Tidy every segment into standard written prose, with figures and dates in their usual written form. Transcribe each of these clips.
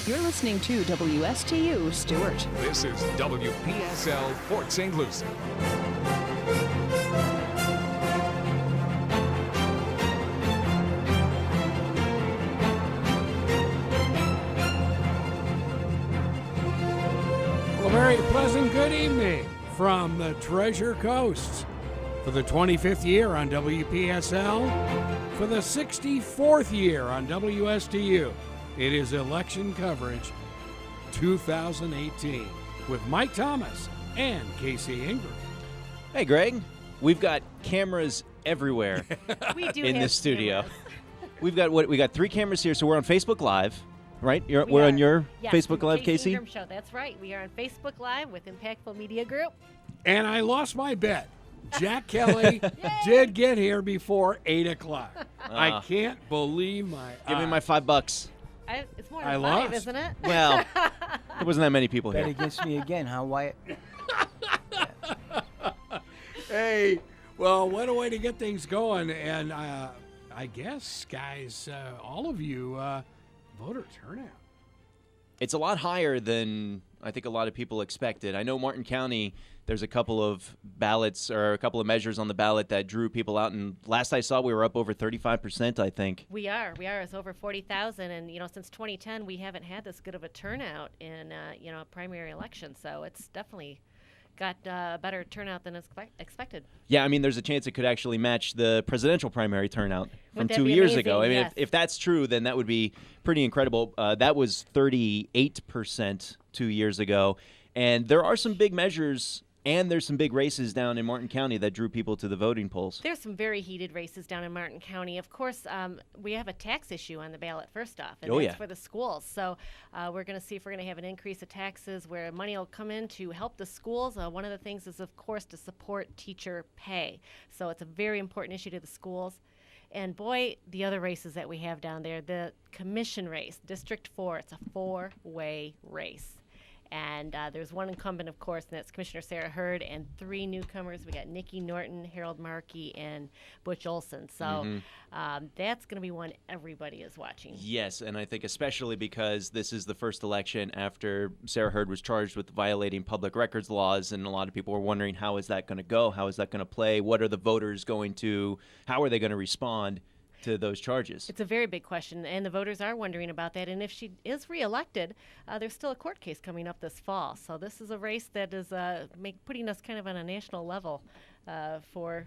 You're listening to WSTU Stewart. This is WPSL Port St. Lucie. Well, a very pleasant good evening from the Treasure Coast for the 25th year on WPSL, for the 64th year on WSTU. It is election coverage 2018 with Mike Thomas and Casey Ingram. Hey, Greg. We've got cameras everywhere We do in have the studio. cameras. We got 3 cameras here, so we're on Facebook Live, right? We're on your Yes, Facebook Live, Casey Casey? Ingram Show. That's right. We are on Facebook Live with Impactful Media Group. And I lost my bet. Jack Kelly did get here before 8 o'clock. I can't believe my Give me eyes. my $5. It's more I than 5, lost. isn't it? Well, there wasn't that many people Bet here. against me again, huh, Wyatt? Hey, well, what a way to get things going. And I guess, guys, all of you, voter turnout. It's a lot higher than I think a lot of people expected. I know Martin County, there's a couple of ballots or a couple of measures on the ballot that drew people out. And last I saw, we were up over 35%, I think. We are. It's over 40,000. And, since 2010, we haven't had this good of a turnout in, a primary election. So it's definitely got a better turnout than expected. Yeah, I mean, there's a chance it could actually match the presidential primary turnout from Wouldn't that 2 be years ago. I amazing? mean, Yes. if that's true, then that would be pretty incredible. That was 38% 2 years ago. And there are some big measures, and there's some big races down in Martin County that drew people to the voting polls. There's some very heated races down in Martin County. Of course, we have a tax issue on the ballot first off, and Oh, that's yeah. for the schools. So we're going to see if we're going to have an increase of taxes where money will come in to help the schools. One of the things is, of course, to support teacher pay. So it's a very important issue to the schools. And boy, the other races that we have down there, the commission race, District 4, it's a 4-way race. And there's one incumbent, of course, and that's Commissioner Sarah Hurd, and 3 newcomers. We got Nikki Norton, Harold Markey, and Butch Olson. So that's going to be one everybody is watching. Yes, and I think especially because this is the first election after Sarah Hurd was charged with violating public records laws, and a lot of people were wondering, how is that going to go? How is that going to play? What are the voters going to, how are they going to respond to those charges? It's a very big question, and the voters are wondering about that. And if she is reelected, there's still a court case coming up this fall. So this is a race that is putting us kind of on a national level for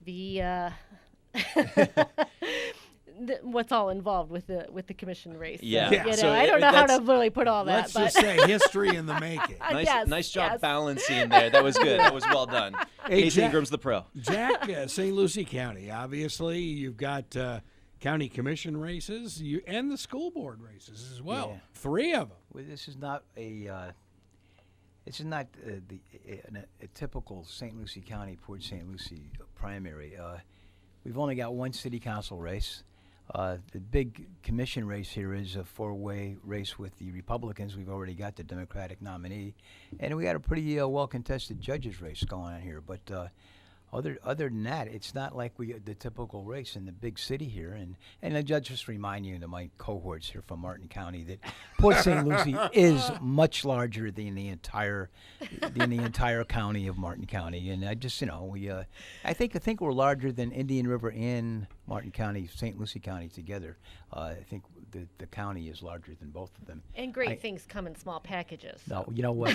the what's all involved with the commission race. Yeah. Yeah. So I don't know how to that's- really put all that. Let's but just say history in the making. Nice job yes. balancing there. That was good. That was well done. Hey, Casey Jack- Ingram's the pro. Jack, St. Lucie County, obviously, you've got county commission races and the school board races as well. Yeah. 3 of them. Well, this is not a typical St. Lucie County, Port St. Lucie primary. We've only got one city council race. The big commission race here is a 4-way race with the Republicans. We've already got the Democratic nominee, and we got a pretty well-contested judges race going on here. But other than that, it's not like we the typical race in the big city here. And I just remind you to my cohorts here from Martin County that Port St. Lucie is much larger than the entire county of Martin County. And I just I think we're larger than Indian River and Martin County, St. Lucie County together. I think the county is larger than both of them. And great things come in small packages. No, you know what?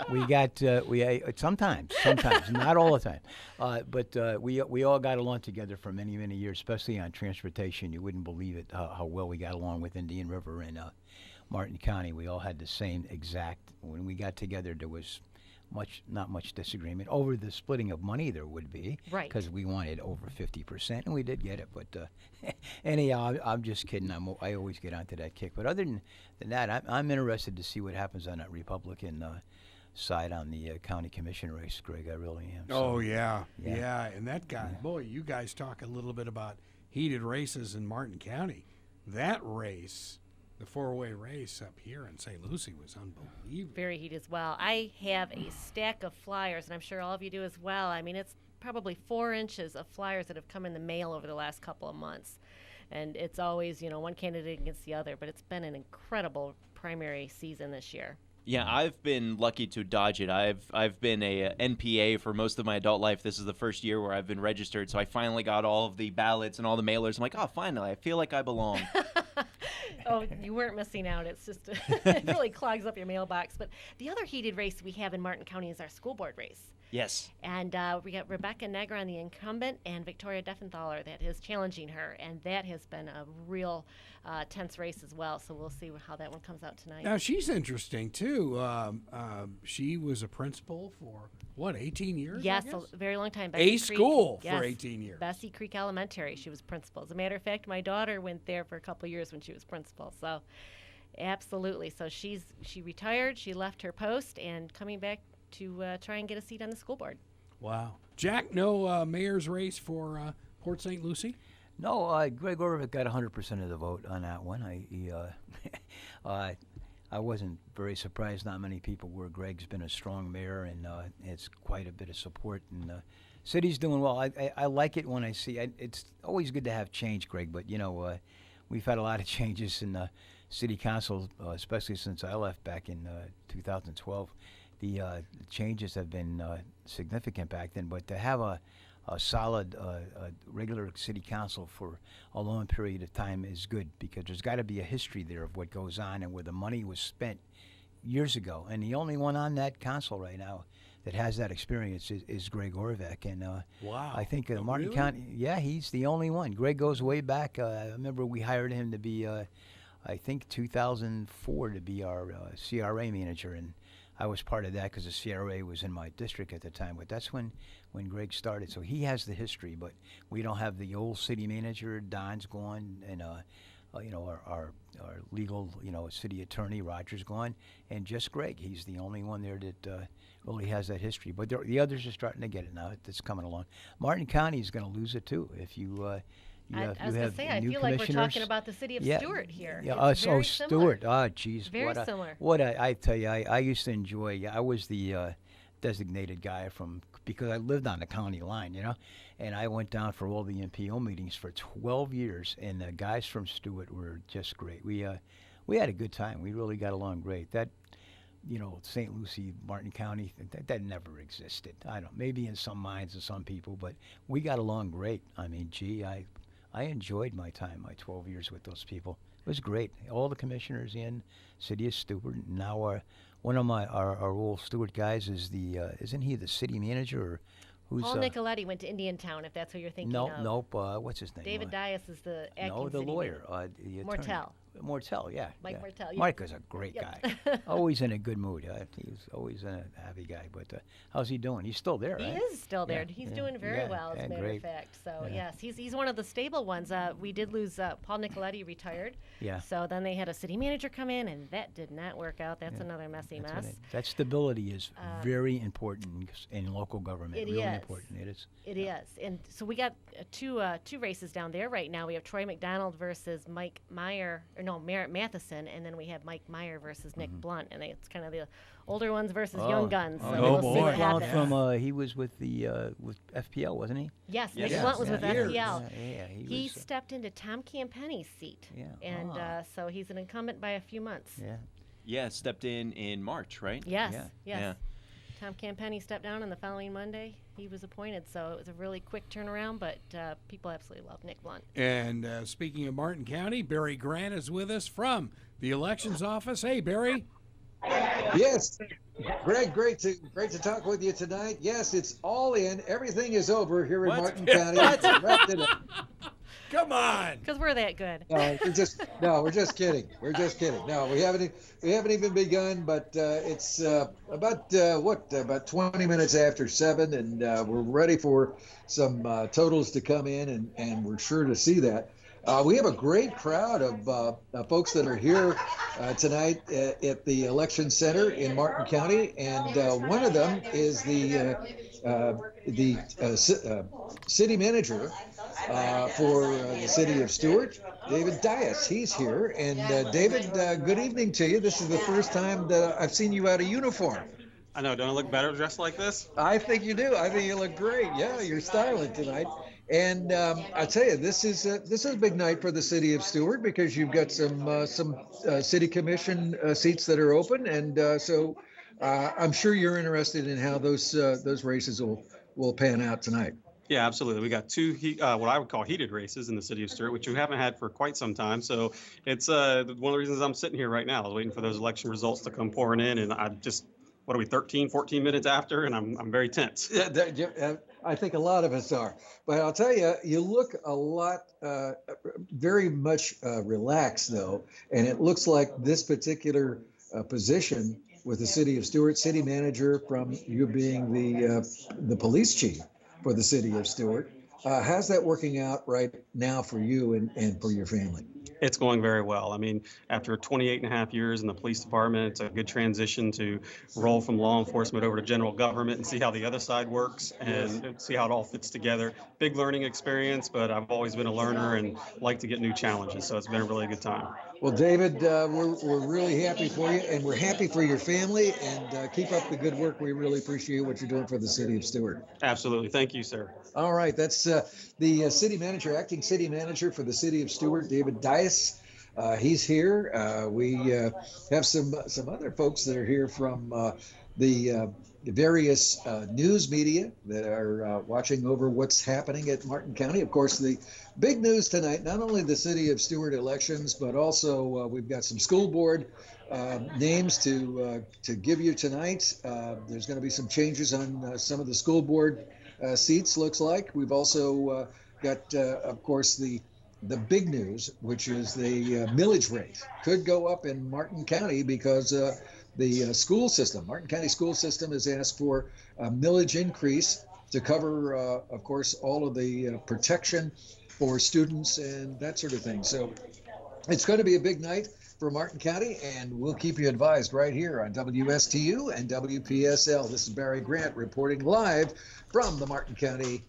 we sometimes, not all the time, but we all got along together for many years, especially on transportation. You wouldn't believe it how well we got along with Indian River and Martin County. We all had the same exact. When we got together, there was not much disagreement over the splitting of money. There would be, Right. Because we wanted over 50%, and we did get it. But anyhow, I'm just kidding. I always get onto that kick. But other than that, I'm interested to see what happens on that Republican side on the county commission race, Greg. I really am. Oh, So, yeah. yeah. And that guy, boy, you guys talk a little bit about heated races in Martin County. That race, the 4-way race up here in St. Lucie, was unbelievable. Very heated as well. I have a stack of flyers, and I'm sure all of you do as well. I mean, it's probably 4 inches of flyers that have come in the mail over the last couple of months. and it's always, one candidate against the other, but it's been an incredible primary season this year. Yeah, I've been lucky to dodge it. I've been a NPA for most of my adult life. This is the first year where I've been registered, so I finally got all of the ballots and all the mailers. I'm like, oh, finally, I feel like I belong. Oh, you weren't missing out. It's just it really clogs up your mailbox. But the other heated race we have in Martin County is our school board race. Yes. And we got Rebecca Negron, the incumbent, and Victoria Deffenthaler that is challenging her. And that has been a real tense race as well. So we'll see how that one comes out tonight. Now, she's interesting, too. She was a principal for, 18 years? Yes, I guess? a very long time. A Bessie Creek, school yes, for 18 years. Bessie Creek Elementary. She was principal. As a matter of fact, my daughter went there for a couple of years when she was principal. So absolutely. So she retired. She left her post and coming back to try and get a seat on the school board. Wow. Jack, no mayor's race for Port St. Lucie? No, Greg Orvik got 100% of the vote on that one. I wasn't very surprised. Not many people were. Greg's been a strong mayor, and it's quite a bit of support. And city's doing well. I like it when I see. It's always good to have change, Greg. But we've had a lot of changes in the city council, especially since I left back in 2012. The changes have been significant back then. But to have a solid regular city council for a long period of time is good, because there's got to be a history there of what goes on and where the money was spent years ago. And the only one on that council right now that has that experience is Greg Orvik. And Wow. I think Martin really? County, yeah, he's the only one. Greg goes way back. I remember we hired him to be, I think 2004, to be our CRA manager. And I was part of that because the CRA was in my district at the time. But that's when Greg started. So he has the history, but we don't have the old city manager. Don's gone, and our legal city attorney Roger's gone, and just Greg. He's the only one there that really has that history. But the others are starting to get it now. It's coming along. Martin County is going to lose it too if you. I was going to have say, I new feel like we're commissioners. talking about the city of Yeah, Stewart here. Yeah, It's very similar. Stewart. Oh, geez. Very similar. I tell you, I used to enjoy. I was the designated guy because I lived on the county line, and I went down for all the MPO meetings for 12 years, and the guys from Stewart were just great. We had a good time. We really got along great. That, St. Lucie, Martin County, that never existed. I don't. Maybe in some minds of some people, but we got along great. I mean, I enjoyed my time, my 12 years with those people. It was great. All the commissioners in City of Stewart. Now one of our old Stewart guys is isn't he the city manager, or who's Paul Nicoletti went to Indiantown, if that's what you're thinking of. Nope. What's his name? David Dias is the acting No, the city lawyer. manager. The attorney. Mortel. Mortel, yeah. Mike yeah. Mortel, yeah. Mike is a great Yep. guy. Always in a good mood. He's always a happy guy. But how's he doing? He's still there, He right? is still there. Yeah, He's yeah, doing very yeah, well, as yeah, a matter great. of fact. So, Yeah. yes, he's one of the stable ones. We did lose Paul Nicoletti retired. Yeah. So then they had a city manager come in, and that did not work out. That's another messy That's mess. what that stability is very important in local government. It really is. important. It is. It is. And so we got two races down there right now. We have Troy McDonald versus Merritt Matheson, and then we have Mike Meyer versus Nick Blunt, and it's kind of the older ones versus young guns. So oh we'll see boy. what Blount happens. he was with with FPL, wasn't he? Yes, Yes. Nick Blunt was with Years. FPL. Yeah, He was, stepped into Tom Campenny's seat, Yeah. and Ah. so he's an incumbent by a few months. yeah. Yeah, stepped in March, right? Yes, Yeah. yes. Yeah. Tom Campenny stepped down, and the following Monday he was appointed. So it was a really quick turnaround, but people absolutely love Nick Blunt. And speaking of Martin County, Barry Grant is with us from the elections office. Hey, Barry. Yes, Greg, great to talk with you tonight. Yes, it's all in. Everything is over here in What? Martin County. Wrapped it up. Come on. Because we're that good. We're just kidding. We're just kidding. No, we haven't even begun. But it's about 20 minutes after 7, and we're ready for some totals to come in, and we're sure to see that. We have a great crowd of folks that are here tonight at the election center in Martin County, and one of them is the city manager for the city of Stewart, David Dias. He's here, and David, good evening to you. This is the first time that I've seen you out of uniform. I know. Don't I look better dressed like this? I think you do. I think you look great. Yeah, you're styling tonight. And I tell you, this is a big night for the city of Stewart because you've got some city commission seats that are open, and so I'm sure you're interested in how those races will pan out tonight. Yeah, absolutely. We got two what I would call heated races in the city of Stewart, which we haven't had for quite some time. So it's one of the reasons I'm sitting here right now. I was waiting for those election results to come pouring in, and I'm just, what are we, 13, 14 minutes after, and I'm very tense. Yeah, I think a lot of us are. But I'll tell you, you look a lot, very much relaxed, though, and it looks like this particular position with the city of Stewart, city manager, from you being the police chief for the city of Stewart. How's that working out right now for you and for your family? It's going very well. I mean, after 28 and a half years in the police department, it's a good transition to roll from law enforcement over to general government and see how the other side works and see how it all fits together. Big learning experience, but I've always been a learner and like to get new challenges, so it's been a really good time. Well, David, we're really happy for you, and we're happy for your family, and keep up the good work. We really appreciate what you're doing for the city of Stewart. Absolutely. Thank you, sir. All right, that's the city manager, acting city manager for the city of Stewart, David Dias. He's here. We have some other folks that are here from the various news media that are watching over what's happening at Martin County. Of course, the big news tonight, not only the city of Stewart elections, but also we've got some school board names to give you tonight. There's going to be some changes on some of the school board seats, looks like. We've also got, of course, the big news, which is the millage rate could go up in Martin County because the school system, Martin County school system, has asked for a millage increase to cover, of course, all of the protection for students and that sort of thing. So it's going to be a big night for Martin County, and we'll keep you advised right here on WSTU and WPSL. This is Barry Grant reporting live from the Martin County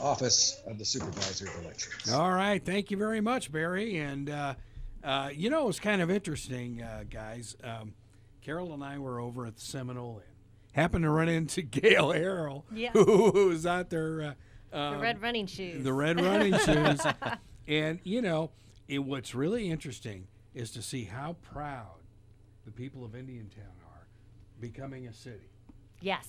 Office of the Supervisor of Elections. All right. Thank you very much, Barry. And, you know, it was kind of interesting, guys. Carol and I were over at the Seminole and happened to run into Gail Harrell, who was out there. The red running shoes. The red running shoes. And, you know, what's really interesting is to see how proud the people of Indiantown are becoming a city. Yes.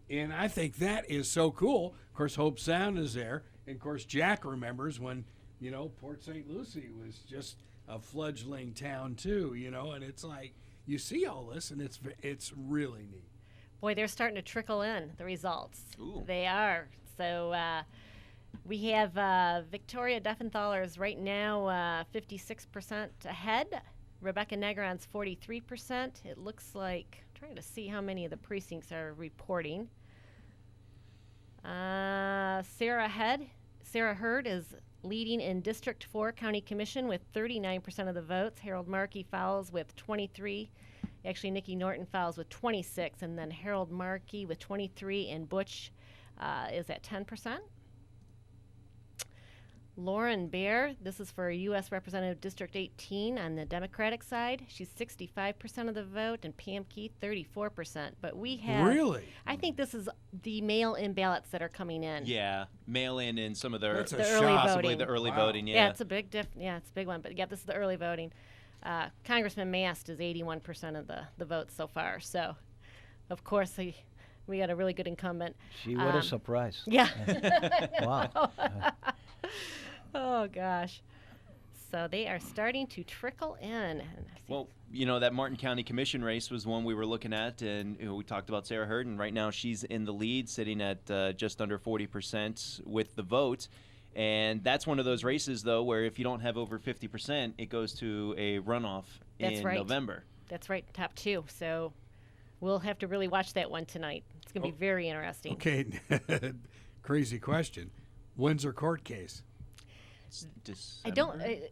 And I think that is so cool. Of course, Hope Sound is there. And, of course, Jack remembers when, you know, Port St. Lucie was just a fledgling town, too, you know. And it's like you see all this, and it's really neat. Boy, they're starting to trickle in, the results. Ooh. They are. So we have Victoria Deffenthaler's right now 56% ahead. Rebecca Negron's 43%. It looks like, I'm trying to see how many of the precincts are reporting. Sarah Hurd is leading in District 4 County Commission with 39% of the votes. Harold Markey follows with 23. Actually, Nikki Norton follows with 26, and then Harold Markey with 23, and Butch is at 10%. Lauren Baer, this is for U.S. Representative District 18 on the Democratic side. She's 65% of the vote, and Pam Keith 34%. But we have, Really? I think this is the mail-in ballots that are coming in. Yeah, mail in and some of the That's a early shock. possibly voting. the early Wow. voting. Yeah, it's a big it's a big one. But yeah, this is the early voting. Congressman Mast is 81% of the votes so far. So, of course, we got a really good incumbent. Gee, what a surprise. Yeah. Wow. Oh, gosh. So they are starting to trickle in. Well, you know, that Martin County Commission race was one we were looking at, and you know, we talked about Sarah Hurd, and right now she's in the lead, sitting at just under 40% with the vote. And that's one of those races, though, where if you don't have over 50%, it goes to a runoff That's in right. November. That's right, top two. So we'll have to really watch that one tonight. It's going to be very interesting. Okay. Crazy question. Windsor court case. I don't. December?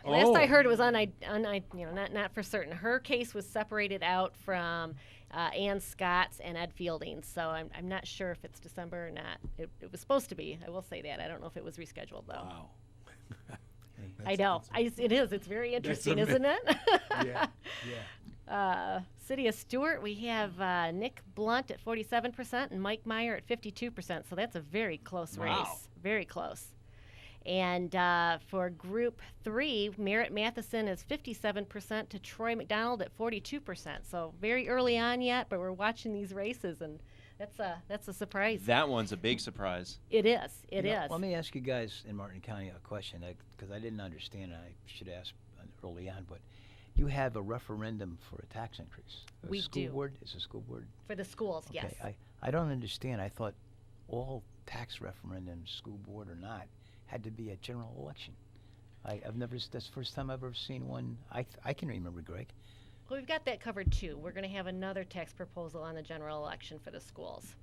Last I Oh. heard it was not for certain. Her case was separated out from Ann Scott's and Ed Fielding's, so I'm not sure if it's December or not. It was supposed to be. I will say that. I don't know if it was rescheduled though. Wow. I know. It is. It's very interesting, isn't it? Yeah. Yeah. City of Stewart, we have Nick Blunt at 47% and Mike Meyer at 52%. So that's a very close Wow. race. Very close. And for Group 3, Merritt Matheson is 57% to Troy McDonald at 42%. So very early on yet, but we're watching these races, and that's a surprise. That one's a big surprise. It is. It You is. know, let me ask you guys in Martin County a question, because I didn't understand, and I should ask early on, but you have a referendum for a tax increase. We school do. Board? Is a school board? For the schools, Okay, yes. I don't understand. I thought all tax referendums, school board or not, had to be a general election. I've never, that's the first time I've ever seen one. I can remember, Greg. Well, we've got that covered too. We're going to have another tax proposal on the general election for the schools.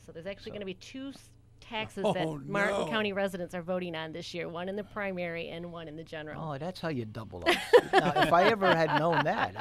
So there's actually going to be two taxes that Oh, Martin no. County residents are voting on this year, one in the primary and one in the general. Oh, that's how you double up. Now, if I ever had known that,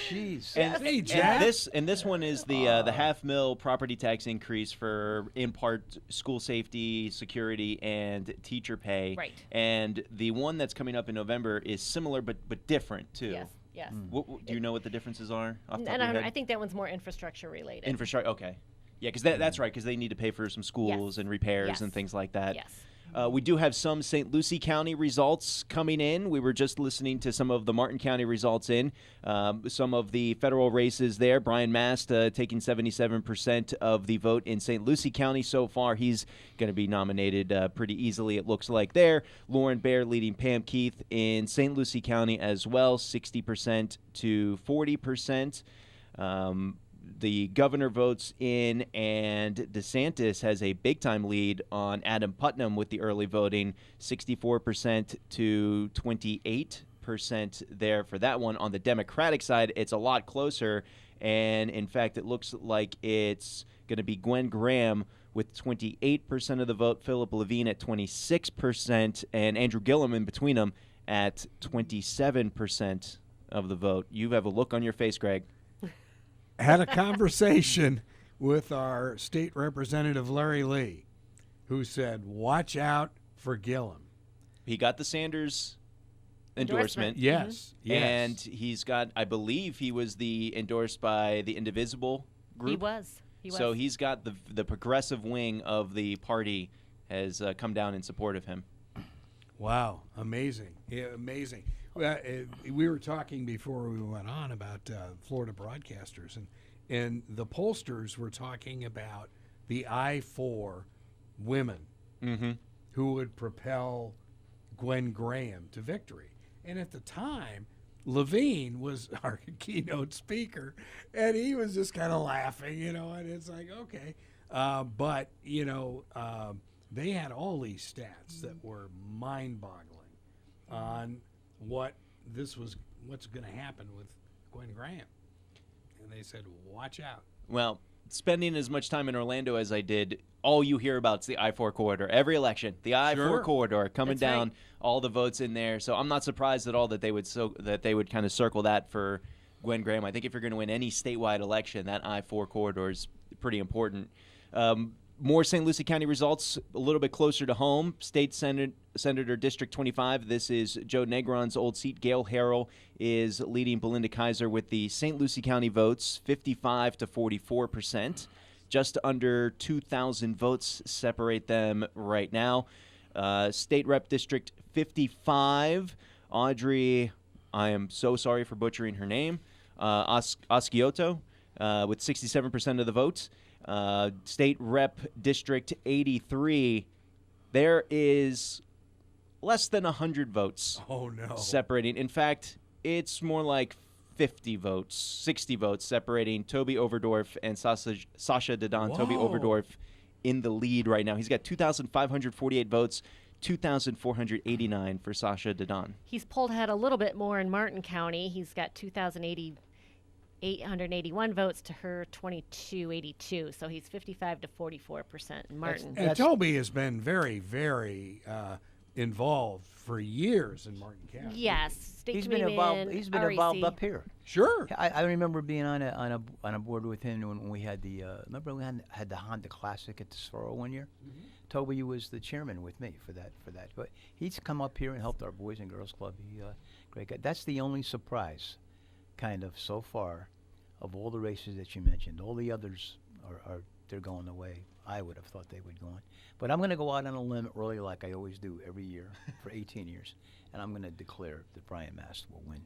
jeez. Hey, Jack. And this one is the $500,000 property tax increase for, in part, school safety, security, and teacher pay. Right. And the one that's coming up in November is similar but different too. Yes, yes. Do you know what the differences are? Off the top of I your don't know. head? I think that one's more infrastructure related. Infrastructure. Okay. Yeah, because that's right. Because they need to pay for some schools and repairs Yes. and things like that. Yes. We do have some St. Lucie County results coming in. We were just listening to some of the Martin County results in. Some of the federal races there. Brian Mast taking 77% of the vote in St. Lucie County so far. He's going to be nominated pretty easily, it looks like there. Lauren Baer leading Pam Keith in St. Lucie County as well, 60% to 40%. The governor votes in, and DeSantis has a big-time lead on Adam Putnam with the early voting, 64% to 28% there for that one. On the Democratic side, it's a lot closer, and in fact, it looks like it's going to be Gwen Graham with 28% of the vote, Philip Levine at 26%, and Andrew Gillum in between them at 27% of the vote. You have a look on your face, Greg. Had a conversation with our state representative, Larry Lee, who said, watch out for Gillum. He got the Sanders endorsement. Yes, yes. And he's got, I believe he was endorsed by the Indivisible group. He was. So he's got the progressive wing of the party has come down in support of him. Wow, amazing. Yeah, amazing. We were talking before we went on about Florida broadcasters, and the pollsters were talking about the I-4 women who would propel Gwen Graham to victory. And at the time, Levine was our keynote speaker, and he was just kind of laughing, and it's like, okay. But, they had all these stats that were mind-boggling on what's going to happen with Gwen Graham. And they said, watch out. Well, spending as much time in Orlando as I did, all you hear about is the I-4 corridor. Every election, the I-4 corridor coming That's down, right. all the votes in there. So I'm not surprised at all that they would kind of circle that for Gwen Graham. I think if you're going to win any statewide election, that I-4 corridor is pretty important. More St. Lucie County results, a little bit closer to home. State Senator District 25, this is Joe Negron's old seat. Gail Harrell is leading Belinda Kaiser with the St. Lucie County votes, 55 to 44%. Just under 2,000 votes separate them right now. State Rep District 55, Audrey, I am so sorry for butchering her name, Oschiotto, with 67% of the votes. State Rep District 83, there is less than 100 votes separating. In fact, it's more like 50 votes, 60 votes separating Toby Overdorf and Sasha Dedan. Toby Overdorf in the lead right now. He's got 2,548 votes, 2,489 for Sasha Dedan. He's pulled ahead a little bit more in Martin County. He's got 881 votes to her 2282, so he's 55 to 44% in Martin. And Toby has been very, very involved for years in Martin County. Yes, state He's been committeeman, involved REC. up here. Sure. I remember being on a board with him when we had remember we had the Honda Classic at the Soro one year. Toby was the chairman with me for that. But he's come up here and helped our Boys and Girls Club. Great guy. That's the only surprise, kind of so far, of all the races that you mentioned. All the others are they're going the way I would have thought they would go on. But I'm going to go out on a limb early, like I always do every year for 18 years, and I'm going to declare that Brian Mast will win.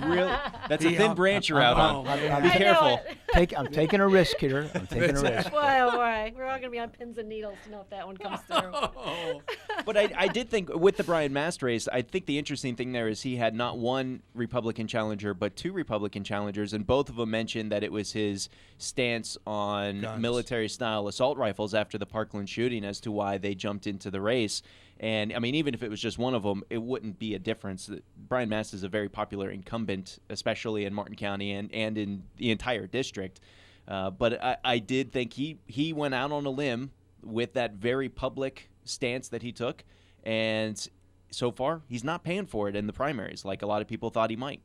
Really? That's a thin branch you're out on. Be careful. I'm taking a risk here. I'm taking a risk. Boy, oh boy, we're all going to be on pins and needles to know if that one comes through. But I did think with the Brian Mast race, I think the interesting thing there is he had not one Republican challenger, but two Republican challengers, and both of them mentioned that it was his stance on military-style assault rifles after the Parkland shooting as to why they jumped into the race. And, I mean, even if it was just one of them, it wouldn't be a difference. Brian Mast is a very popular incumbent, especially in Martin County and in the entire district. But I did think he went out on a limb with that very public stance that he took. And so far, he's not paying for it in the primaries like a lot of people thought he might.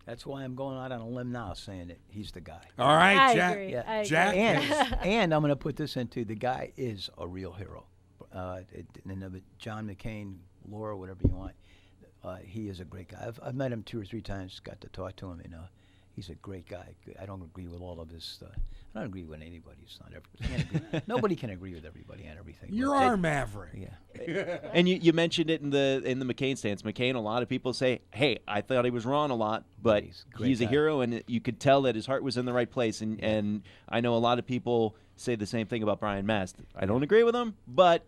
That's why I'm going out on a limb now, saying that he's the guy. All right, I Jack. agree. Yeah. I Jack agree. And I'm going to put this into the guy is a real hero. John McCain, Laura, whatever you want, he is a great guy. I've met him 2 or 3 times, got to talk to him, and he's a great guy. I don't agree with all of his. I don't agree with anybody. It's not can't agree. Nobody can agree with everybody on everything. You're but our Maverick. Yeah. And you mentioned it in the McCain stance. McCain, a lot of people say, hey, I thought he was wrong a lot, but He's a great he's a guy. hero, and you could tell that his heart was in the right place. And I know a lot of people say the same thing about Brian Mast. I don't agree with him, but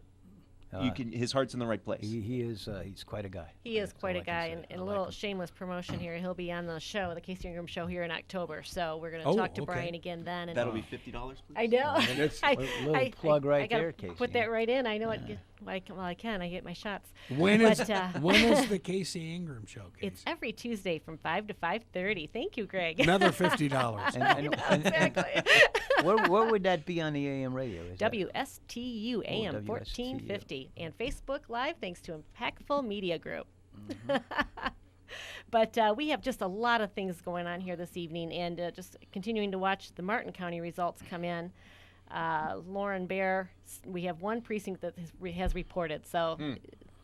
his heart's in the right place. He is. He's quite a guy. He is That's quite all a I can guy, say. and I a like little him. shameless promotion here. He'll be on the show, the Casey Ingram show here in October. So we're going to Oh, talk to okay. Brian again then. And That'll be $50, please. I know. That's I, a little plug right I gotta there, Casey. Put that right in. I know it. I can. I get my shots. When is But, when is the Casey Ingram show? It's Casey? every Tuesday from 5 to 5:30. Thank you, Greg. Another $50. And Exactly. where would that be on the AM radio? Is that- WSTU AM WSTU. 1450 and Facebook Live, thanks to Impactful Media Group. Mm-hmm. But we have just a lot of things going on here this evening, and just continuing to watch the Martin County results come in. Lauren Bear, we have one precinct that has reported, so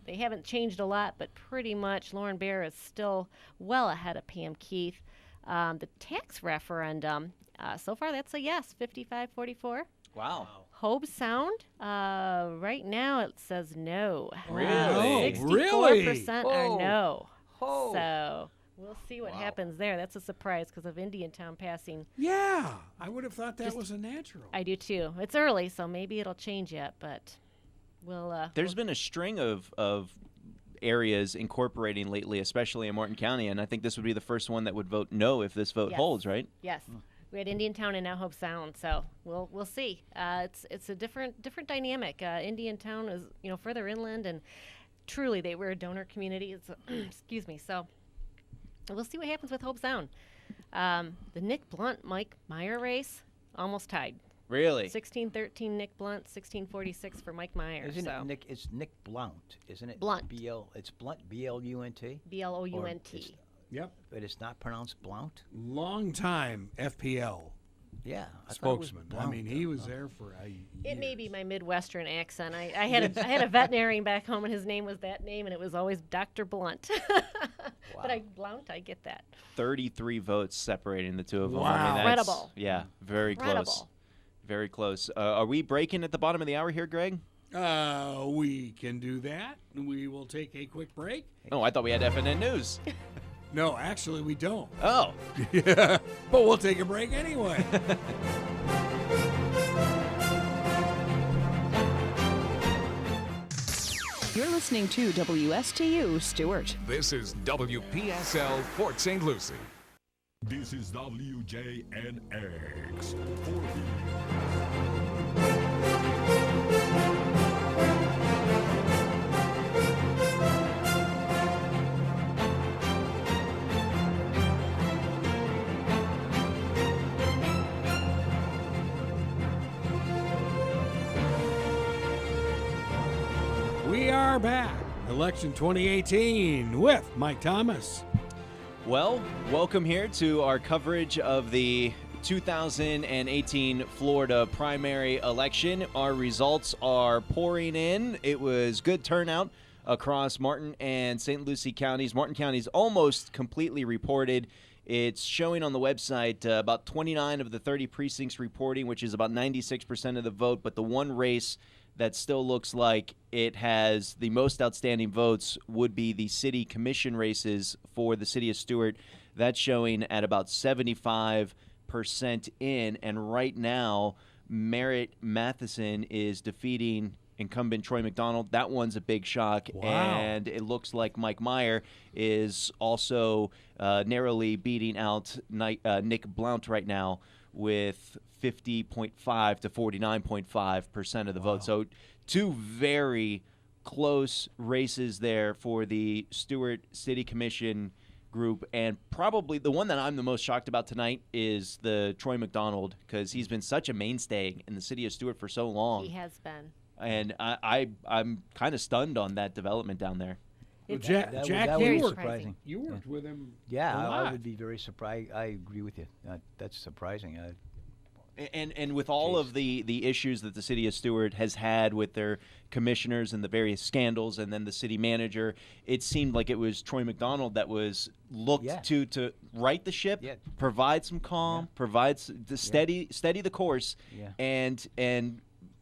they haven't changed a lot, but pretty much Lauren Bear is still well ahead of Pam Keith. The tax referendum, so far that's a yes, 55-44. Wow. Hobe Sound, right now it says no. Really? 64% are Whoa. no. Oh. So we'll see what happens there. That's a surprise because of Indiantown passing. Yeah, I would have thought that was a natural. I do too. It's early, so maybe it'll change yet, but we'll. There's been a string of areas incorporating lately, especially in Martin County, and I think this would be the first one that would vote no if this vote Yes. holds, right? Yes. We had Indiantown and now Hope Sound, so we'll see. It's a different dynamic. Indiantown is further inland, and truly they were a donor community. It's excuse me. So we'll see what happens with Hope Sound. The Nick Blunt Mike Meyer race almost tied. Really? 16-13 Nick Blunt, 16-46 for Mike Meyer. Isn't so it Nick? It's Nick Blount, isn't it? Blunt. It's Blunt. B-L-U-N-T. BLOUNT. Yep. But it's not pronounced Blount. Long time FPL Yeah. I thought it was spokesman. I Blount. mean, he was there for It may be years. my Midwestern accent. I had a veterinarian back home, and his name was that name, and it was always Dr. Blunt. But Blount, I get that. 33 votes separating the two of them. Wow. I mean, that's, Incredible. Yeah, very close. Incredible. Very close. Are we breaking at the bottom of the hour here, Greg? We can do that. We will take a quick break. Oh, I thought we had FNN News. No, actually, we don't. Oh. Yeah, but we'll take a break anyway. You're listening to WSTU Stewart. This is WPSL Fort St. Lucie. This is WJNX. We are back. Election 2018 with Mike Thomas. Well, welcome here to our coverage of the 2018 Florida primary election. Our results are pouring in. It was good turnout. across Martin and St. Lucie counties. Martin County is almost completely reported. It's showing on the website about 29 of the 30 precincts reporting, which is about 96% of the vote. But the one race that still looks like it has the most outstanding votes would be the city commission races for the city of Stuart. That's showing at about 75% in. And right now, Merritt Matheson is defeating incumbent Troy McDonald. That one's a big shock. Wow. And it looks like Mike Meyer is also narrowly beating out Nick Blount right now with 50.5 to 49.5% of the vote. So two very close races there for the Stuart City Commission group, and probably the one that I'm the most shocked about tonight is the Troy McDonald, because he's been such a mainstay in the city of Stuart for so long. He has been. And I'm kind of stunned on that development down there. Well, That Jack, would you be worked, surprising. you worked with him. Yeah, a I lot. would be very surprised. I agree with you. That's surprising. And with all of the issues that the city of Stuart has had with their commissioners and the various scandals, and then the city manager, it seemed like it was Troy McDonald that was looked to right the ship, provide some calm, provides the steady the course, and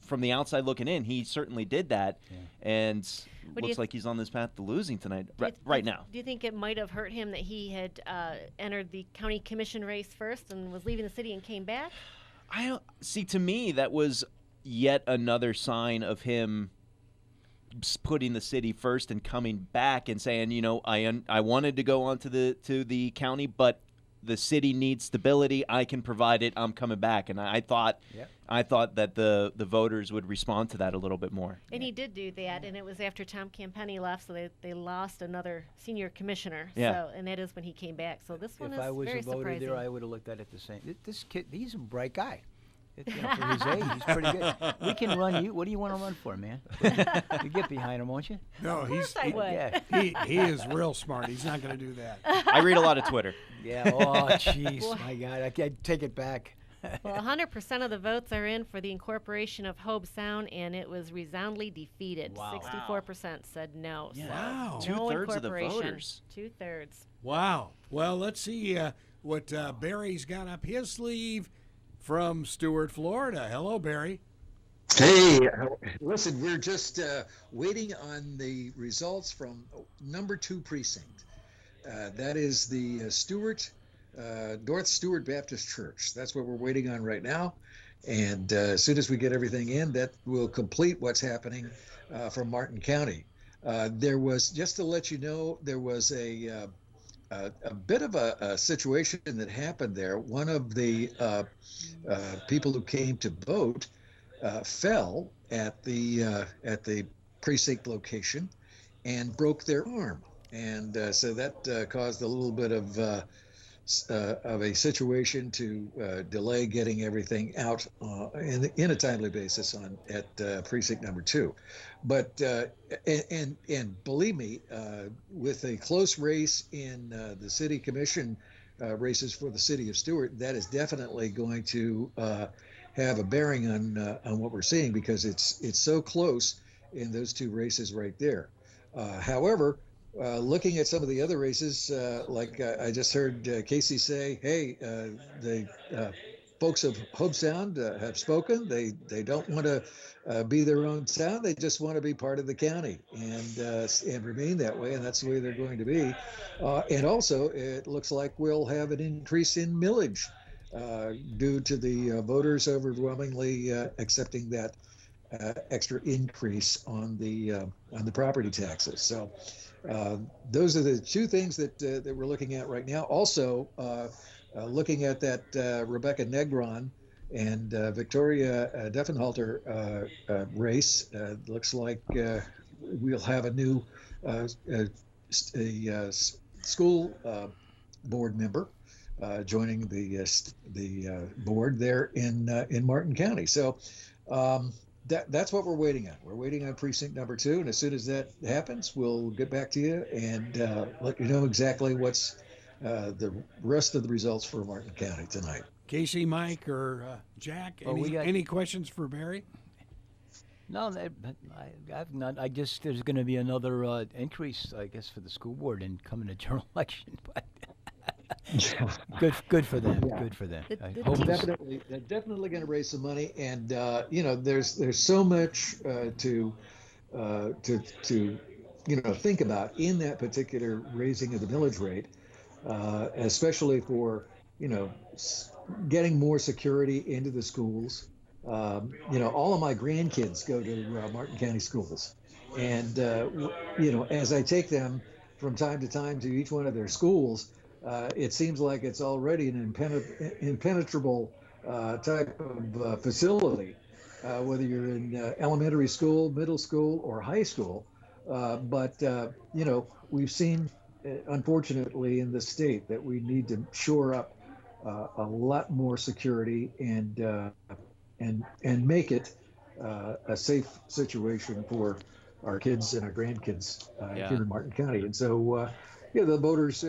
from the outside looking in, he certainly did that, and looks like he's on this path to losing tonight right now. Do you think it might have hurt him that he had entered the county commission race first and was leaving the city and came back? I don't see. To me, that was yet another sign of him putting the city first and coming back and saying, you know, I wanted to go on to the county, but the city needs stability. I can provide it. I'm coming back. And I thought that the voters would respond to that a little bit more. And he did do that, and it was after Tom Campenny left, so they lost another senior commissioner. Yeah. So, and that is when he came back. So this one If is I was very a voter surprising. there, I would have looked at it the same. This kid, he's a bright guy. For his age, he's pretty good. We can run you. What do you want to run for, man? You get behind him, won't you? No, Of course I would. Yeah. he is real smart. He's not going to do that. I read a lot of Twitter. Yeah. Oh, jeez, my God, I take it back. Well, 100% of the votes are in for the incorporation of Hobe Sound, and it was resoundingly defeated. Wow. 64% said no. Yeah. So Wow. no 2/3 of the incorporation. voters. 2/3. Wow. Well, let's see what Barry's got up his sleeve from Stuart, Florida. Hello, Barry. Hey, listen, we're just waiting on the results from number 2 precinct. That is the North Stuart Baptist Church. That's what we're waiting on right now. And as soon as we get everything in, that will complete what's happening from Martin County. There was, just to let you know, there was a bit of a situation that happened there. One of the people who came to vote fell at the precinct location and broke their arm, and so that caused a little bit of a situation to delay getting everything out in a timely basis at precinct number 2. But and believe me, with a close race in the city commission races for the city of Stuart, that is definitely going to have a bearing on what we're seeing, because it's so close in those 2 races right there. However, looking at some of the other races, like I just heard Casey say, hey, the folks of Hobe Sound have spoken. They don't want to be their own sound. They just want to be part of the county and remain that way, and that's the way they're going to be. And also, it looks like we'll have an increase in millage due to the voters overwhelmingly accepting that extra increase on the property taxes. So those are the 2 things that we're looking at right now. Also, looking at that Rebecca Negron and Victoria Deffenhalter race, looks like we'll have a new school board member joining the board there in Martin County. So that's what we're waiting on. We're waiting on precinct number 2, and as soon as that happens, we'll get back to you and let you know exactly what's the rest of the results for Martin County tonight. Casey, Mike, or Jack, Well, any questions for Barry? No, I've not. I guess there's going to be another increase, I guess, for the school board in coming to general election. But good for them. Yeah. Good for them. I the hope it's- They're definitely going to raise some money, and there's so much to think about in that particular raising of the millage rate, especially for getting more security into the schools. All of my grandkids go to Martin County schools, and as I take them from time to time to each one of their schools, it seems like it's already an impenetrable type of facility, whether you're in elementary school, middle school, or high school. But we've seen, unfortunately, in the state that we need to shore up a lot more security and make it a safe situation for our kids and our grandkids Yeah. here in Martin County. And so, the voters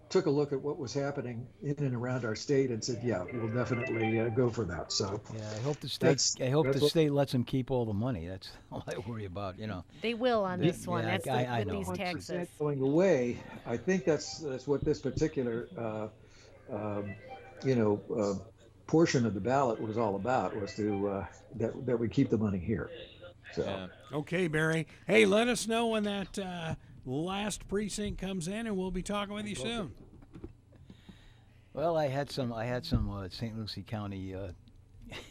took a look at what was happening in and around our state and said, yeah, we'll definitely go for that. So Yeah, I hope the That's- state. I hope that's the what- state lets them keep all the money. That's all I worry about. They will on this one. Yeah, That's I with know. these once it's taxes. going away, I think that's what this particular portion of the ballot was all about, was to that we keep the money here. So Yeah. Okay, Barry. Hey, let us know when that last precinct comes in, and we'll be talking with you soon. Well, I had some St. Lucie County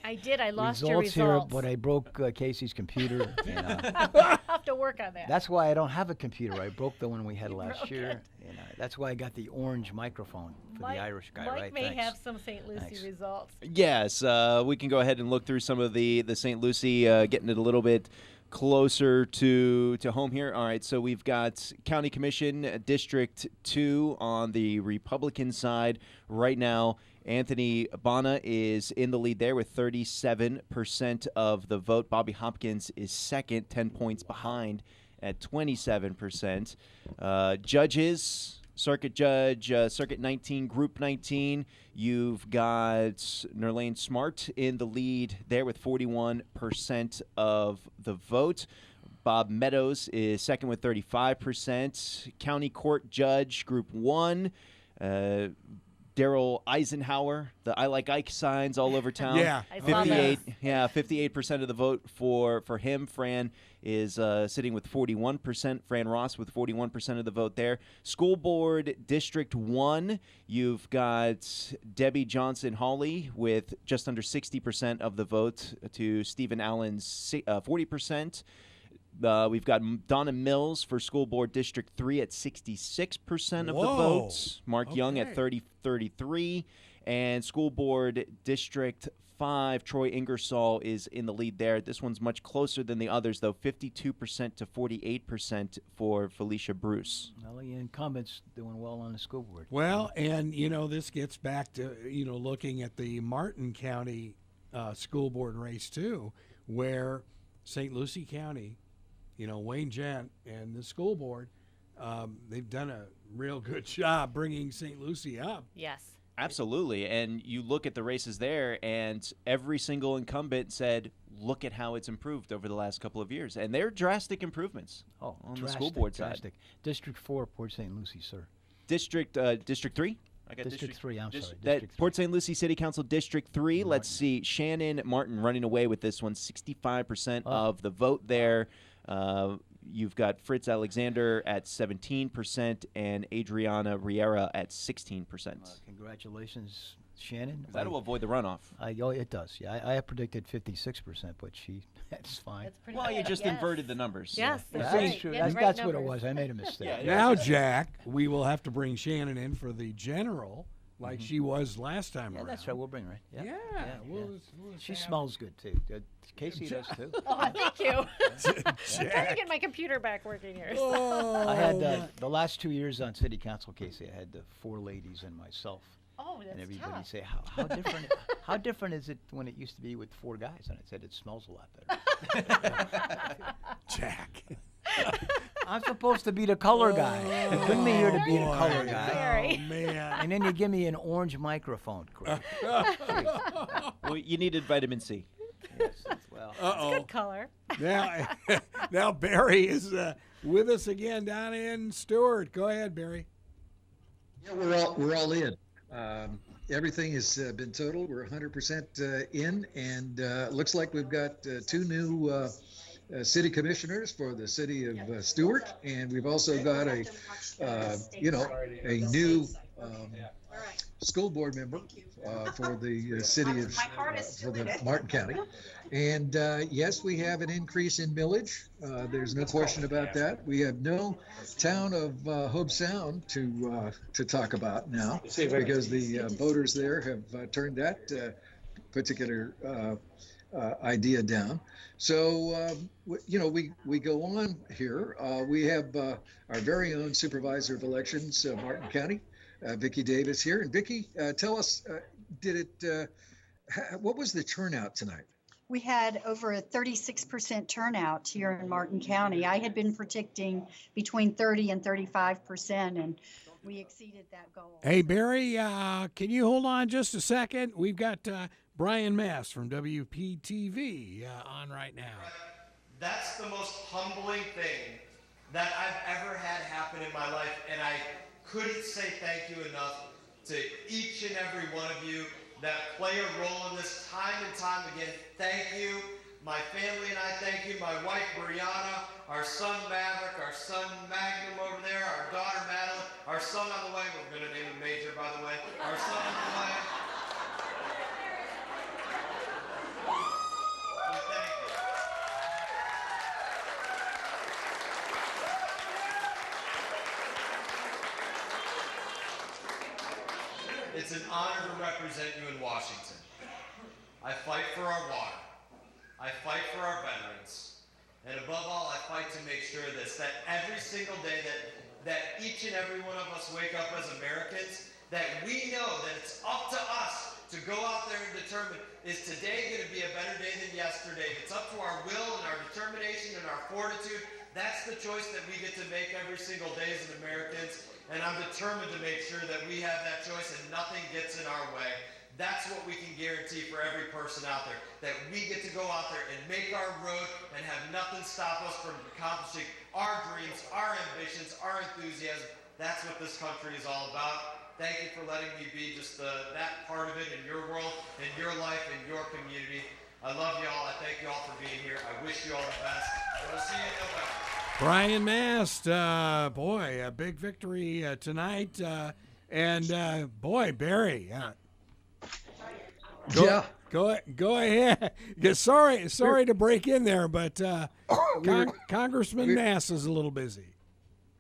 I did. I lost results your here, results. but I broke Casey's computer. And, I'll have to work on that. that's why I don't have a computer. I broke the one we had last broke year, it. and that's why I got the orange microphone for Mike, the Irish guy. Mike right? may Thanks. have some St. Lucie Thanks. results. Yes, we can go ahead and look through some of the St. Lucie, getting it a little bit closer to home here. All right, so we've got County Commission District 2 on the Republican side right now. Anthony Bana is in the lead there with 37% of the vote. Bobby Hopkins is second, 10 points behind at 27%. Judges, Circuit Judge, Circuit 19, Group 19, you've got Nerlane Smart in the lead there with 41% of the vote. Bob Meadows is second with 35%. County Court Judge, Group 1, Daryl Eisenhower, the I Like Ike signs all over town. Yeah. I saw those. 58% of the vote for him. Fran is sitting with 41%. Fran Ross with 41% of the vote there. School Board District 1, you've got Debbie Johnson Hawley with just under 60% of the vote to Stephen Allen's 40%. We've got Donna Mills for School Board District 3 at 66% of the Whoa. votes. Mark Young at Okay. 33. And School Board District 5, Troy Ingersoll is in the lead there. This one's much closer than the others, though, 52% to 48% for Felicia Bruce. Well, the incumbent's doing well on the school board. Well, and this gets back to looking at the Martin County school board race too, where St. Lucie County, Wayne Gent and the school board, they've done a real good job bringing St. Lucie up. Yes. Absolutely. And you look at the races there, and every single incumbent said, look at how it's improved over the last couple of years. And they're drastic improvements on the school board side. drastic. District 4, Port St. Lucie, sir. District 3? I got District 3, I'm sorry. that District 3. Port St. Lucie City Council District 3. Let's see. Shannon Martin running away with this one. 65% of the vote there. You've got Fritz Alexander at 17% and Adriana Riera at 16%. Congratulations, Shannon. That'll avoid the runoff. Oh, it does. Yeah, I predicted 56%, but that's fine. That's pretty Well, good. you just Yes. inverted the numbers. Yes, That's that's right. true. Yeah, That's, right that's what it numbers. was. I made a mistake. Now, Jack, we will have to bring Shannon in for the general, like she was last time Yeah, around. that's right. We'll bring her in. Yeah, Yeah. we'll She have- smells good, too. Casey does, too. Oh, thank you. I'm trying to get my computer back working here. Oh, I had the last 2 years on city council, Casey, I had the 4 ladies and myself. Oh, And that's everybody tough. say, how different how different is it when it used to be with 4 guys? And I said, it smells a lot better. Jack. I'm supposed to be the color guy. You bring me here to be the color boy. guy. Sorry. Oh, man. And then you give me an orange microphone. Chris. Well, you needed vitamin C. Yes, well, well. Uh-oh. Good color. Now, now Barry is with us again down in Stewart. Go ahead, Barry. Yeah, we're all in. Everything has been totaled. We're 100% in, and looks like we've got two new city commissioners for the city of Stewart, and we've also got a new school board member for the city of for the Martin County. And yes, we have an increase in millage. There's no question about that. We have no town of Hobe Sound to talk about now because the voters there have turned that particular idea down. So we go on here. We have our very own supervisor of elections, Martin County, Vicki Davis here. And Vicki, tell us, what was the turnout tonight? We had over a 36% turnout here in Martin County. I had been predicting between 30 and 35%, and we exceeded that goal. Hey, Barry, can you hold on just a second? We've got Brian Mass from WPTV on right now. That's the most humbling thing that I've ever had happen in my life, and I couldn't say thank you enough to each and every one of you that play a role in this time and time again. Thank you. My family and I thank you. My wife, Brianna, our son, Maverick, our son, Magnum over there, our daughter, Madeline, our son on the way. We're going to name him Major, by the way. Our son on the way. We thank you. It's an honor to represent you in Washington. I fight for our water. I fight for our veterans. And above all, I fight to make sure that every single day that each and every one of us wake up as Americans, that we know that it's up to us to go out there and determine, is today going to be a better day than yesterday? It's up to our will and our determination and our fortitude. That's the choice that we get to make every single day as Americans. And I'm determined to make sure that we have that choice and nothing gets in our way. That's what we can guarantee for every person out there, that we get to go out there and make our road and have nothing stop us from accomplishing our dreams, our ambitions, our enthusiasm. That's what this country is all about. Thank you for letting me be just that part of it in your world, in your life, in your community. I love you all. I thank you all for being here. I wish you all the best. And we'll see you in November. Brian Mast, boy, a big victory tonight. And boy, Barry, go ahead. Sorry to break in there, but Congressman Mast is a little busy.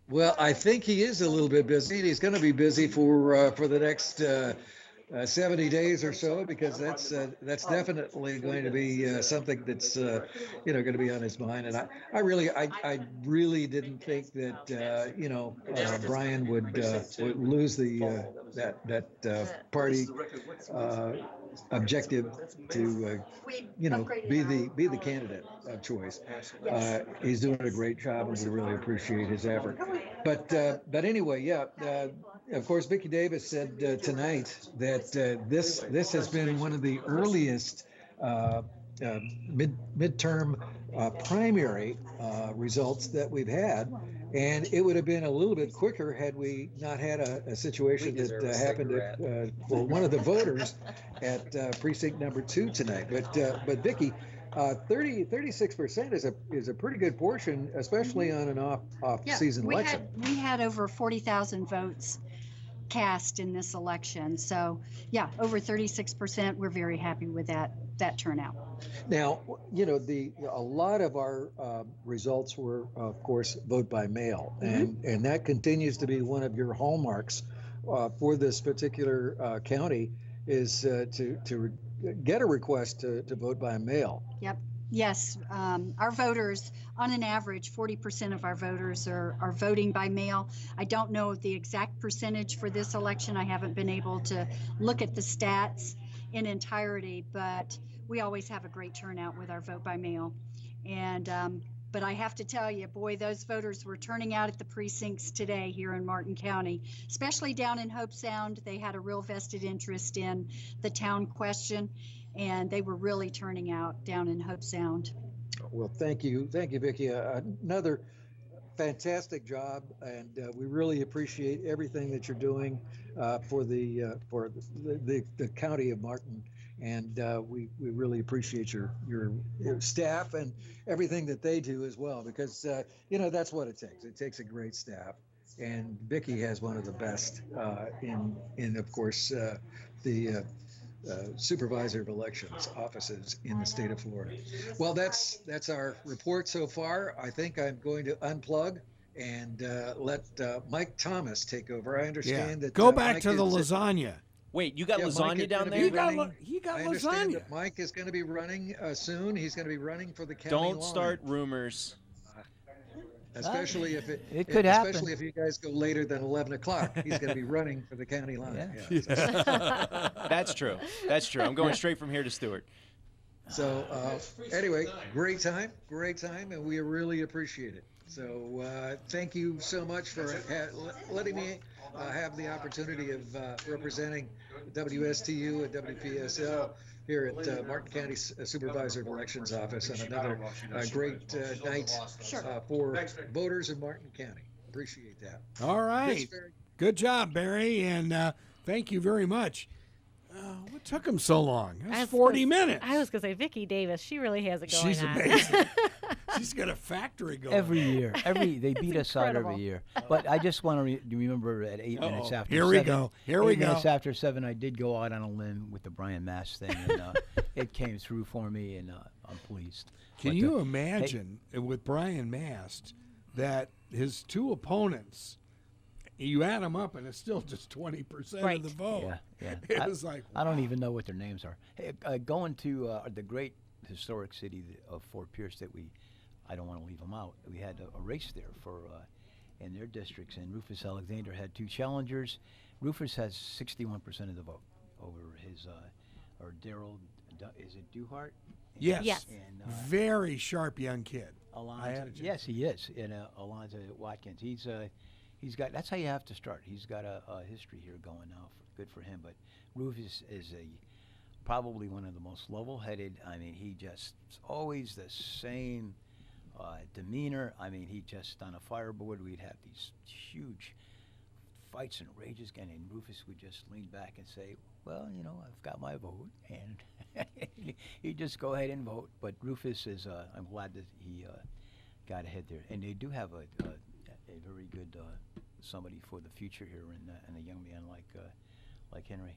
Well, I think he is a little bit busy. He's going to be busy for the next 70 days or so, because that's definitely going to be something that's going to be on his mind. And I really didn't think that Brian would lose that party objective to be the candidate of choice. He's doing a great job, and we really appreciate his effort. But anyway, of course, Vicki Davis said tonight that this has been one of the earliest midterm primary results that we've had, and it would have been a little bit quicker had we not had a situation that happened for one of the voters at precinct number 2 tonight. But Vicki, 36% is a pretty good portion, especially on an off-season election. We had over 40,000 votes cast in this election. So yeah, over 36%. We're very happy with that turnout. Now, a lot of our results were, of course, vote by mail, and that continues to be one of your hallmarks for this particular county, is to get a request to vote by mail. Yep. Yes, our voters, on an average, 40% of our voters are voting by mail. I don't know the exact percentage for this election. I haven't been able to look at the stats in entirety, but we always have a great turnout with our vote by mail. And but I have to tell you, boy, those voters were turning out at the precincts today here in Martin County, especially down in Hobe Sound. They had a real vested interest in the town question. and they were really turning out down in Hope Sound. Well, thank you, Vicki. Another fantastic job, and we really appreciate everything that you're doing for the county of Martin. And we really appreciate your staff and everything that they do as well, because that's what it takes. It takes a great staff, and Vicki has one of the best in of course the supervisor of elections offices in the state of Florida. Well, that's our report so far. I think I'm going to unplug and let Mike Thomas take over. I understand that go back Mike to the is- lasagna. Wait, you got lasagna is down gonna there? be He got running- he got I understand lasagna. that Mike is going to be running soon. He's going to be running for the county Don't line. start rumors. Especially if It could happen. Especially if you guys go later than 11 o'clock. He's going to be running for the county line. Yeah. Yeah. That's true. That's true. I'm going straight from here to Stewart. So anyway, great time, and we really appreciate it. So thank you so much for letting me have the opportunity of representing WSTU and WPSL here at Martin County Supervisor of Elections Office on another great night for voters in Martin County. Appreciate that. All right. Good job, Barry, and thank you very much. What took him so long? That's 40 minutes. I was going to say, Vicki Davis, she really has it going She's on. amazing. She's got a factory going. Every year. They beat us out incredible. every year. But I just want to remember at 8 minutes after Here 7. we go. Here we 8 minutes go. after 7, I did go out on a limb with the Brian Mast thing, and it came through for me, and I'm pleased. Can But, you imagine with Brian Mast that his two opponents, you add them up and it's still just 20% Right. of the vote? Yeah. It was like, I don't even know what their names are. Hey, going to the great historic city of Fort Pierce that I don't want to leave them out. We had a race there for in their districts, and Rufus Alexander had 2 challengers. Rufus has 61% of the vote over his or Daryl. Is it Duhart? yes. Yes. And Very sharp young kid. Alonzo. Yes, he is. And Alonzo Watkins. He's got. That's how you have to start. He's got a history here going now. Good for him. But Rufus is probably one of the most level-headed. I mean, he just always the same demeanor. I mean, he just on a fireboard. We'd have these huge fights and rages, and Rufus would just lean back and say, "Well, I've got my vote," and he'd just go ahead and vote. But Rufus is. I'm glad that he got ahead there, and they do have a very good somebody for the future here, and a young man like Henry.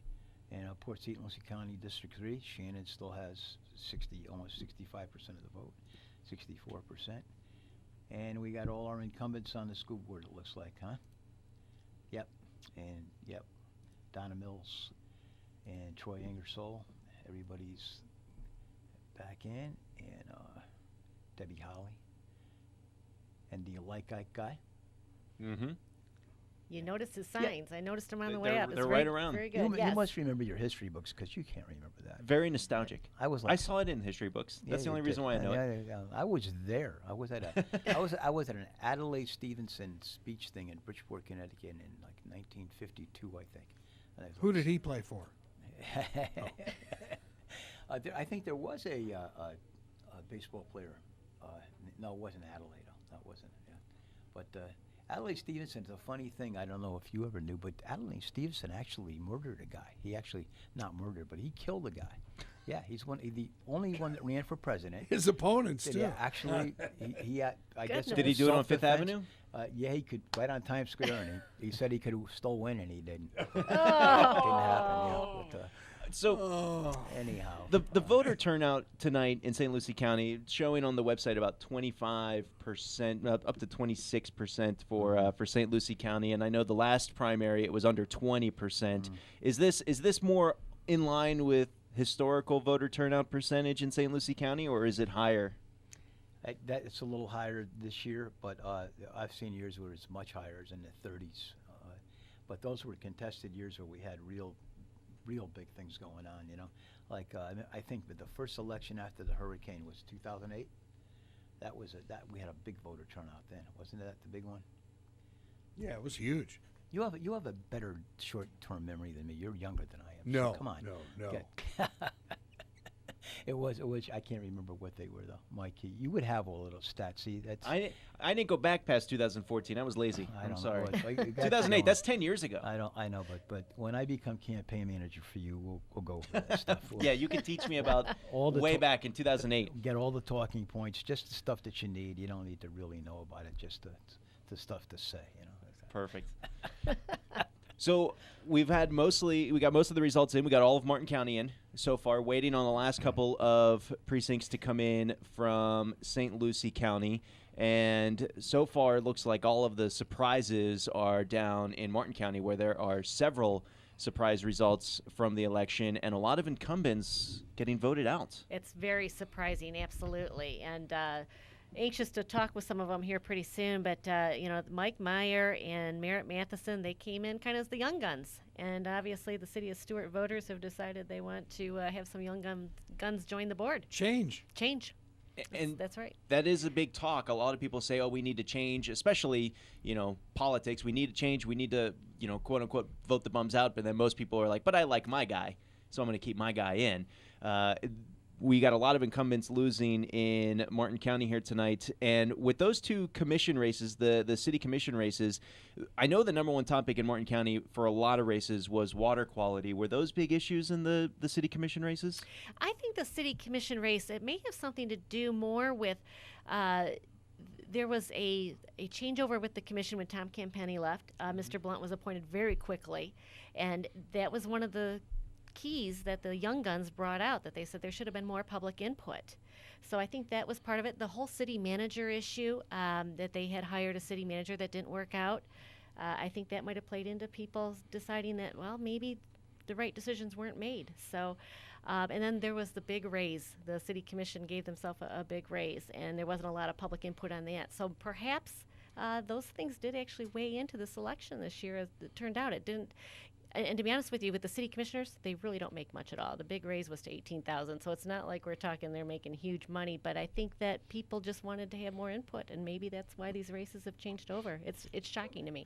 And Port St. Lucie County District 3, Shannon still has almost 65% of the vote, 64%. And we got all our incumbents on the school board, it looks like, huh? Yep. And yep, Donna Mills and Troy Ingersoll, everybody's back in, and Debbie Holly. And do you like Ike Guy? Mm-hmm. You noticed his signs. I noticed them on the way They're- up. It's they're very, right around. Very You, good. you yes. must remember your history books, because you can't remember that. Very nostalgic. I was I like, saw it in history books. That's the Yeah, only you reason did. why I know it. Yeah. I was there. I was at I was at an Adelaide Stevenson speech thing in Bridgeport, Connecticut, in like 1952, I think. And I Who did he play for? I think there was a baseball player. No, it wasn't Adelaide. That wasn't. Yeah. But Adelaide Stevenson's a funny thing. I don't know if you ever knew, but Adelaide Stevenson actually murdered a guy. He actually not murdered, but he killed a guy. Yeah, he's the only one that ran for president. His opponents, too. Yeah, actually, he I guess. Goodness. Did he do it on Fifth self-defense. Avenue? Yeah, he could, right on Times Square, and he said he could still win, and he didn't. Oh. Didn't happen. Yeah, but, So anyhow, the voter turnout tonight in St. Lucie County showing on the website about 25%, up to 26% for St. Lucie County, and I know the last primary it was under 20%. Is this more in line with historical voter turnout percentage in St. Lucie County, or is it higher? It's a little higher this year, but I've seen years where it's much higher, it's in the 30s. But those were contested years where we had real big things going on, Like I think that the first election after the hurricane was 2008. That we had a big voter turnout then, wasn't that the big one? Yeah, it was huge. You have a better short-term memory than me. You're younger than I am. No, so come on. no. Get- It was. I can't remember what they were though, Mike. You would have all of those stats. See, that's. I didn't go back past 2014. I was lazy. I'm sorry. 2008. That's 10 years ago. I know, but when I become campaign manager for you, we'll go over that stuff. Yeah, you can teach me about all the way back in 2008. Get all the talking points, just the stuff that you need. You don't need to really know about it, just the stuff to say. Perfect. So we got most of the results in. We got all of Martin County in so far, waiting on the last couple of precincts to come in from St. Lucie County. And so far, it looks like all of the surprises are down in Martin County, where there are several surprise results from the election and a lot of incumbents getting voted out. It's very surprising, absolutely. And anxious to talk with some of them here pretty soon, but Mike Meyer and Merritt Matheson, they came in kind of as the young guns, and obviously the city of Stuart voters have decided they want to have some young guns join the board. Change. And that's right. That is a big talk. A lot of people say, "Oh, we need to change," especially politics. We need to change. We need to quote unquote vote the bums out. But then most people are like, "But I like my guy, so I'm going to keep my guy in." We got a lot of incumbents losing in Martin County here tonight. And with those two commission races, the city commission races, I know the number one topic in Martin County for a lot of races was water quality. Were those big issues in the city commission races? I think the city commission race, it may have something to do more with there was a changeover with the commission when Tom Campenny left. Mr. Blunt was appointed very quickly, and that was one of the keys that the young guns brought out, that they said there should have been more public input. So I think that was part of it. The whole city manager issue, that they had hired a city manager that didn't work out, I think that might have played into people deciding that, well, maybe the right decisions weren't made. So, and then there was the big raise. The city commission gave themselves a big raise, and there wasn't a lot of public input on that. So perhaps those things did actually weigh into this election this year. As it turned out, it didn't. And to be honest with you, with the city commissioners, they really don't make much at all. The big raise was to $18,000, so it's not like we're talking they're making huge money. But I think that people just wanted to have more input, and maybe that's why these races have changed over. It's shocking to me.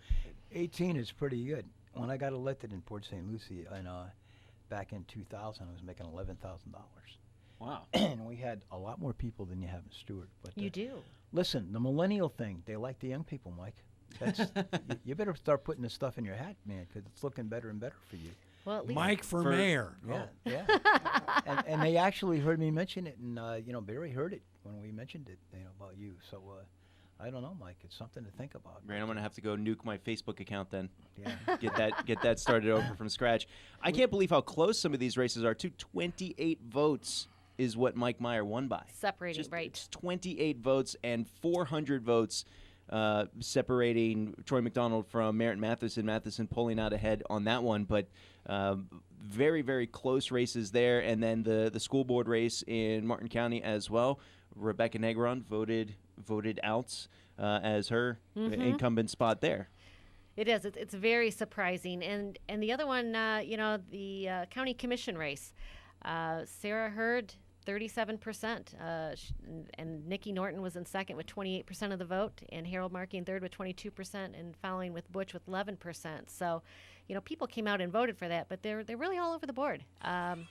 18 is pretty good. When I got elected in Port St. Lucie, and back in 2000, I was making $11,000. Wow! And we had a lot more people than you have in Stuart. But you do. Listen, the millennial thing, they like the young people, Mike. You better start putting this stuff in your hat, man, because it's looking better and better for you. Well, at least Mike for mayor. Yeah. and they actually heard me mention it, and Barry heard it when we mentioned it, about you. So I don't know, Mike. It's something to think about. Great. I'm gonna have to go nuke my Facebook account then. Yeah. Get that started over from scratch. I can't believe how close some of these races are. 28 votes is what Mike Meyer won by. Separating, right? It's 28 votes and 400 votes. Separating Troy McDonald from Merritt Matheson. Matheson pulling out ahead on that one, but very, very close races there. And then the school board race in Martin County as well. Rebecca Negron voted out as her incumbent spot there. It is. It's very surprising. And the other one, the county commission race, Sarah Hurd, 37%, and Nikki Norton was in second with 28% of the vote, and Harold Markey in third with 22%, and following with Butch with 11%. So, people came out and voted for that, but they're really all over the board. And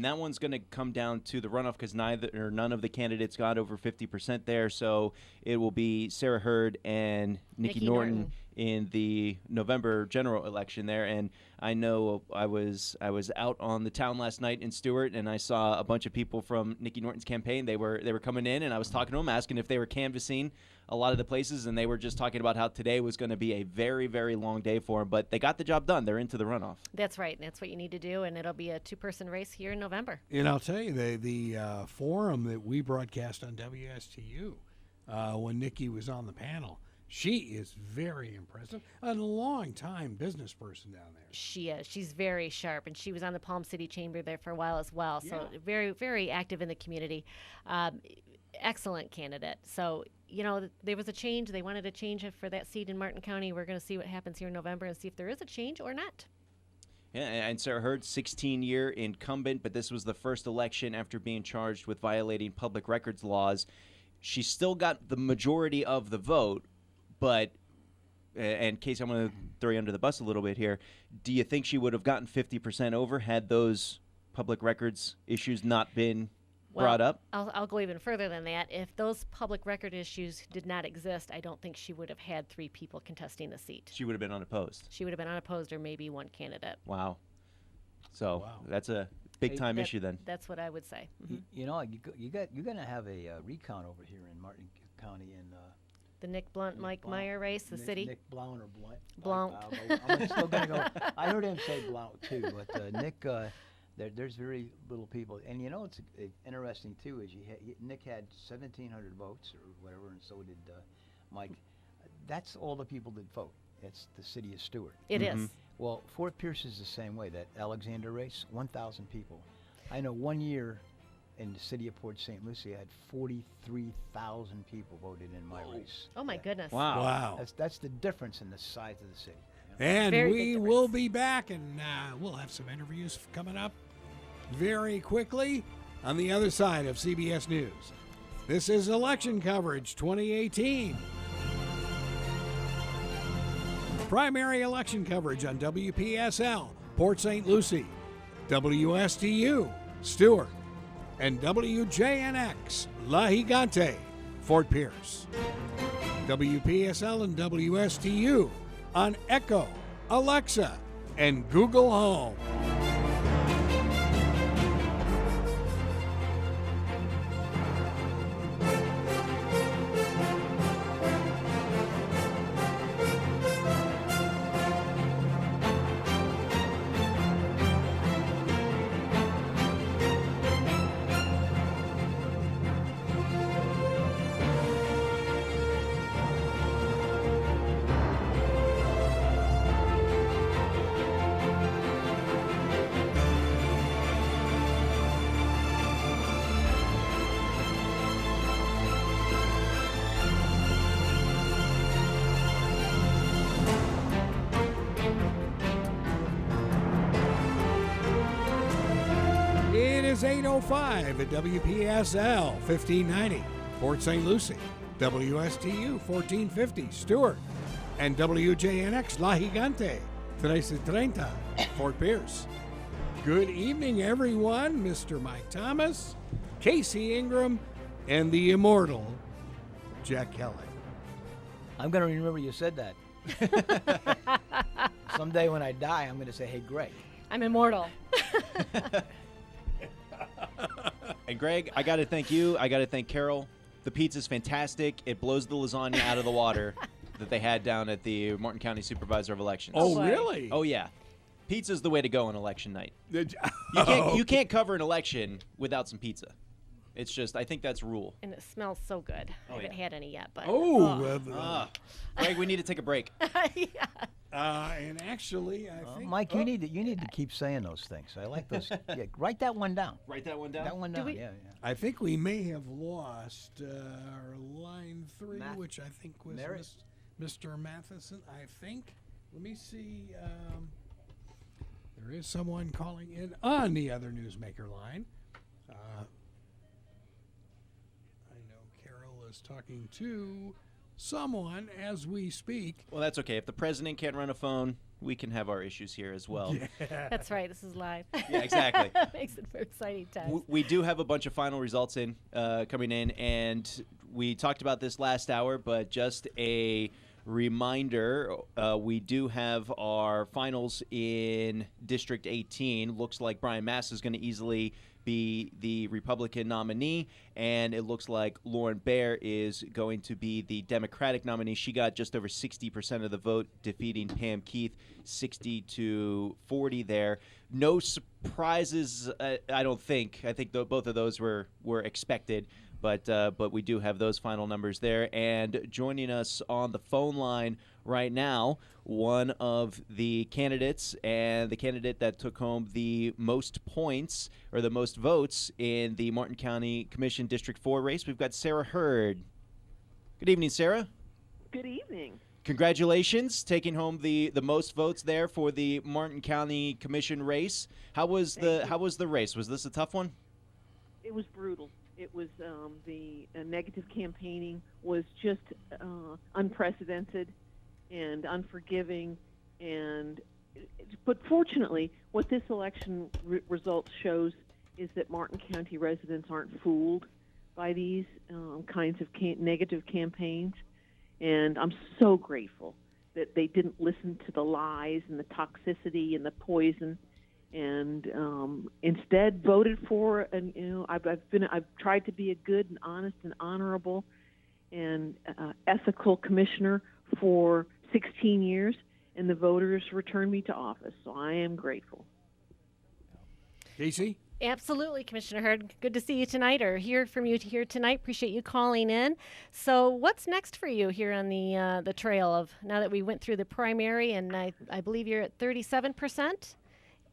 that one's going to come down to the runoff because none of the candidates got over 50% there. So it will be Sarah Hurd and Nikki Norton in the November general election there. And I know I was out on the town last night in Stuart, and I saw a bunch of people from Nikki Norton's campaign. They were coming in, and I was talking to them, asking if they were canvassing a lot of the places, and they were just talking about how today was going to be a very, very long day for them. But they got the job done. They're into the runoff. That's right, and that's what you need to do, and it'll be a two-person race here in November. And I'll tell you, the forum that we broadcast on WSTU when Nikki was on the panel, she is very impressive. A long-time business person down there. She is. She's very sharp, and she was on the Palm City Chamber there for a while as well. So very, very active in the community. Excellent candidate. So, there was a change. They wanted a change for that seat in Martin County. We're going to see what happens here in November and see if there is a change or not. Yeah, and Sarah Hurd, 16-year incumbent, but this was the first election after being charged with violating public records laws. She still got the majority of the vote, but, and Casey, I'm going to throw you under the bus a little bit here. Do you think she would have gotten 50% over had those public records issues not been brought up? I'll go even further than that. If those public record issues did not exist, I don't think she would have had 3 people contesting the seat. She would have been unopposed. She would have been unopposed or maybe 1 candidate. Wow. So that's a big-time issue then. That's what I would say. Mm-hmm. You know, you're going to have a recount over here in Martin County in the Nick Blunt, Mike Meyer race, the city. Nick Blount or Blunt. Blount. I'm still going to go. I heard him say Blount too, but Nick. There's very little people, and you know it's interesting too. Is Nick had 1,700 votes or whatever, and so did Mike. That's all the people that vote. It's the city of Stewart. It is. Well, Fort Pierce is the same way. That Alexander race, 1,000 people. I know 1 year in the city of Port St. Lucie, I had 43,000 people voted in my race. Oh my goodness! Wow. That's the difference in the size of the city. And Very we big will be back, and we'll have some interviews coming up very quickly on the other side of CBS News. This is Election Coverage 2018. Primary election coverage on WPSL, Port St. Lucie, WSTU, Stewart, and WJNX, La Gigante, Fort Pierce. WPSL and WSTU on Echo, Alexa, and Google Home. Is 8:05 at WPSL 1590, Port St. Lucie, WSTU 1450, Stewart, and WJNX La Gigante, 1330, Fort Pierce. Good evening, everyone. Mr. Mike Thomas, Casey Ingram, and the immortal Jack Kelly. I'm going to remember you said that. Someday when I die, I'm going to say, hey, Greg. I'm immortal. And Greg, I got to thank you. I got to thank Carol. The pizza's fantastic. It blows the lasagna out of the water that they had down at the Martin County Supervisor of Elections. Oh, really? Oh, yeah. Pizza's the way to go on election night. You You can't cover an election without some pizza. It's just, I think that's rule. And it smells so good. I haven't had any yet, but. Greg, we need to take a break. Yeah. And actually, I think Mike, you need to keep saying those things. I like those. Yeah, write that one down. Write that one down. That one down. Yeah. I think we may have lost our line 3, which I think was Mr. Matheson. I think. Let me see. There is someone calling in on the other newsmaker line. I know Carol is talking to someone as we speak. Well, that's okay. If the president can't run a phone, we can have our issues here as well. Yeah. That's right. This is live. Yeah, exactly. Makes it for exciting times. We do have a bunch of final results coming in, and we talked about this last hour, but just a reminder, we do have our finals in District 18. Looks like Brian Mast is going to easily be the Republican nominee, and it looks like Lauren Baer is going to be the Democratic nominee. She got just over 60% of the vote, defeating Pam Keith 60-40 there. No surprises, I don't think. I think both of those were expected. But we do have those final numbers there. And joining us on the phone line right now, one of the candidates and the candidate that took home the most points or the most votes in the Martin County Commission District 4 race. We've got Sarah Hurd. Good evening, Sarah. Good evening. Congratulations, taking home the most votes there for the Martin County Commission race. How was the race? Was this a tough one? It was brutal. It was the negative campaigning was just unprecedented and unforgiving, and but fortunately, what this election result shows is that Martin County residents aren't fooled by these kinds of negative campaigns. And I'm so grateful that they didn't listen to the lies and the toxicity and the poison, and instead voted for. And I've tried to be a good and honest and honorable and ethical commissioner for 16 years, and the voters returned me to office. So I am grateful. Casey? Absolutely, Commissioner Hurd. Good to see you tonight, or hear from you here tonight. Appreciate you calling in. So, what's next for you here on the trail of now that we went through the primary, and I believe you're at 37%.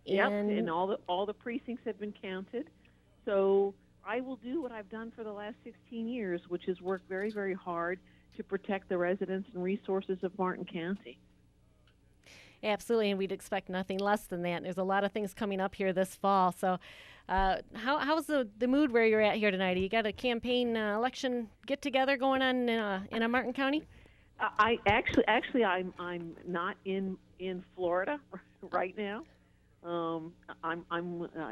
Yep, and all the precincts have been counted. So I will do what I've done for the last 16 years, which is work very, very hard to protect the residents and resources of Martin County. Absolutely, and we'd expect nothing less than that. There's a lot of things coming up here this fall. So how's the mood where you're at here tonight? You got a campaign election get-together going on in a Martin County? I actually I'm not in Florida right now. I'm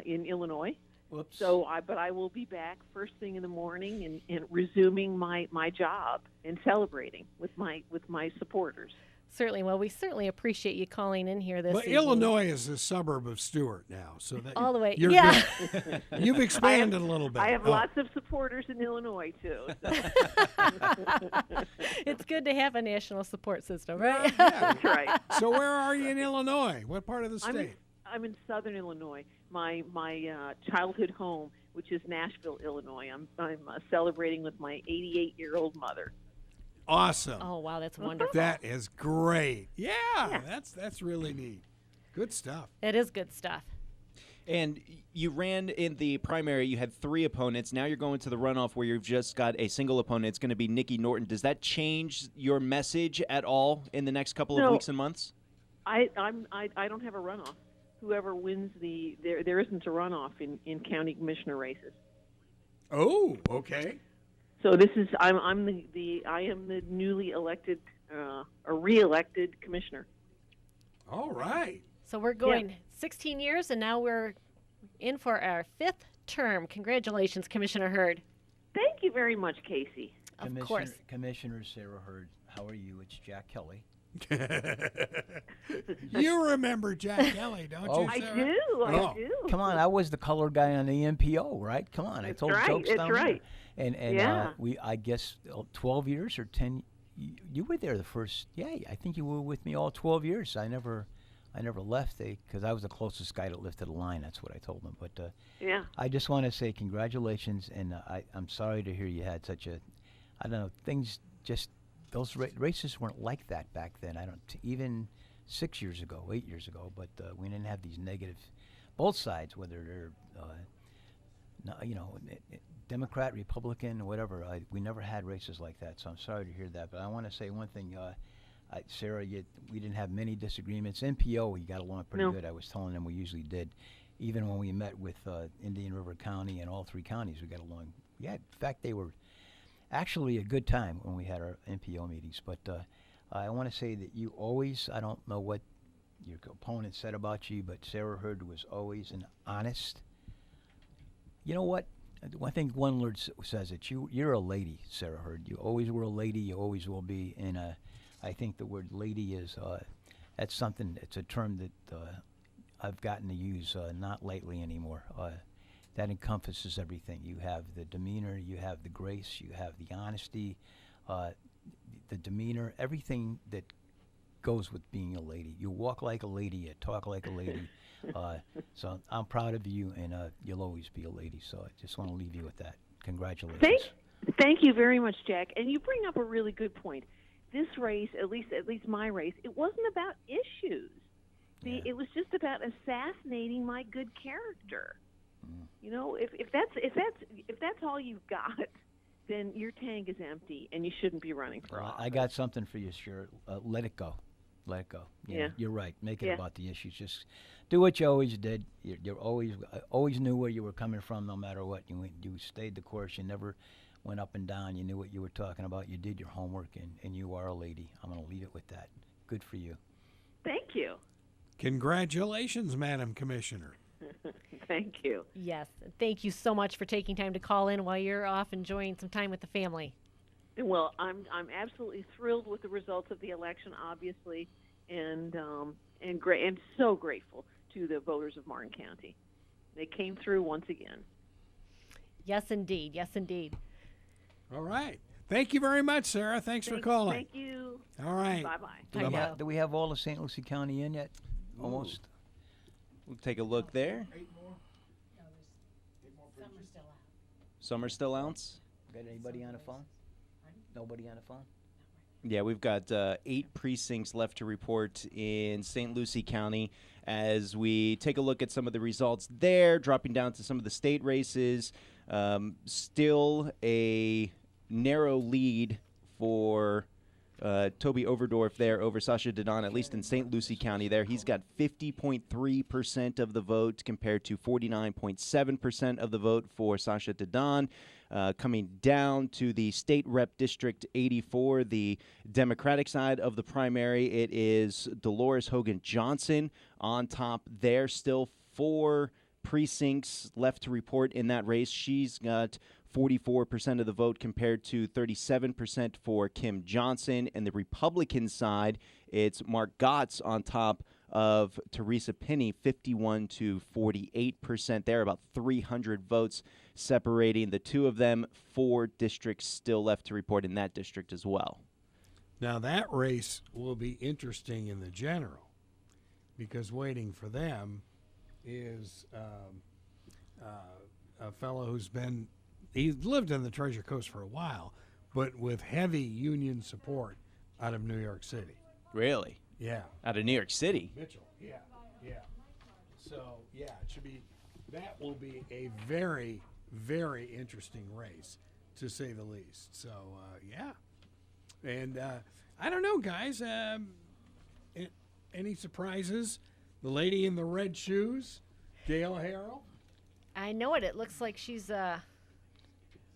in Illinois. Whoops. But I will be back first thing in the morning and resuming my job and celebrating with my supporters. Certainly. Well, we certainly appreciate you calling in here this But evening. Illinois is a suburb of Stewart now, so that all the way. You're yeah. good. You've expanded a little bit. I have lots of supporters in Illinois too. So. It's good to have a national support system, right? That's right. So where are you in Illinois? What part of the state? I'm in southern Illinois. My childhood home, which is Nashville, Illinois. I'm celebrating with my 88-year-old mother. Awesome. Oh, wow, that's wonderful. That is great. Yeah. That's really neat. Good stuff. It is good stuff. And you ran in the primary. You had 3 opponents. Now you're going to the runoff where you've just got a single opponent. It's going to be Nikki Norton. Does that change your message at all in the next couple of weeks and months? I don't have a runoff. Whoever wins there isn't a runoff in county commissioner races. Oh, okay. So this is I am the newly elected or re-elected commissioner. All right. So we're going 16 years, and now we're in for our 5th term. Congratulations, Commissioner Hurd. Thank you very much, Casey. Of course. Commissioner Sarah Hurd, how are you? It's Jack Kelly. You remember Jack Kelly, don't you, I Sarah? do. I do. Come on, I was the color guy on the MPO, right? Come on, I told jokes down there. And I guess 12 years or 10. You were there the first. Yeah, I think you were with me all 12 years. I never left because I was the closest guy that lifted the line. That's what I told them. But I just want to say congratulations, and I'm sorry to hear you had such a, I don't know, things just. Those races weren't like that back then. Even 6 years ago, 8 years ago. But we didn't have these negative, both sides, whether they're, Democrat, Republican, whatever. We never had races like that. So I'm sorry to hear that. But I want to say one thing, Sarah. We didn't have many disagreements. NPO, we got along pretty good. I was telling them we usually did. Even when we met with Indian River County and all 3 counties, we got along. Yeah, in fact, they were. Actually, a good time when we had our NPO meetings, but I want to say that you always, I don't know what your opponent said about you, but Sarah Hurd was always an honest. You know what? I think one word says it. You're a lady, Sarah Hurd. You always were a lady. You always will be. And I think the word lady is, that's something, it's a term that I've gotten to use not lately anymore. That encompasses everything. You have the demeanor, you have the grace, you have the honesty, the demeanor, everything that goes with being a lady. You walk like a lady, you talk like a lady. So I'm proud of you, and you'll always be a lady. So I just want to leave you with that. Congratulations. Thank you very much, Jack. And you bring up a really good point. This race, at least my race, it wasn't about issues. It was just about assassinating my good character. You know, if that's all you've got, then your tank is empty, and you shouldn't be running for office. I got something for you, sure. Let it go. Let it go. Yeah. You're right. Make it about the issues. Just do what you always did. You always knew where you were coming from, no matter what. You stayed the course. You never went up and down. You knew what you were talking about. You did your homework, and you are a lady. I'm going to leave it with that. Good for you. Thank you. Congratulations, Madam Commissioner. Thank you. Yes. Thank you so much for taking time to call in while you're off enjoying some time with the family. Well, I'm absolutely thrilled with the results of the election, obviously, and so grateful to the voters of Martin County. They came through once again. Yes, indeed. Yes, indeed. All right. Thank you very much, Sarah. Thanks for calling. Thank you. All right. Bye-bye. Do we have all of St. Lucie County in yet? Almost. We'll take a look there. Some are still out. Got anybody on the phone? Nobody on the phone? Yeah, we've got 8 precincts left to report in St. Lucie County. As we take a look at some of the results there, dropping down to some of the state races, still a narrow lead for Toby Overdorf there over Sasha Dedan, at least in St. Lucie County there. He's got 50.3% of the vote compared to 49.7% of the vote for Sasha Dedan. Coming down to the State Rep District 84, the Democratic side of the primary, it is Dolores Hogan Johnson on top there. Still 4 precincts left to report in that race. She's got 44% of the vote compared to 37% for Kim Johnson. And the Republican side, it's Mark Gotts on top of Teresa Penny, 51 to 48% there, about 300 votes separating the two of them. 4 districts still left to report in that district as well. Now, that race will be interesting in the general, because waiting for them is a fellow who's been, he's lived in the Treasure Coast for a while, but with heavy union support out of New York City. Really? Yeah. Out of New York City? Mitchell, yeah. So, yeah, it should be, that will be a very, very interesting race, to say the least. So, yeah. And I don't know, guys. Any surprises? The lady in the red shoes, Gail Harrell? I know it. It looks like she's Does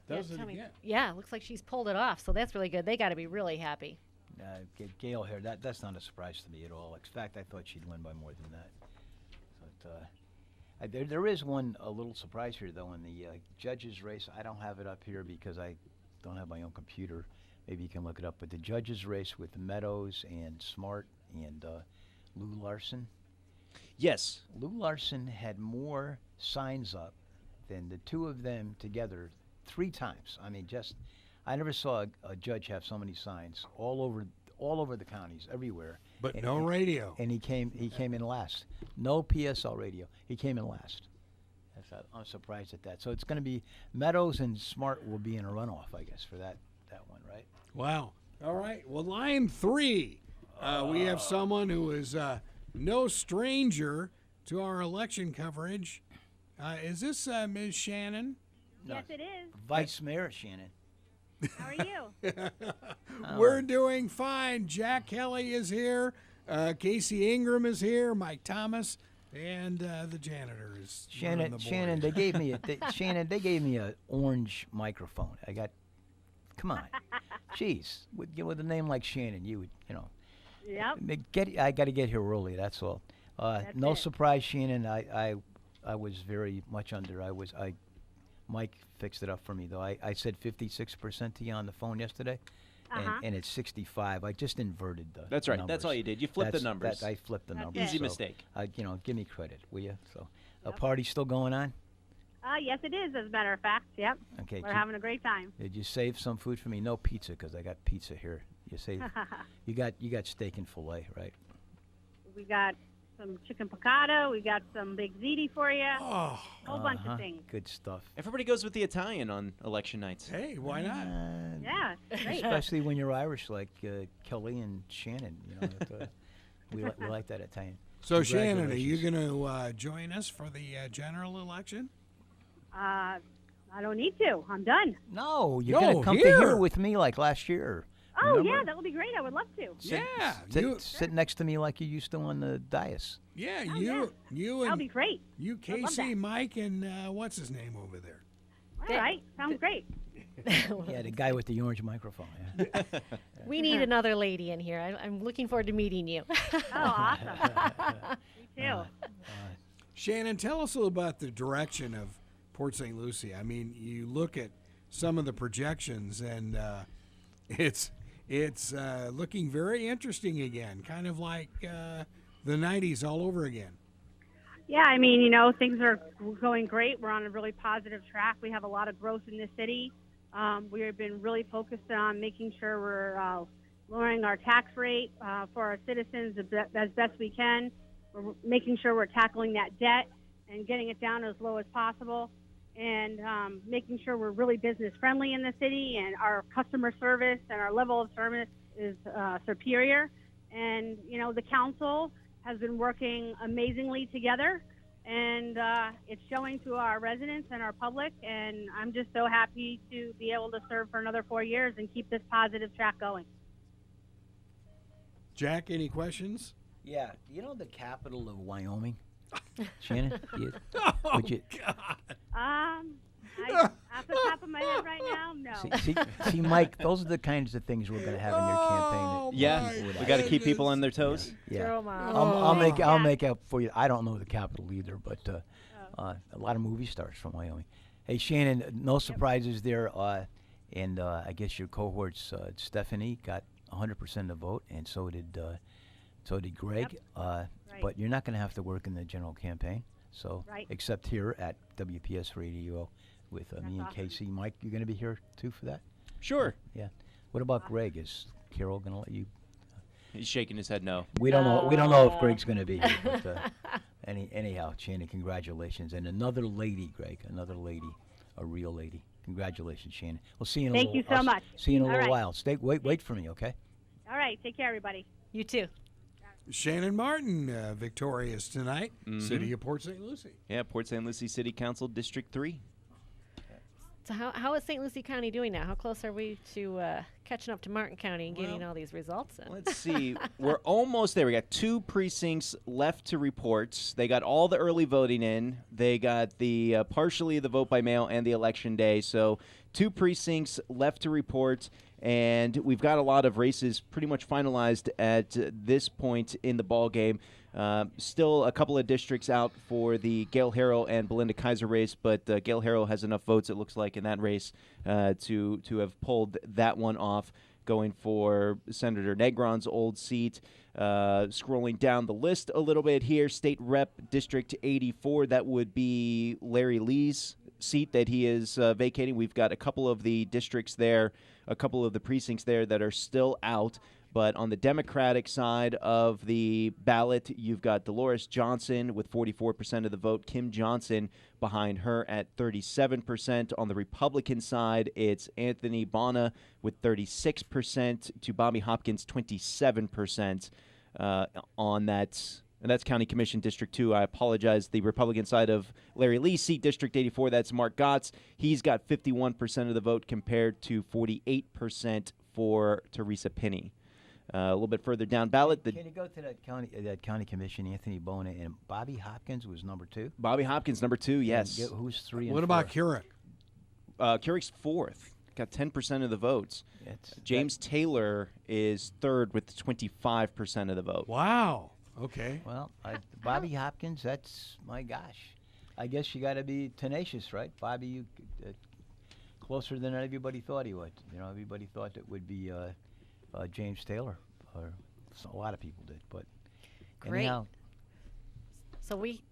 it again. Yeah, it looks like she's pulled it off. So that's really good. They got to be really happy. Gail here, that's not a surprise to me at all. In fact, I thought she'd win by more than that. But there is a little surprise here, though, in the judges' race. I don't have it up here because I don't have my own computer. Maybe you can look it up. But the judges' race with Meadows and Smart and Lou Larson. Yes. Lou Larson had more signs up than the two of them together 3 times. I mean, I never saw a judge have so many signs all over the counties, everywhere. But no radio. And he came in last. No PSL radio. He came in last. I'm surprised at that. So it's going to be Meadows and Smart will be in a runoff, I guess, for that one, right? Wow. All right. Well, line 3, we have someone who is no stranger to our election coverage. Is this Ms. Shannon? No. Yes, it is. Vice Mayor Shannon. How are you? We're doing fine. Jack Kelly is here. Casey Ingram is here. Mike Thomas, and the janitor is Shannon. The They gave me They gave me a orange microphone. Come on, jeez, with a name like Shannon, you would, Yep. I got to get here early. That's all. No surprise, Shannon. I was very much under. Mike fixed it up for me, though. I said 56% to you on the phone yesterday, and it's 65. I just inverted the That's right. numbers. That's all you did. You flipped the numbers. I flipped the numbers. Easy mistake. Give me credit, will you? So, a party still going on? Yes, it is, as a matter of fact. Yep. Okay. We're having a great time. Did you save some food for me? No pizza, because I got pizza here. You saved. you got steak and filet, right? We got some chicken piccata. We got some big ziti for you. Oh, a whole bunch of things. Good stuff. Everybody goes with the Italian on election nights. Hey, why not? Yeah, great. Especially when you're Irish, like Kelly and Shannon. We like that Italian. So, Shannon, are you going to join us for the general election? I don't need to. I'm done. No, you're going to come to here with me like last year. Oh, remember? yeah, that would be great. I would love to. Sit next to me like you used to on the dais. Yeah, Oh, you and that'll be great. You, Casey, Mike, and what's his name over there? All right, sounds great. Yeah, the guy with the orange microphone. Yeah. We need another lady in here. I'm looking forward to meeting you. Oh, awesome. Me too. Shannon, tell us a little about the direction of Port St. Lucie. I mean, you look at some of the projections, and it's looking very interesting again, kind of like the 90s all over again. Yeah, I mean, things are going great. We're on a really positive track. We have a lot of growth in the city. We have been really focused on making sure we're lowering our tax rate for our citizens as best we can. We're making sure we're tackling that debt and getting it down as low as possible, and making sure we're really business friendly in the city, and our customer service and our level of service is superior. And, the council has been working amazingly together, and it's showing to our residents and our public, and I'm just so happy to be able to serve for another 4 years and keep this positive track going. Jack, any questions? Yeah, the capital of Wyoming? Shannon? Would you? Off the top of my head right now, no. See, Mike, those are the kinds of things we're going to have in your campaign. Yeah, we got to keep people on their toes. Yeah. I'll make up for you. I don't know the capital either, but a lot of movie stars from Wyoming. Hey, Shannon, no surprises there. And I guess your cohorts, Stephanie got 100% of the vote, and so did Greg. Right. But you're not going to have to work in the general campaign. So, except here at WPS Radio with me and Casey. Mike, you're going to be here too for that? Sure. Yeah. What about Greg? Is Carol going to let you? He's shaking his head no. We don't know. We don't know if Greg's going to be here. But, anyhow, Shannon, congratulations. And another lady, Greg, another lady, a real lady. Congratulations, Shannon. We'll see you in a little. Thank you so much. See you in a little right. while. Wait for me, okay? All right, take care, everybody. You too. Shannon Martin, victorious tonight. City of Port St. Lucie. Yeah, Port St. Lucie City Council, District 3. So how is St. Lucie County doing now? How close are we to catching up to Martin County and getting all these results in? Let's see. We're almost there. We got 2 precincts left to report. They got all the early voting in. They got the partially the vote by mail and the election day. So 2 precincts left to report. And we've got a lot of races pretty much finalized at this point in the ball game. Still a couple of districts out for the Gail Harrell and Belinda Kaiser race, but Gail Harrell has enough votes, it looks like, in that race to have pulled that one off, going for Senator Negron's old seat. Scrolling down the list a little bit here, State Rep District 84, that would be Larry Lee's seat that he is vacating. We've got a couple of the districts there, a couple of the precincts there that are still out. But on the Democratic side of the ballot, you've got Dolores Johnson with 44% of the vote, Kim Johnson behind her at 37%. On the Republican side, it's Anthony Bona with 36% to Bobby Hopkins 27% on that. And that's County Commission District 2. I apologize. The Republican side of Larry Lee's seat, District 84, that's Mark Gotts. He's got 51% of the vote compared to 48% for Teresa Penny. A little bit further down ballot. Can you go to that county commission, Anthony Bona, and Bobby Hopkins was number 2? Bobby Hopkins, number 2, yes. Who's 3 and 4? What about Keurig? Keurig's 4th. Got 10% of the votes. James Taylor is 3rd with 25% of the vote. Wow. Okay. Well, Bobby Hopkins, that's, my gosh. I guess you got to be tenacious, right? Bobby, you closer than everybody thought he would. Everybody thought it would be James Taylor, or a lot of people did. But great. Anyhow, so we.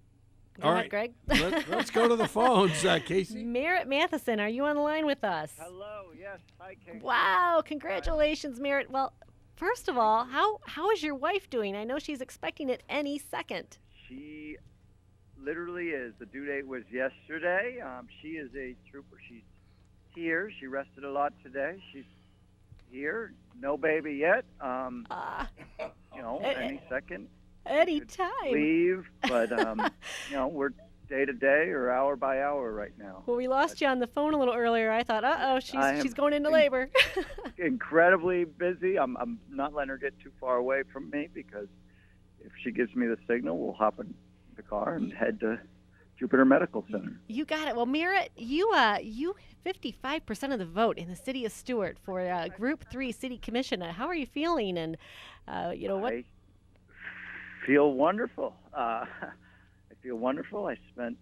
All right, Greg. Let's go to the phones, Casey. Merritt Matheson, are you on the line with us? Hello. Yes. Hi, Casey. Wow! Congratulations, Merritt. Well, first of all, how is your wife doing? I know she's expecting it any second. She literally is. The due date was yesterday. She is a trooper. She's here. She rested a lot today. She's here. No baby yet. Any second. Any time. Leave, but we're day to day or hour by hour right now. Well, we lost you on the phone a little earlier. I thought, she's going into labor. Incredibly busy. I'm not letting her get too far away from me, because if she gives me the signal, we'll hop in the car and head to Jupiter Medical Center. You got it. Well, Merritt, you 55% of the vote in the city of Stuart for Group 3 City Commission. How are you feeling? And what? I feel wonderful. I feel wonderful. I spent,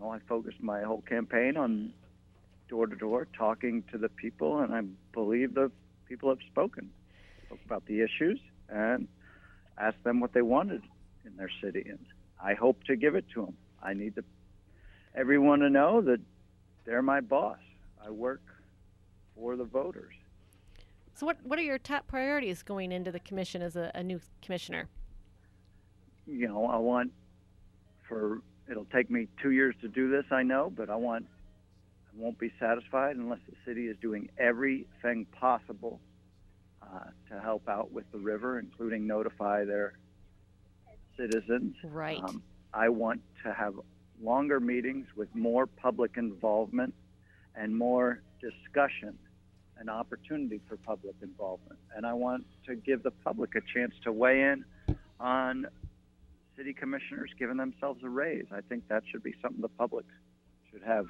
I focused my whole campaign on door to door, talking to the people, and I believe the people have spoke about the issues and asked them what they wanted in their city, and I hope to give it to them. I need everyone to know that they're my boss. I work for the voters. So what are your top priorities going into the commission as a new commissioner? I want it'll take me 2 years to do this, I know, but I won't be satisfied unless the city is doing everything possible to help out with the river, including notify their citizens. Right. I want to have longer meetings with more public involvement and more discussion and opportunity for public involvement. And I want to give the public a chance to weigh in on city commissioners giving themselves a raise. I think that should be something the public should have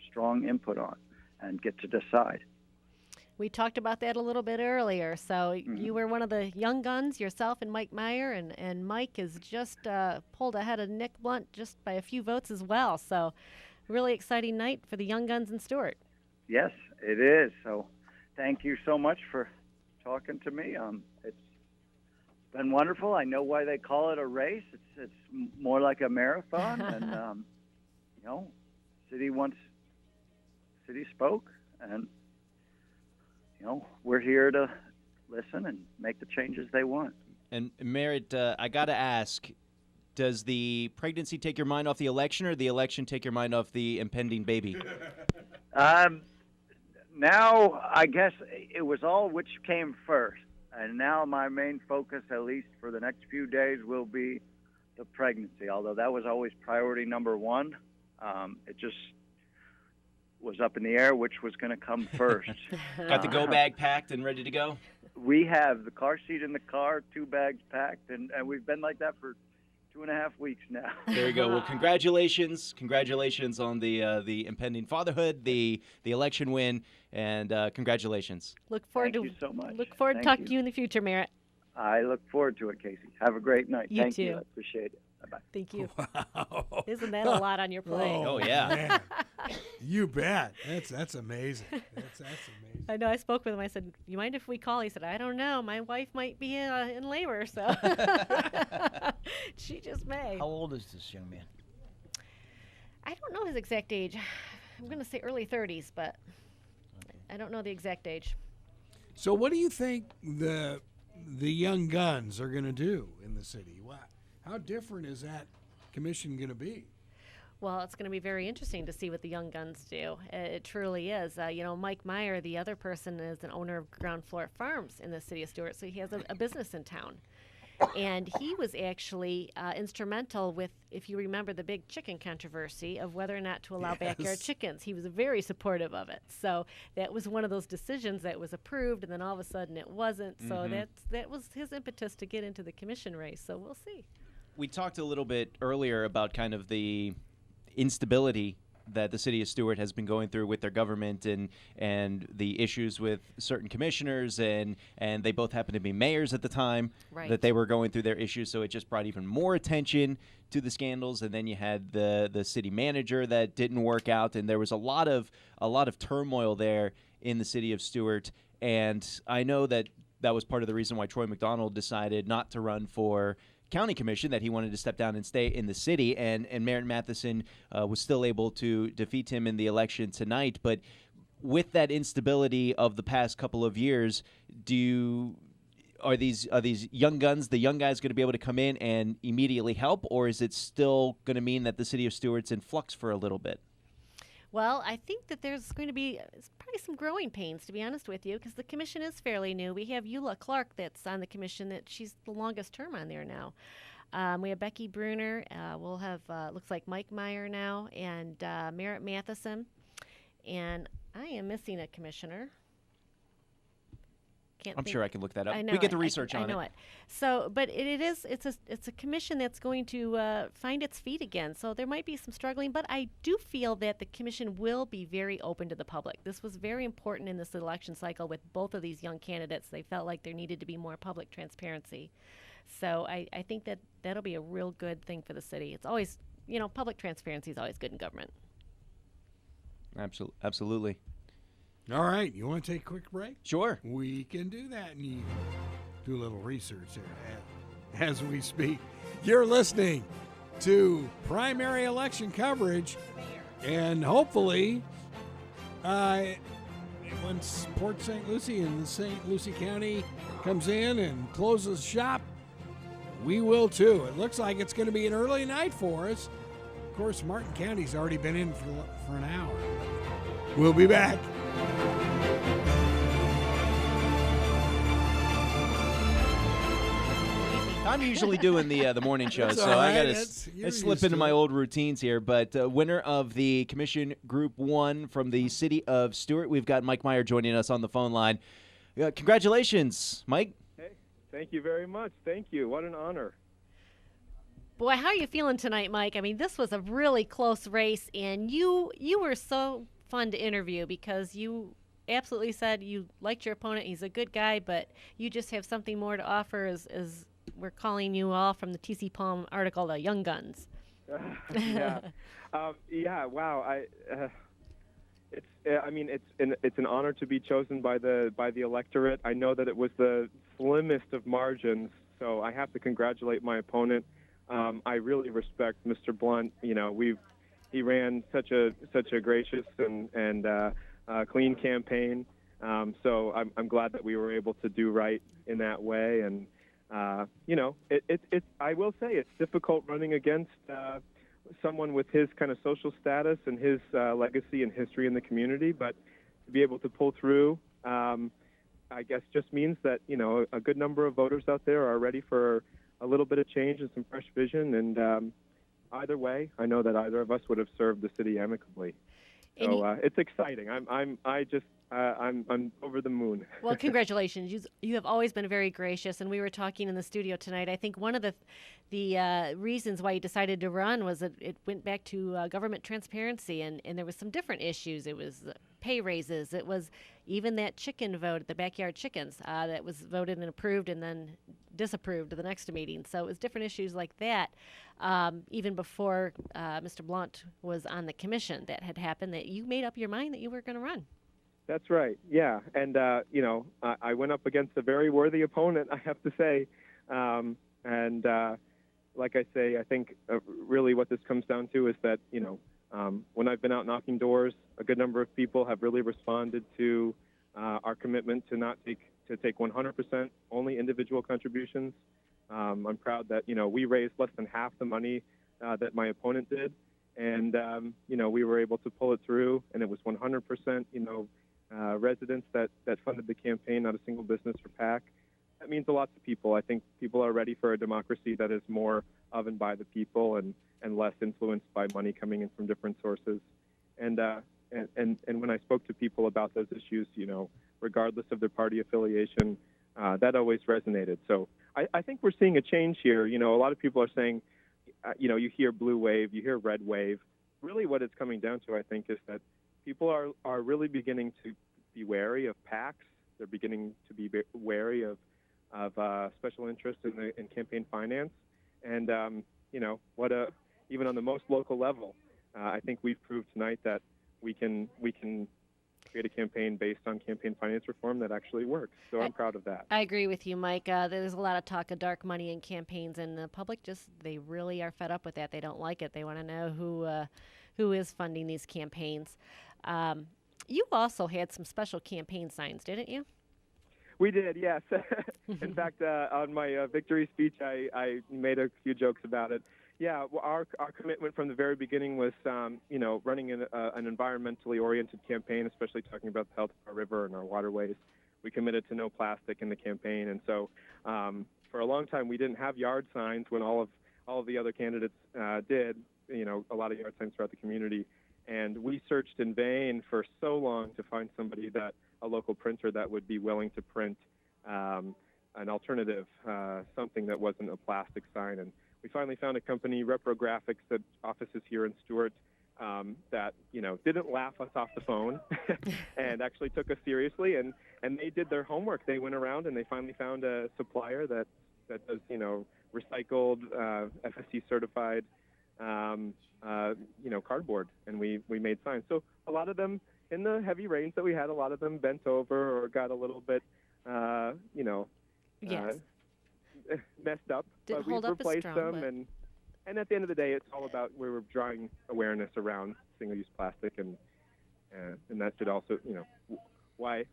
strong input on and get to decide. We talked about that a little bit earlier. So you were one of the young guns, yourself and Mike Meyer, and Mike has just pulled ahead of Nick Blunt just by a few votes as well. So really exciting night for the young guns in Stuart. Yes, it is. So thank you so much for talking to me. It's been wonderful. I know why they call it a race. It's more like a marathon, and city spoke, and we're here to listen and make the changes they want. And Merritt, I got to ask, does the pregnancy take your mind off the election, or the election take your mind off the impending baby? Now, I guess it was all which came first. And now my main focus, at least for the next few days, will be the pregnancy, although that was always priority number one. It just was up in the air which was going to come first. Got the go bag packed and ready to go? We have the car seat in the car, 2 bags packed, and we've been like that for 2.5 weeks now. There you go. Well, congratulations on the impending fatherhood, the election win, and congratulations. Look forward Thank you so much. Look forward to talking to you in the future, Merritt. I look forward to it, Casey. Have a great night. You Thank too. you. I appreciate it. Bye-bye. Thank you. Wow. Isn't that a lot on your plate? Oh, yeah. Man. You bet. That's amazing. That's amazing. I know. I spoke with him. I said, "You mind if we call?" He said, "I don't know. My wife might be in labor, so she just may." How old is this young man? I don't know his exact age. I'm going to say early 30s, but I don't know the exact age. So what do you think the young guns are going to do in the city? How different is that commission going to be? Well, it's going to be very interesting to see what the young guns do. It truly is. Mike Meyer, the other person, is an owner of Ground Floor Farms in the city of Stuart, so he has a business in town. And he was actually instrumental with, if you remember, the big chicken controversy of whether or not to allow backyard chickens. He was very supportive of it. So that was one of those decisions that was approved, and then all of a sudden it wasn't. So that was his impetus to get into the commission race. So we'll see. We talked a little bit earlier about kind of the instability that the city of Stuart has been going through with their government and the issues with certain commissioners, and they both happened to be mayors at the time that they were going through their issues, so it just brought even more attention to the scandals. And then you had the city manager that didn't work out, and there was a lot of turmoil there in the city of Stuart. And I know that was part of the reason why Troy McDonald decided not to run for county commission, that he wanted to step down and stay in the city, and Merritt Matheson was still able to defeat him in the election tonight. But with that instability of the past couple of years, are these young guns, the young guys, going to be able to come in and immediately help, or is it still going to mean that the city of Stuart's in flux for a little bit? Well, I think that there's going to be probably some growing pains, to be honest with you, because the commission is fairly new. We have Eula Clark that's on the commission. That she's the longest term on there now. We have Becky Bruner. We'll have, looks like Mike Meyer now, and Merritt Matheson. And I am missing a commissioner. can't. I'm think. sure I can look that up. I know We get the it. research I on know it. So, but it's a commission that's going to find its feet again. So there might be some struggling, but I do feel that the commission will be very open to the public. This was very important in this election cycle with both of these young candidates. They felt like there needed to be more public transparency. So I think that that'll be a real good thing for the city. It's always, public transparency is always good in government. Absolutely. All right, you want to take a quick break? Sure. We can do that, and you do a little research there as we speak. You're listening to primary election coverage, and hopefully, once Port St. Lucie and St. Lucie County comes in and closes shop, we will too. It looks like it's going to be an early night for us. Of course, Martin County's already been in for an hour. We'll be back. I'm usually doing the morning show, That's so all I right. got to slip used into to my it. old routines here. But winner of the Commission Group 1 from the city of Stuart, we've got Mike Meyer joining us on the phone line. Congratulations, Mike. Hey, thank you very much. Thank you. What an honor. Boy, how are you feeling tonight, Mike? I mean, this was a really close race, and you were so fun to interview because you absolutely said you liked your opponent. He's a good guy, but you just have something more to offer as we're calling you all from the TC Palm article, the Young Guns. Yeah. Wow. It's an honor to be chosen by the electorate. I know that it was the slimmest of margins, so I have to congratulate my opponent. I really respect Mr. Blunt. He ran such a gracious and clean campaign. So I'm glad that we were able to do right in that way. And I will say it's difficult running against someone with his kind of social status and his legacy and history in the community. But to be able to pull through, I guess, just means that a good number of voters out there are ready for a little bit of change and some fresh vision. And either way, I know that either of us would have served the city amicably. So it's exciting. I'm over the moon. Well, congratulations. You have always been very gracious, and we were talking in the studio tonight. I think one of the reasons why you decided to run was that it went back to government transparency, and there was some different issues. It was pay raises. It was even that chicken vote, the backyard chickens, that was voted and approved and then disapproved at the next meeting. So it was different issues like that, even before Mr. Blunt was on the commission, that had happened, that you made up your mind that you were going to run. That's right. Yeah. And, I went up against a very worthy opponent, I have to say. Like I say, I think really what this comes down to is that, when I've been out knocking doors, a good number of people have really responded to our commitment to take 100% only individual contributions. I'm proud that, we raised less than half the money that my opponent did. And, we were able to pull it through, and it was 100%, residents that funded the campaign, not a single business or PAC. That means a lot to people. I think people are ready for a democracy that is more of and by the people and less influenced by money coming in from different sources. And when I spoke to people about those issues, regardless of their party affiliation, that always resonated. So I think we're seeing a change here. A lot of people are saying, you hear blue wave, you hear red wave. Really what it's coming down to, I think, is that people are really beginning to be wary of PACs. They're beginning to be wary of special interest in campaign finance. And, even on the most local level, I think we've proved tonight that we can create a campaign based on campaign finance reform that actually works. So I'm proud of that. I agree with you, Mike. There's a lot of talk of dark money in campaigns, and the public they really are fed up with that. They don't like it. They want to know who is funding these campaigns. You also had some special campaign signs, didn't you? We did, yes. In fact, on my victory speech, I made a few jokes about it. Yeah, well, our commitment from the very beginning was, running an environmentally oriented campaign, especially talking about the health of our river and our waterways. We committed to no plastic in the campaign, and so for a long time we didn't have yard signs when all of the other candidates did. A lot of yard signs throughout the community, and we searched in vain for so long to find somebody a local printer that would be willing to print an alternative, something that wasn't a plastic sign. And we finally found a company, Reprographics, that offices here in Stuart, that didn't laugh us off the phone and actually took us seriously. And they did their homework. They went around and they finally found a supplier that does recycled, FSC certified, cardboard, and we made signs. So a lot of them, in the heavy rains that we had, a lot of them bent over or got a little bit, messed up. Didn't but we hold up as replaced strong, them, but- and at the end of the day, it's all about where we're drawing awareness around single-use plastic, and that should also, why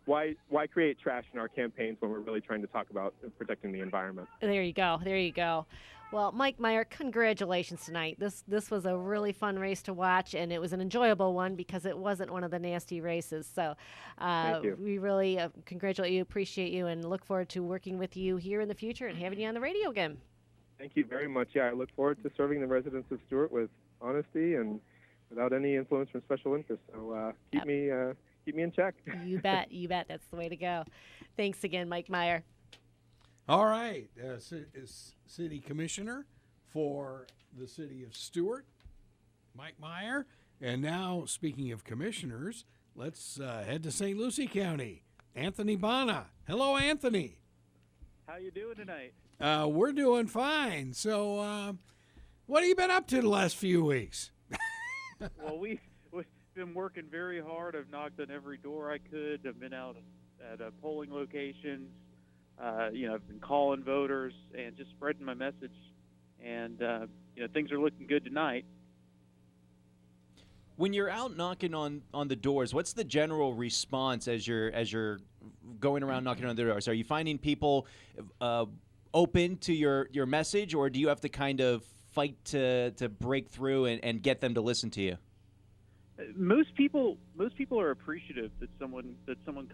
create trash in our campaigns when we're really trying to talk about protecting the environment? There you go. There you go. Well, Mike Meyer, congratulations tonight. This was a really fun race to watch, and it was an enjoyable one because it wasn't one of the nasty races. So Thank you. we really congratulate you, appreciate you, and look forward to working with you here in the future and having you on the radio again. Thank you very much. Yeah, I look forward to serving the residents of Stuart with honesty and without any influence from special interests. So keep me in check. You bet. You bet. That's the way to go. Thanks again, Mike Meyer. All right. City Commissioner for the city of Stuart, Mike Meyer. And now, speaking of commissioners, let's head to St. Lucie County. Anthony Bana. Hello, Anthony. How you doing tonight? We're doing fine. So, what have you been up to the last few weeks? Well, we've been working very hard. I've knocked on every door I could. I've been out at polling locations. I've been calling voters and just spreading my message. And things are looking good tonight. When you're out knocking on the doors, what's the general response as you're going around knocking on the doors? Are you finding people open to your message, or do you have to kind of fight to break through and get them to listen to you? Most people are appreciative that someone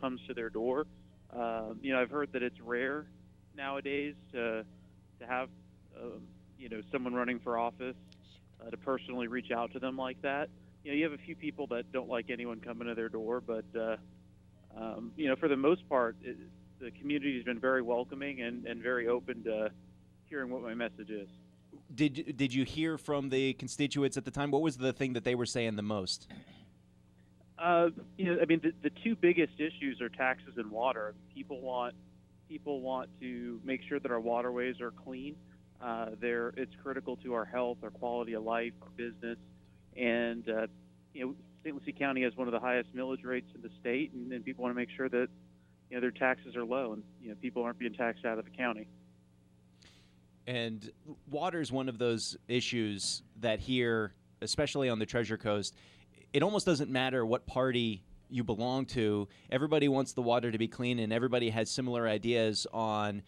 comes to their door. I've heard that it's rare nowadays to have someone running for office to personally reach out to them like that. You have a few people that don't like anyone coming to their door, but for the most part, the community has been very welcoming and very open to hearing what my message is. Did you hear from the constituents at the time? What was the thing that they were saying the most? The two biggest issues are taxes and water. People want to make sure that our waterways are clean. It's critical to our health, our quality of life, our business, and St. Lucie County has one of the highest millage rates in the state, and people want to make sure that their taxes are low and people aren't being taxed out of the county. And water is one of those issues that here, especially on the Treasure Coast, it almost doesn't matter what party you belong to. Everybody wants the water to be clean, and everybody has similar ideas on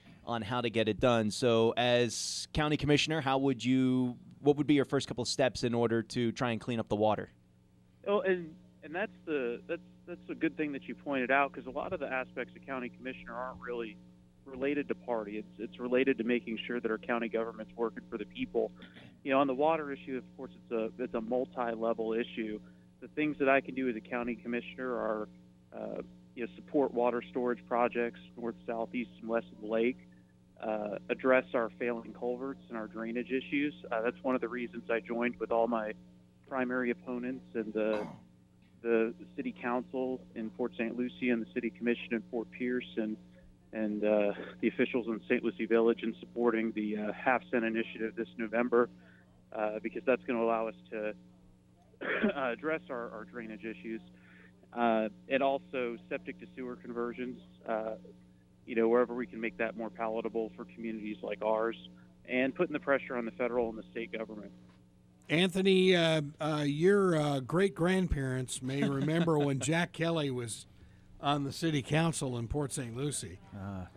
how to get it done. So as county commissioner, what would be your first couple of steps in order to try and clean up the water? Oh, and that's a good thing that you pointed out, because a lot of the aspects of county commissioner aren't really related to party. It's related to making sure that our county government's working for the people. On the water issue, of course, it's a multi-level issue. The things that I can do as a county commissioner are support water storage projects north, south, east, and west of the lake, address our failing culverts and our drainage issues. That's one of the reasons I joined with all my primary opponents and the city council in Port St. Lucie and the city commission in Fort Pierce and the officials in St. Lucie Village in supporting the half-cent initiative this November, because that's going to allow us to address our drainage issues, and also septic to sewer conversions, wherever we can make that more palatable for communities like ours, and putting the pressure on the federal and the state government. Anthony, your great-grandparents may remember when Jack Kelly was on the city council in Port St. Lucie.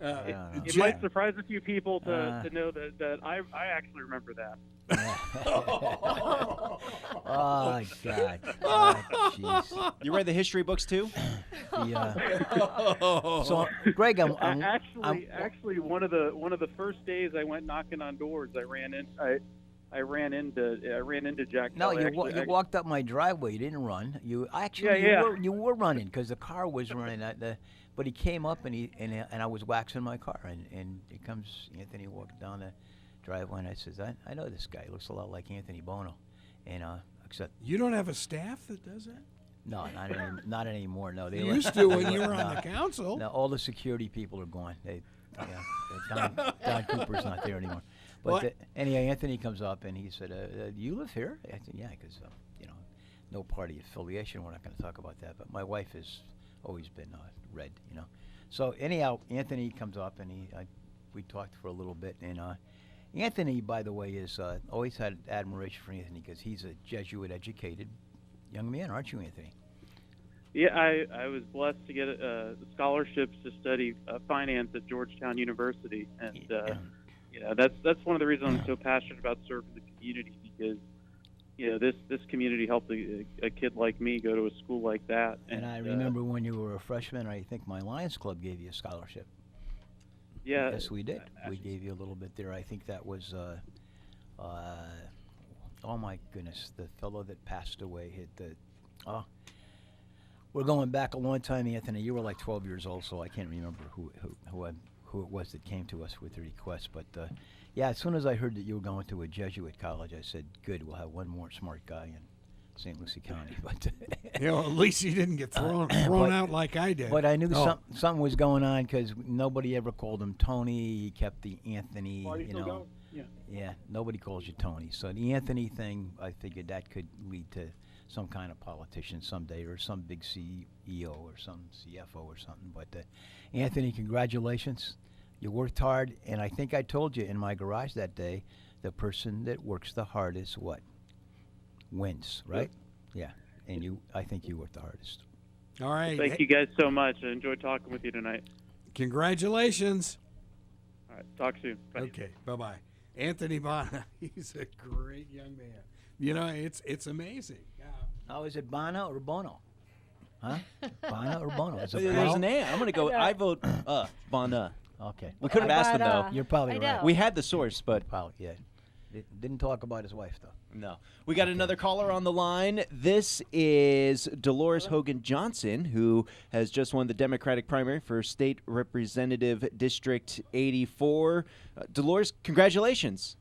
It might surprise a few people to know that I actually remember that. Oh, God. Oh, jeez. You read the history books too? So, Greg, actually, one of the first days I went knocking on doors, I I ran into Jack. No, Kelly. you walked up my driveway. You didn't run. You were running because the car was running. But he came up and I was waxing my car and it comes Anthony walked down the driveway and I says I know this guy. He looks a lot like Anthony Bono, and except you don't have a staff that does that. No, not anymore. No, they You used to when you were on the council. No, all the security people are gone. Don Cooper's not there anymore. But anyway, Anthony comes up and he said, "You live here?" I said, "Yeah," because no party affiliation. We're not going to talk about that. But my wife has always been red, So anyhow, Anthony comes up and we talked for a little bit. And Anthony, by the way, is always had admiration for Anthony because he's a Jesuit-educated young man, aren't you, Anthony? Yeah, I was blessed to get scholarships to study finance at Georgetown University, and that's one of the reasons I'm so passionate about serving the community because this community helped a kid like me go to a school like that. And I remember when you were a freshman, I think my Lions Club gave you a scholarship. Yeah, yes, we did. We gave you a little bit there. I think that was. Oh my goodness, the fellow that passed away hit the. We're going back a long time, Anthony. You were like 12 years old, so I can't remember who it was that came to us with the request. But yeah, as soon as I heard that you were going to a Jesuit college, I said, "Good, we'll have one more smart guy in St. Lucie County." But at least he didn't get thrown out like I did. But I knew something was going on because nobody ever called him Tony. He kept the Anthony. Yeah, nobody calls you Tony. So the Anthony thing, I figured that could lead to some kind of politician someday or some big CEO or some CFO or something. But Anthony, congratulations. You worked hard, and I think I told you in my garage that day, the person that works the hardest, wins, right? Yeah, and I think you worked the hardest. All right. Thank you guys so much. I enjoyed talking with you tonight. Congratulations. All right, talk soon. Bye. Okay, bye-bye. Anthony Bona, he's a great young man. It's amazing. Oh, is it Bono or Bono? Huh? Bono or Bono? There's an A. I'm going to go. I vote Bona. Okay. We could have asked him, though. You're probably right. We had the source, but. Probably, yeah. Didn't talk about his wife, though. No. We got another caller on the line. This is Dolores Hogan Johnson, who has just won the Democratic primary for State Representative District 84. Dolores, congratulations.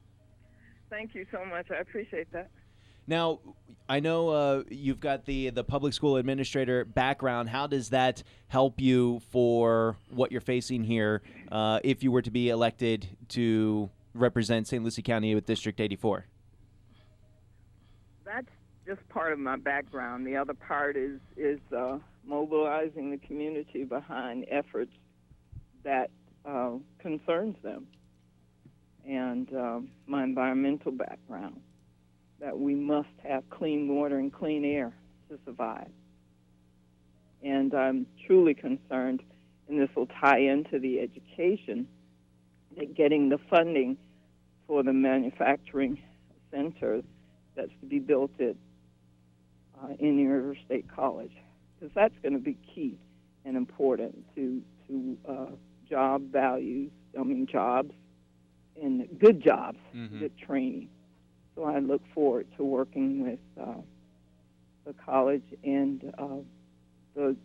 Thank you so much. I appreciate that. Now, I know you've got the public school administrator background. How does that help you for what you're facing here if you were to be elected to represent St. Lucie County with District 84? That's just part of my background. The other part is mobilizing the community behind efforts that concerns them, and my environmental background, that we must have clean water and clean air to survive. And I'm truly concerned, and this will tie into the education, that getting the funding for the manufacturing center that's to be built at Indian River State College, because that's going to be key and important to job values, jobs, and good jobs, good training. So I look forward to working with the college and the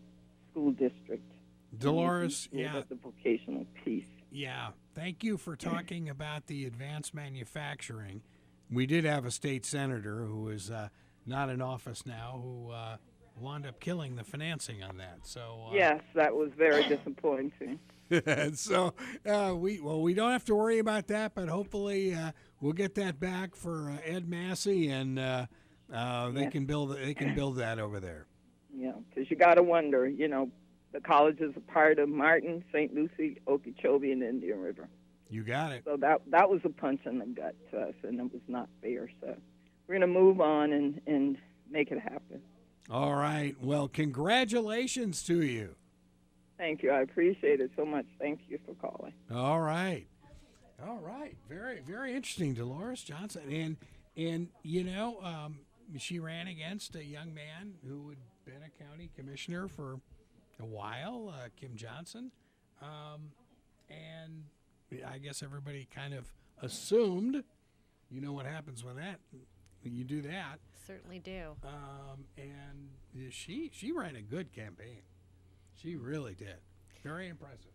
school district. Dolores, yeah. The vocational piece. Yeah. Thank you for talking about the advanced manufacturing. We did have a state senator who is not in office now who wound up killing the financing on that. So yes, that was very disappointing. So we don't have to worry about that, but hopefully we'll get that back for Ed Massey, and they can build that over there. Yeah, because you got to wonder, the college is a part of Martin, St. Lucie, Okeechobee, and Indian River. You got it. So that was a punch in the gut to us, and it was not fair. So we're going to move on and make it happen. All right. Well, congratulations to you. Thank you. I appreciate it so much. Thank you for calling. All right. Very, very interesting, Dolores Johnson. And she ran against a young man who had been a county commissioner for a while, Kim Johnson. And I guess everybody kind of assumed you know what happens when you do that. Certainly do. And she ran a good campaign. She really did. Very impressive.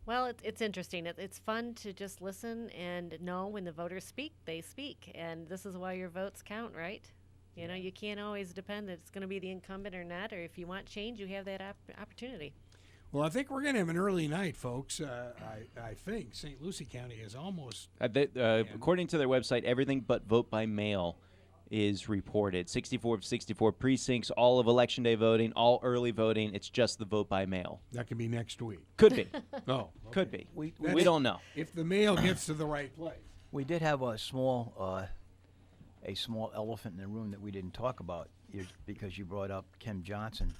Well, it's interesting. It's fun to just listen and know when the voters speak, they speak. And this is why your votes count, right? You know, you can't always depend that it's going to be the incumbent or not, or if you want change, you have that opportunity. Well, I think we're going to have an early night, folks. I think St. Lucie County is almost... according to their website, everything but vote by mail is reported. 64 of 64 precincts, all of Election Day voting, all early voting. It's just the vote by mail. That could be next week. Could be. Oh, okay. Could be. We don't know. If the mail gets to the right place. We did have a small elephant in the room that we didn't talk about because you brought up Kim Johnson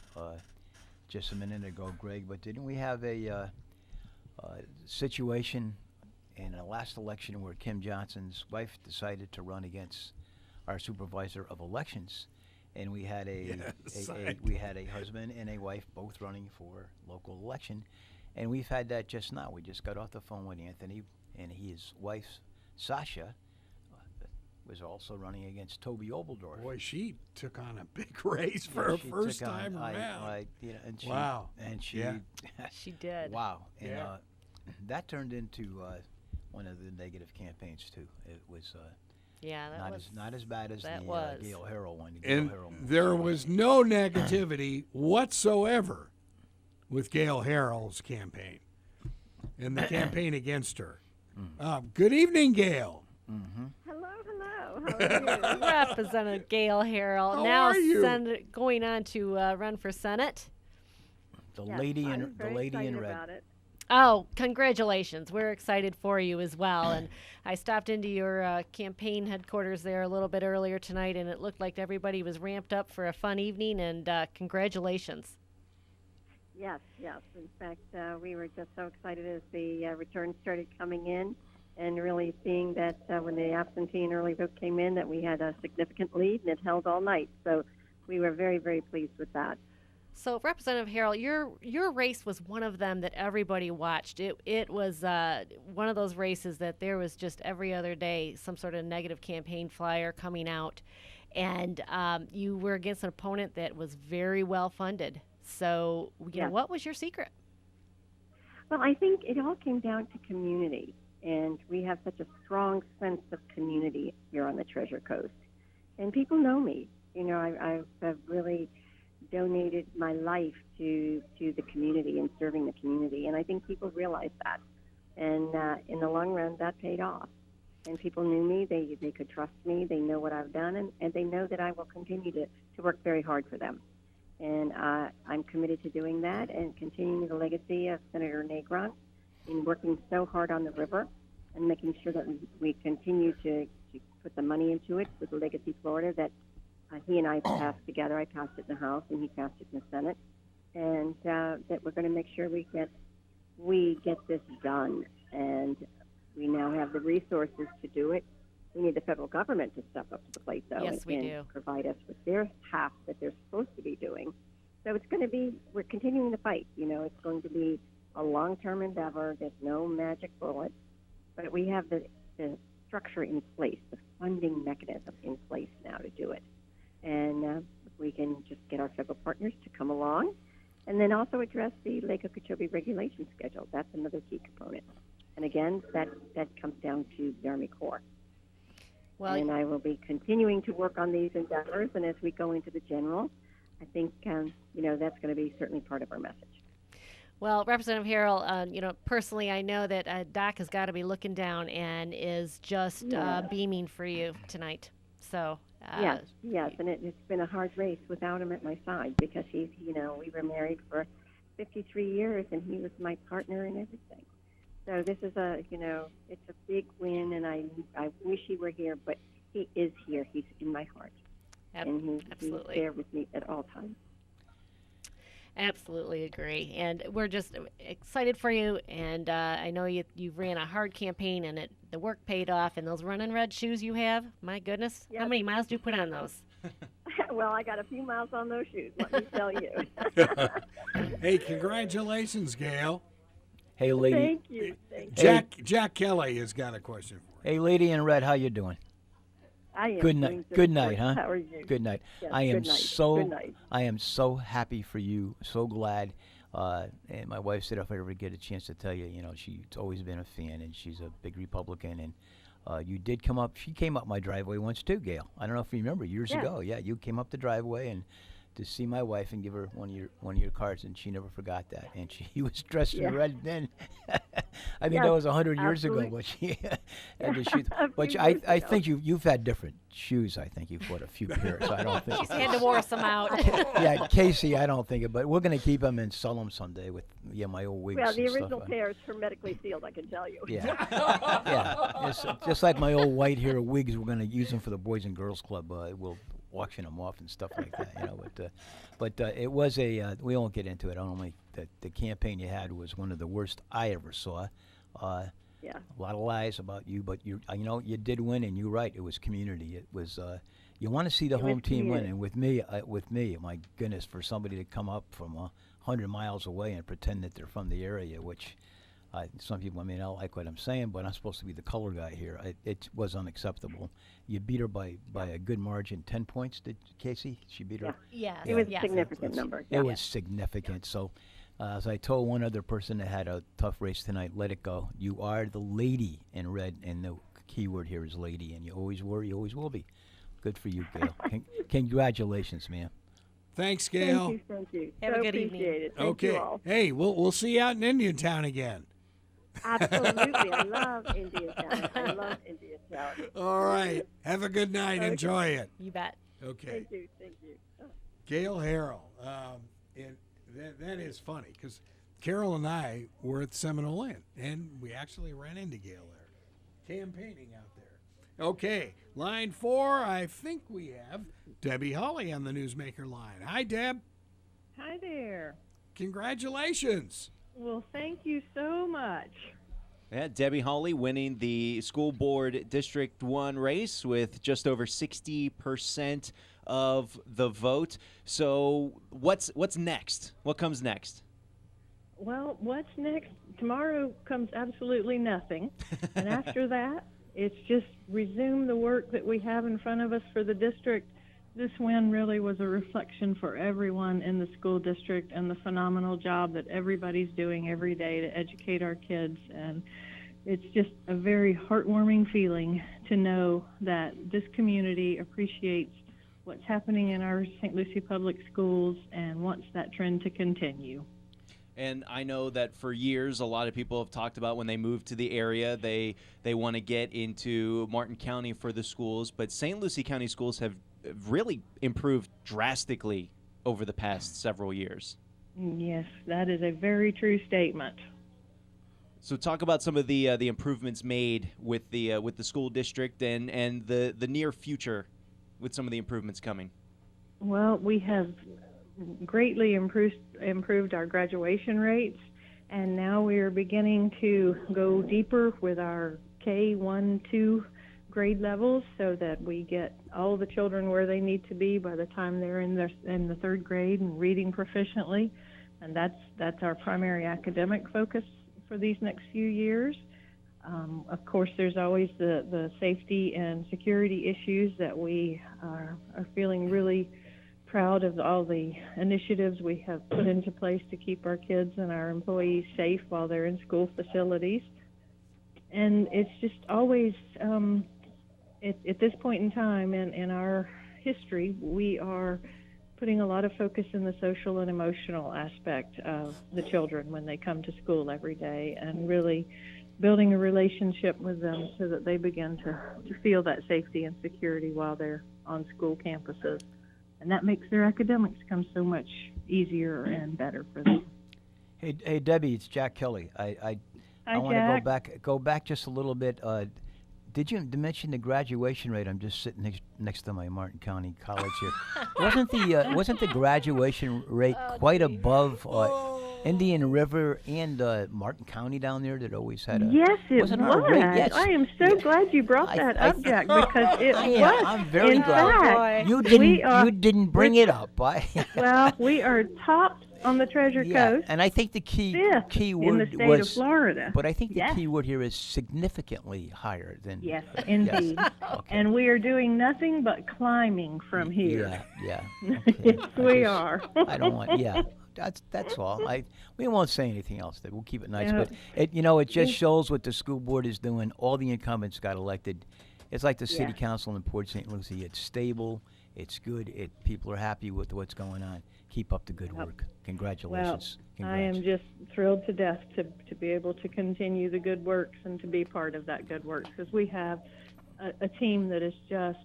just a minute ago, Greg. But didn't we have a situation in the last election where Kim Johnson's wife decided to run against our supervisor of elections, and we had we had a husband and a wife both running for local election, and we've had that just now. We just got off the phone with Anthony, and his wife Sasha was also running against Toby Obeldorf. Boy, she took on a big race for her first time around. And she, wow. And she, she did. Wow. And that turned into one of the negative campaigns too. It was not as bad as the Gail Harrell one. And there was no negativity whatsoever with Gail Harrell's campaign and the campaign against her. Good evening, Gail. Hello. How are you? Representative Gail Harrell. How now are you? Going on to run for Senate. The lady in red. About it. Oh, congratulations. We're excited for you as well. And I stopped into your campaign headquarters there a little bit earlier tonight, and it looked like everybody was ramped up for a fun evening, and congratulations. Yes. In fact, we were just so excited as the returns started coming in, and really seeing that when the absentee and early vote came in, that we had a significant lead, and it held all night. So we were very, very pleased with that. So, Representative Harrell, your race was one of them that everybody watched. It was one of those races that there was just every other day some sort of negative campaign flyer coming out. And you were against an opponent that was very well funded. So, you know, what was your secret? Well, I think it all came down to community. And we have such a strong sense of community here on the Treasure Coast. And people know me. You know, I've really donated my life to the community and serving the community, and I think people realize that. And in the long run, that paid off. And people knew me, they could trust me, they know what I've done, and they know that I will continue to work very hard for them. And I'm committed to doing that and continuing the legacy of Senator Negron in working so hard on the river and making sure that we continue to put the money into it with the Legacy Florida that he and I passed together. I passed it in the House, and he passed it in the Senate, and that we're going to make sure we get this done. And we now have the resources to do it. We need the federal government to step up to the plate, though, and provide us with their half that they're supposed to be doing. So it's going to be, we're continuing the fight. You know, it's going to be a long-term endeavor. There's no magic bullet, but we have the structure in place, the funding mechanism in place now to do it. And we can just get our federal partners to come along and then also address the Lake Okeechobee regulation schedule. That's another key component. And again, that comes down to the Army Corps. And I will be continuing to work on these endeavors. And as we go into the general, I think, that's going to be certainly part of our message. Well, Representative Harrell, personally, I know that Doc has got to be looking down and is just beaming for you tonight. So. Yes, and it's been a hard race without him at my side because he's, we were married for 53 years and he was my partner in everything. So this is it's a big win, and I wish he were here, but he is here. He's in my heart, and he's there with me at all times. Absolutely agree, and we're just excited for you. And I know you ran a hard campaign, and the work paid off. And those running red shoes you have, my goodness, how many miles do you put on those? Well, I got a few miles on those shoes, let me tell you. Hey, congratulations, Gail. Hey, lady. Thank you. Jack Kelly has got a question for you. Hey, lady in red, how you doing? I am Good doing night. just Good night, great. huh? How are you? Good night. Yes, I am good night. so Good night. I am so happy for you. So glad. And my wife said if I ever get a chance to tell you, she's always been a fan, and she's a big Republican. And you did come up. She came up my driveway once too, Gail. I don't know if you remember years Yeah. ago. Yeah, you came up the driveway and to see my wife and give her one of your cards, and she never forgot that. And she was dressed Yeah. in red then. I mean, Yes, that was 100 years ago, absolutely. but she had to shoot. A But few I years ago. think you've had different shoes. I think you've bought a few pairs. I don't think. She's had to wore some out. Yeah, Casey, I don't think it, but we're going to keep them and sell them someday with my old wigs. Well, the and stuff. original pair is hermetically sealed, I can tell you. Yeah, yeah. Just like my old white hair wigs, we're going to use them for the Boys and Girls Club. We'll auction them off and stuff like that, But it was we won't get into it. Only the campaign you had was one of the worst I ever saw. Yeah. A lot of lies about you, but you you did win, and you're right. It was community. It was you want to see the It was home team win, community. and with me, my goodness, for somebody to come up from 100 miles away and pretend that they're from the area, which some people may not like what I'm saying, but I'm supposed to be the color guy here. It was unacceptable. You beat her by a good margin, 10 points. Did Casey? She beat her. Yes. It was yes. a significant number. It was significant. So, as I told one other person that had a tough race tonight, let it go. You are the lady in red, and the key word here is lady, and you always were, you always will be. Good for you, Gail. Congratulations, man. Thanks, Gail. Thank you. Have so a good appreciate evening. it. Thank Okay. you all. Hey, we'll see you out in Indiantown again. Absolutely. I love Indiantown. I love Indiantown. All right. Have a good night. Okay. Enjoy it. You bet. Okay. Thank you. Thank you. Gail Harrell. And that is funny because Carol and I were at Seminole Inn, and we actually ran into Gail there, campaigning out there. Okay, line 4, I think we have Debbie Holly on the Newsmaker line. Hi, Deb. Hi there. Congratulations. Well, thank you so much. Yeah, Debbie Hawley winning the school board District 1 race with just over 60% of the vote. So what's next? What comes next? Well, what's next? Tomorrow comes absolutely nothing. And after that, it's just resume the work that we have in front of us for the district. This win really was a reflection for everyone in the school district and the phenomenal job that everybody's doing every day to educate our kids. And it's just a very heartwarming feeling to know that this community appreciates what's happening in our St. Lucie Public Schools and wants that trend to continue. And I know that for years, a lot of people have talked about when they move to the area, they want to get into Martin County for the schools. But St. Lucie County schools have really improved drastically over the past several years. Yes, that is a very true statement. So talk about some of the improvements made with the school district and the near future with some of the improvements coming. Well, we have greatly improved our graduation rates, and now we are beginning to go deeper with our K1, 2 grade levels so that we get all the children where they need to be by the time they're in the third grade and reading proficiently, and that's our primary academic focus for these next few years. Of course, there's always the safety and security issues that we are feeling really proud of all the initiatives we have put into place to keep our kids and our employees safe while they're in school facilities. And it's just always, at this point in time in our history, we are putting a lot of focus in the social and emotional aspect of the children when they come to school every day, and really building a relationship with them so that they begin to feel that safety and security while they're on school campuses. And that makes their academics come so much easier and better for them. Hey, Debbie, it's Jack Kelly. I want to go back just a little bit. Did you mention the graduation rate? I'm just sitting next to my Martin County College here. Wasn't the graduation rate quite above? Indian River and Martin County down there that always had a. Yes, it was. wasn't our rate? Yes. I am so glad you brought that up, Jack, because it was. I'm very in glad. Fact, You didn't bring it up. Well, we are top on the Treasure Coast. And I think the key word in the state was of Florida. But I think the key word here is significantly higher than. Yes, indeed. And we are doing nothing but climbing from here. Yeah. Yes, we are. I don't want. Yeah. That's all. We won't say anything else. We'll keep it nice. Yeah. But it just shows what the school board is doing. All the incumbents got elected. It's like the city council in Port St. Lucie. It's stable. It's good. People are happy with what's going on. Keep up the good work. Congratulations. Well, I am just thrilled to death to be able to continue the good works and to be part of that good work, because we have a team that is just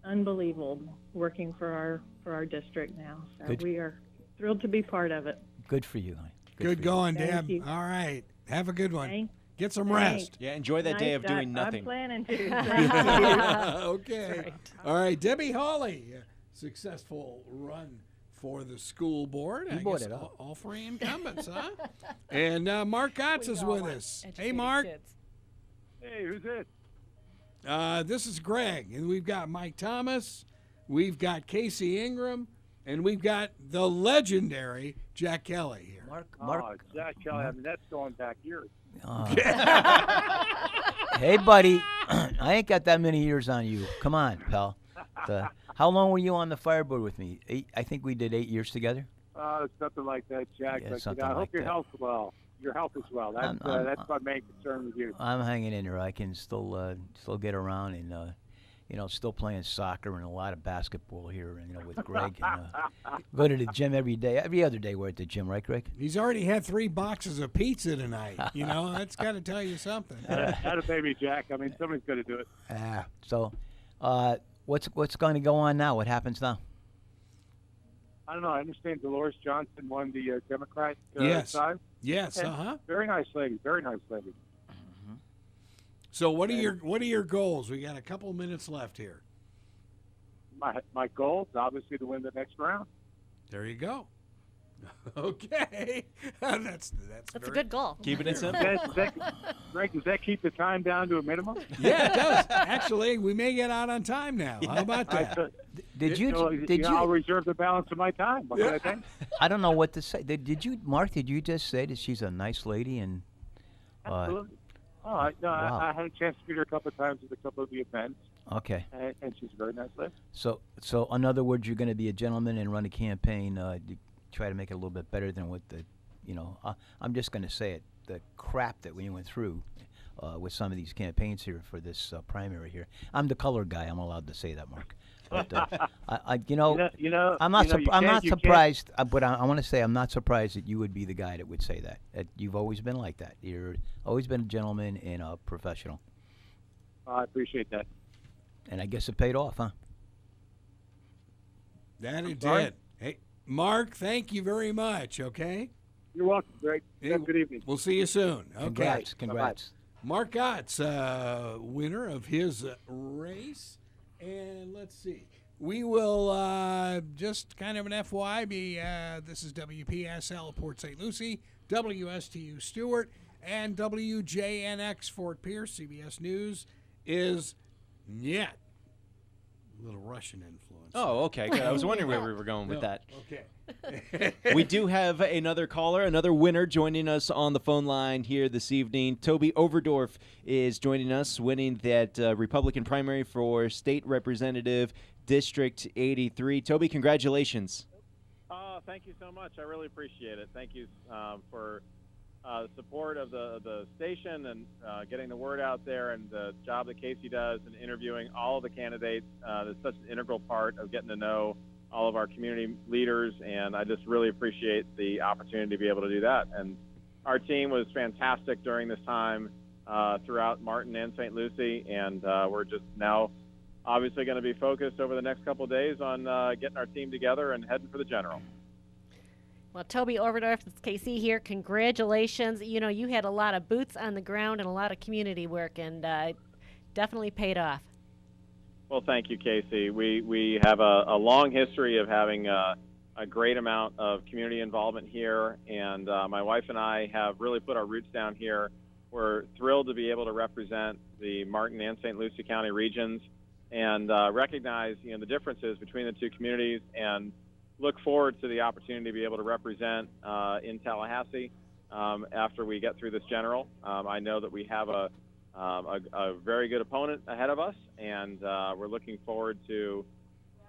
unbelievable working for our district now. So Good. we are thrilled to be part of it. Good for you. Good going, Thank Deb. you. All right. Have a good one. Thank- Get some Thanks. rest. Yeah, enjoy that day of Nice, doing Jack. nothing. I'm planning to. Thank you. Okay. All right, Debbie Hawley, successful run for the school board. You I bought guess it up. all three incumbents, huh? And Mark Gotts is with us. Hey, Mark. Hey, who's this? This is Greg, and we've got Mike Thomas, we've got Casey Ingram, and we've got the legendary Jack Kelly here. Mark. Jack Kelly. I mean, that's going back years. Hey, buddy. I ain't got that many years on you. Come on, pal. How long were you on the fire board with me? I think we did 8 years together. Something like that, Jack. Yeah, but something I hope like your that. health's well. Your health is well. That's my main concern with you. I'm hanging in there. I can still get around and still playing soccer and a lot of basketball here, with Greg. And, go to the gym every day. Every other day we're at the gym, right, Greg? He's already had 3 boxes of pizza tonight. That's got to tell you something. That a baby, Jack. I mean, somebody's going to do it. So, what's going to go on now? What happens now? I don't know. I understand Dolores Johnson won the Democrat Yes. side. Yes. And very nice lady. Very nice lady. So what are your goals? We got a couple minutes left here. My goal is obviously to win the next round. There you go. Okay, that's a very- good goal. Keeping it simple. Greg, does that keep the time down to a minimum? Yeah, it does. Actually, we may get out on time now. How about that? I'll reserve the balance of my time. What can I think? I don't know what to say. Mark? Did you just say that she's a nice lady and? Absolutely. Oh, Wow. I had a chance to meet her a couple of times at a couple of the events. Okay. And she's a very nice lady. So in other words, you're going to be a gentleman and run a campaign to try to make it a little bit better than what I'm just going to say it, the crap that we went through with some of these campaigns here for this primary here. I'm the color guy. I'm allowed to say that, Mark. But I'm not surprised. But I want to say I'm not surprised that you would be the guy that would say that. You've always been like that. You're always been a gentleman and a professional. I appreciate that. And I guess it paid off, huh? That it Sorry? did. Hey, Mark, thank you very much. Okay. You're welcome, Greg. Hey, Have a good evening. We'll see you soon. Okay. Congrats. Mark Gotts, winner of his race. And let's see. We will just kind of an FYI this is WPSL Port St. Lucie, WSTU Stewart, and WJNX Fort Pierce. CBS News is Nyet. A little Russian influence. Oh, okay. Good. I was wondering where we were going with that. Okay. We do have another caller, another winner joining us on the phone line here this evening. Toby Overdorf is joining us, winning that Republican primary for State Representative District 83. Toby, congratulations. Thank you so much. I really appreciate it. Thank you for the support of the station and getting the word out there, and the job that Casey does in interviewing all of the candidates. It's such an integral part of getting to know all of our community leaders, and I just really appreciate the opportunity to be able to do that. And our team was fantastic during this time throughout Martin and St. Lucie, and we're just now obviously going to be focused over the next couple of days on getting our team together and heading for the general. Well, Toby Overdorf, it's Casey here. Congratulations. You had a lot of boots on the ground and a lot of community work, and definitely paid off. Well, thank you, Casey. We have a long history of having a a great amount of community involvement here, and my wife and I have really put our roots down here. We're thrilled to be able to represent the Martin and St. Lucie County regions and recognize the differences between the two communities, and look forward to the opportunity to be able to represent in Tallahassee after we get through this general. I know that we have a very good opponent ahead of us, and we're looking forward to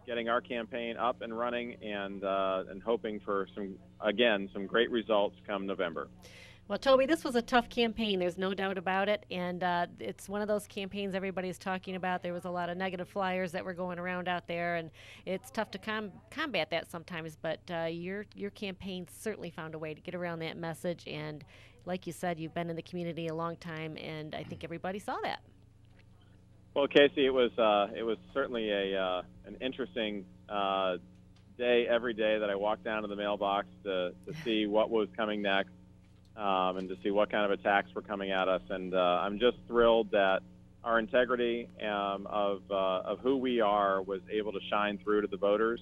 getting our campaign up and running, and hoping for some great results come November. Well, Toby, this was a tough campaign. There's no doubt about it. And it's one of those campaigns everybody's talking about. There was a lot of negative flyers that were going around out there, and it's tough to combat that sometimes. But your campaign certainly found a way to get around that message. And like you said, you've been in the community a long time, and I think everybody saw that. Well, Casey, it was certainly an interesting day every day that I walked down to the mailbox to see what was coming next. And to see what kind of attacks were coming at us, and I'm just thrilled that our integrity of who we are was able to shine through to the voters,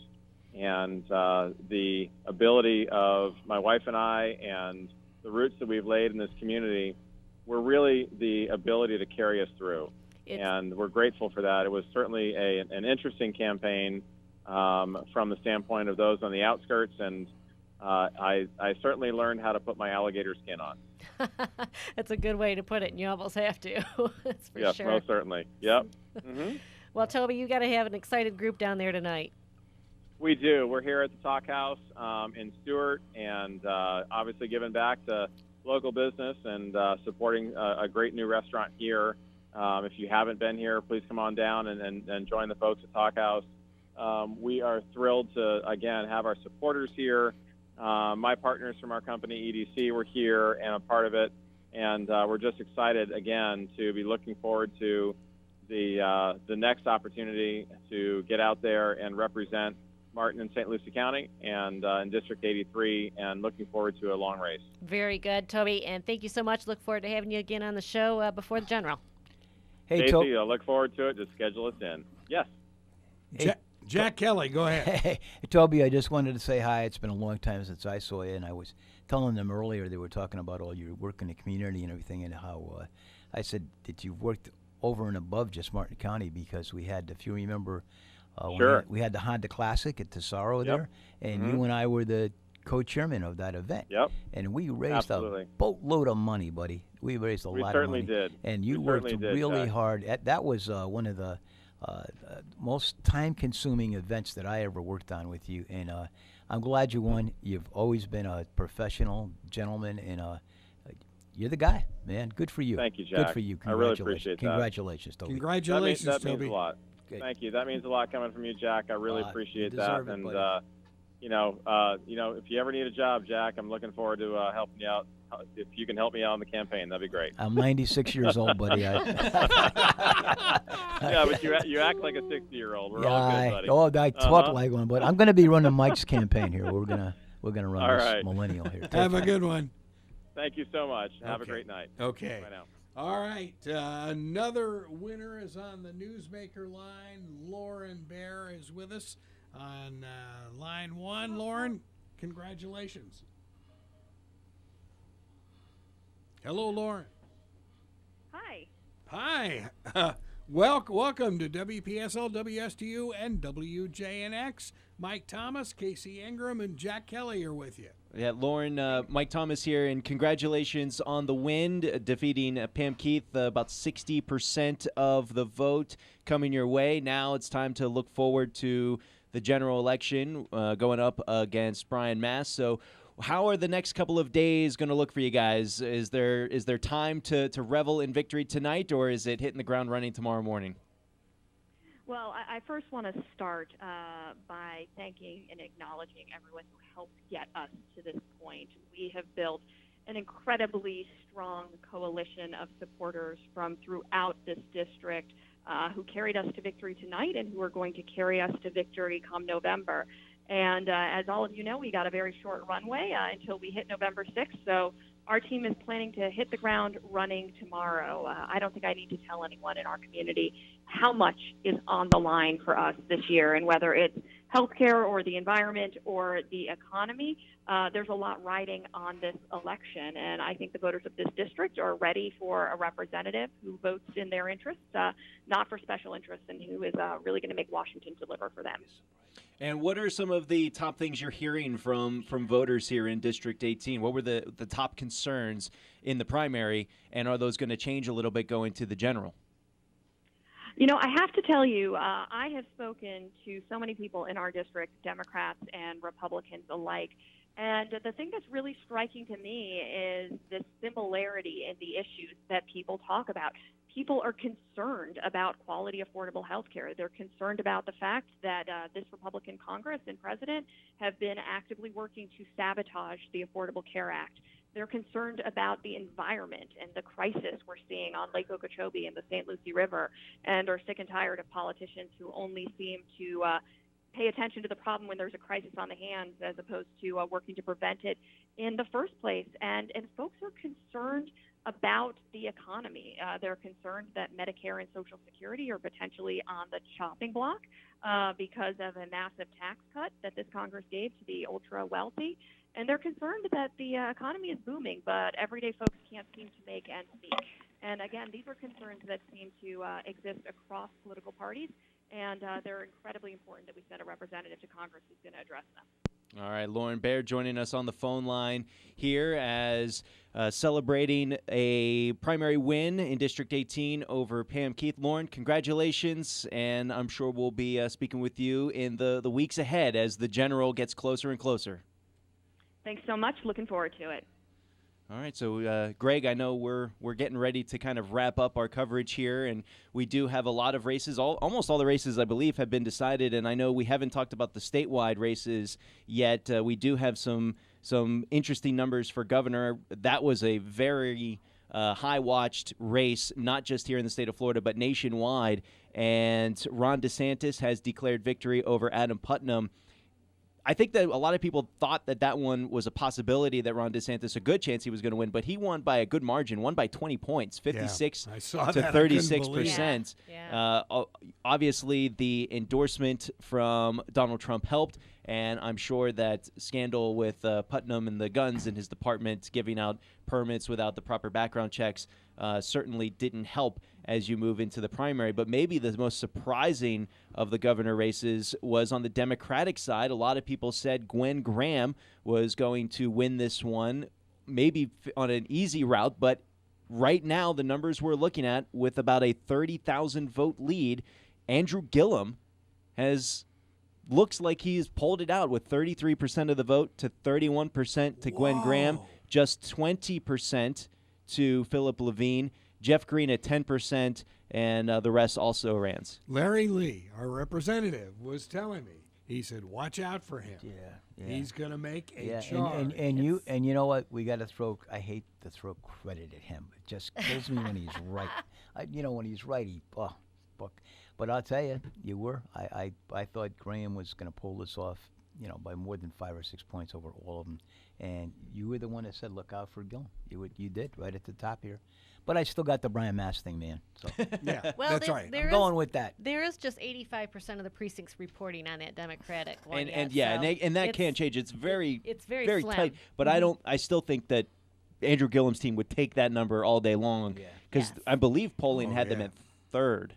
and the ability of my wife and I and the roots that we've laid in this community were really the ability to carry us through, and we're grateful for that. It was certainly an interesting campaign from the standpoint of those on the outskirts, and I certainly learned how to put my alligator skin on. That's a good way to put it, and you almost have to. That's for yes, sure. Most certainly. Yep. Mm-hmm. Well, Toby, you got to have an excited group down there tonight. We do. We're here at the Talk House in Stuart, and obviously giving back to local business and supporting a great new restaurant here. If you haven't been here, please come on down and join the folks at Talk House. We are thrilled to, again, have our supporters here. My partners from our company, EDC, were here and a part of it, and we're just excited, again, to be looking forward to the next opportunity to get out there and represent Martin and St. Lucie County and in District 83, and looking forward to a long race. Very good, Toby, and thank you so much. Look forward to having you again on the show before the general. Hey, Casey, I look forward to it. Just schedule us in. Yes. Hey. Jack Kelly, go ahead. Hey, Toby, I just wanted to say hi. It's been a long time since I saw you, and I was telling them earlier, they were talking about all your work in the community and everything, and how I said that you've worked over and above just Martin County, because we had, if you remember, sure. we had the Honda Classic at Tesoro there, and you and I were the co-chairman of that event. Yep. And we raised a boatload of money, buddy. We raised a lot of money. We certainly did. And you worked really hard. That was one of the most time-consuming events that I ever worked on with you, and I'm glad you won. You've always been a professional gentleman, and you're the guy, man. Good for you. Thank you, Jack. Good for you. I really appreciate that. Congratulations, Toby. Congratulations, that Toby. means a lot. Good. Thank you. That means a lot coming from you, Jack. I really appreciate that. deserve it, And buddy. if you ever need a job, Jack, I'm looking forward to helping you out. If you can help me out in the campaign, that'd be great. I'm 96 years old, buddy. Yeah, but you act like a 60-year-old. We're all good, buddy. I talk like one, but I'm going to be running Mike's campaign here. We're gonna run All this right. millennial here. Have a good one. Thank you so much. Have a Okay. great night. Okay. Bye now. All right. Another winner is on the newsmaker line. Lauren Bear is with us on line one. Lauren, congratulations. Hello, Lauren. Hi. Hi. Welcome to WPSL, WSTU, and WJNX. Mike Thomas, Casey Ingram, and Jack Kelly are with you. Yeah, Lauren, Mike Thomas here, and congratulations on the win, defeating Pam Keith, about 60% of the vote coming your way. Now it's time to look forward to the general election going up against Brian Mast. So how are the next couple of days going to look for you guys? Is there time to revel in victory tonight, or is it hitting the ground running tomorrow morning? Well, I first want to start by thanking and acknowledging everyone who helped get us to this point. We have built an incredibly strong coalition of supporters from throughout this district who carried us to victory tonight and who are going to carry us to victory come November. And as all of you know, we got a very short runway until we hit November 6th. So our team is planning to hit the ground running tomorrow. I don't think I need to tell anyone in our community how much is on the line for us this year, and whether it's healthcare or the environment or the economy. There's a lot riding on this election, and I think the voters of this district are ready for a representative who votes in their interests, not for special interests, and who is really going to make Washington deliver for them. And what are some of the top things you're hearing from voters here in District 18? What were the top concerns in the primary, and are those going to change a little bit going to the general? You know, I have to tell you, I have spoken to so many people in our district, Democrats and Republicans alike, and the thing that's really striking to me is the similarity in the issues that people talk about. People are concerned about quality, affordable health care. They're concerned about the fact that this Republican Congress and president have been actively working to sabotage the Affordable Care Act. They're concerned about the environment and the crisis we're seeing on Lake Okeechobee and the St. Lucie River, and are sick and tired of politicians who only seem to pay attention to the problem when there's a crisis on the hands, as opposed to working to prevent it in the first place. And folks are concerned about the economy. They're concerned that Medicare and Social Security are potentially on the chopping block because of a massive tax cut that this Congress gave to the ultra wealthy. And they're concerned that the economy is booming, but everyday folks can't seem to make ends meet. And again, these are concerns that seem to exist across political parties, and they're incredibly important that we send a representative to Congress who's going to address them. All right, Lauren Baird joining us on the phone line here as celebrating a primary win in District 18 over Pam Keith. Lauren, congratulations, and I'm sure we'll be speaking with you in the weeks ahead as the general gets closer and closer. Thanks so much. Looking forward to it. All right, so Greg, I know we're getting ready to kind of wrap up our coverage here, and we do have a lot of races. Almost all the races, I believe, have been decided, and I know we haven't talked about the statewide races yet. We do have some interesting numbers for governor. That was a very high-watched race, not just here in the state of Florida, but nationwide, and Ron DeSantis has declared victory over Adam Putnam. I think that a lot of people thought that one was a possibility, that Ron DeSantis, a good chance he was going to win, but he won by a good margin, won by 20 points, 56 to 36%. Obviously, the endorsement from Donald Trump helped, and I'm sure that scandal with Putnam and the guns in his department giving out permits without the proper background checks certainly didn't help as you move into the primary. But maybe the most surprising of the governor races was on the Democratic side. A lot of people said Gwen Graham was going to win this one, maybe on an easy route, but right now the numbers we're looking at with about a 30,000 vote lead, Andrew Gillum looks like he's pulled it out with 33% of the vote to 31% to Gwen Graham, just 20% to Philip Levine, Jeff Green at 10%, and the rest also rans. Larry Lee, our representative, was telling me, he said, watch out for him. Yeah. He's going to make a charge. And you know what? We got to I hate to throw credit at him. It just kills me when he's right. When he's right, But I'll tell you, I thought Graham was going to pull this off, by more than 5 or 6 points over all of them. And you were the one that said, look out for Gillum. You did, right at the top here. But I still got the Brian Mast thing, man. So yeah, well, that's right. I'm going with that. There is just 85% of the precincts reporting on that Democratic one. And that can't change. It's very slim. tight. But I still think that Andrew Gillum's team would take that number all day long because I believe polling had them at third.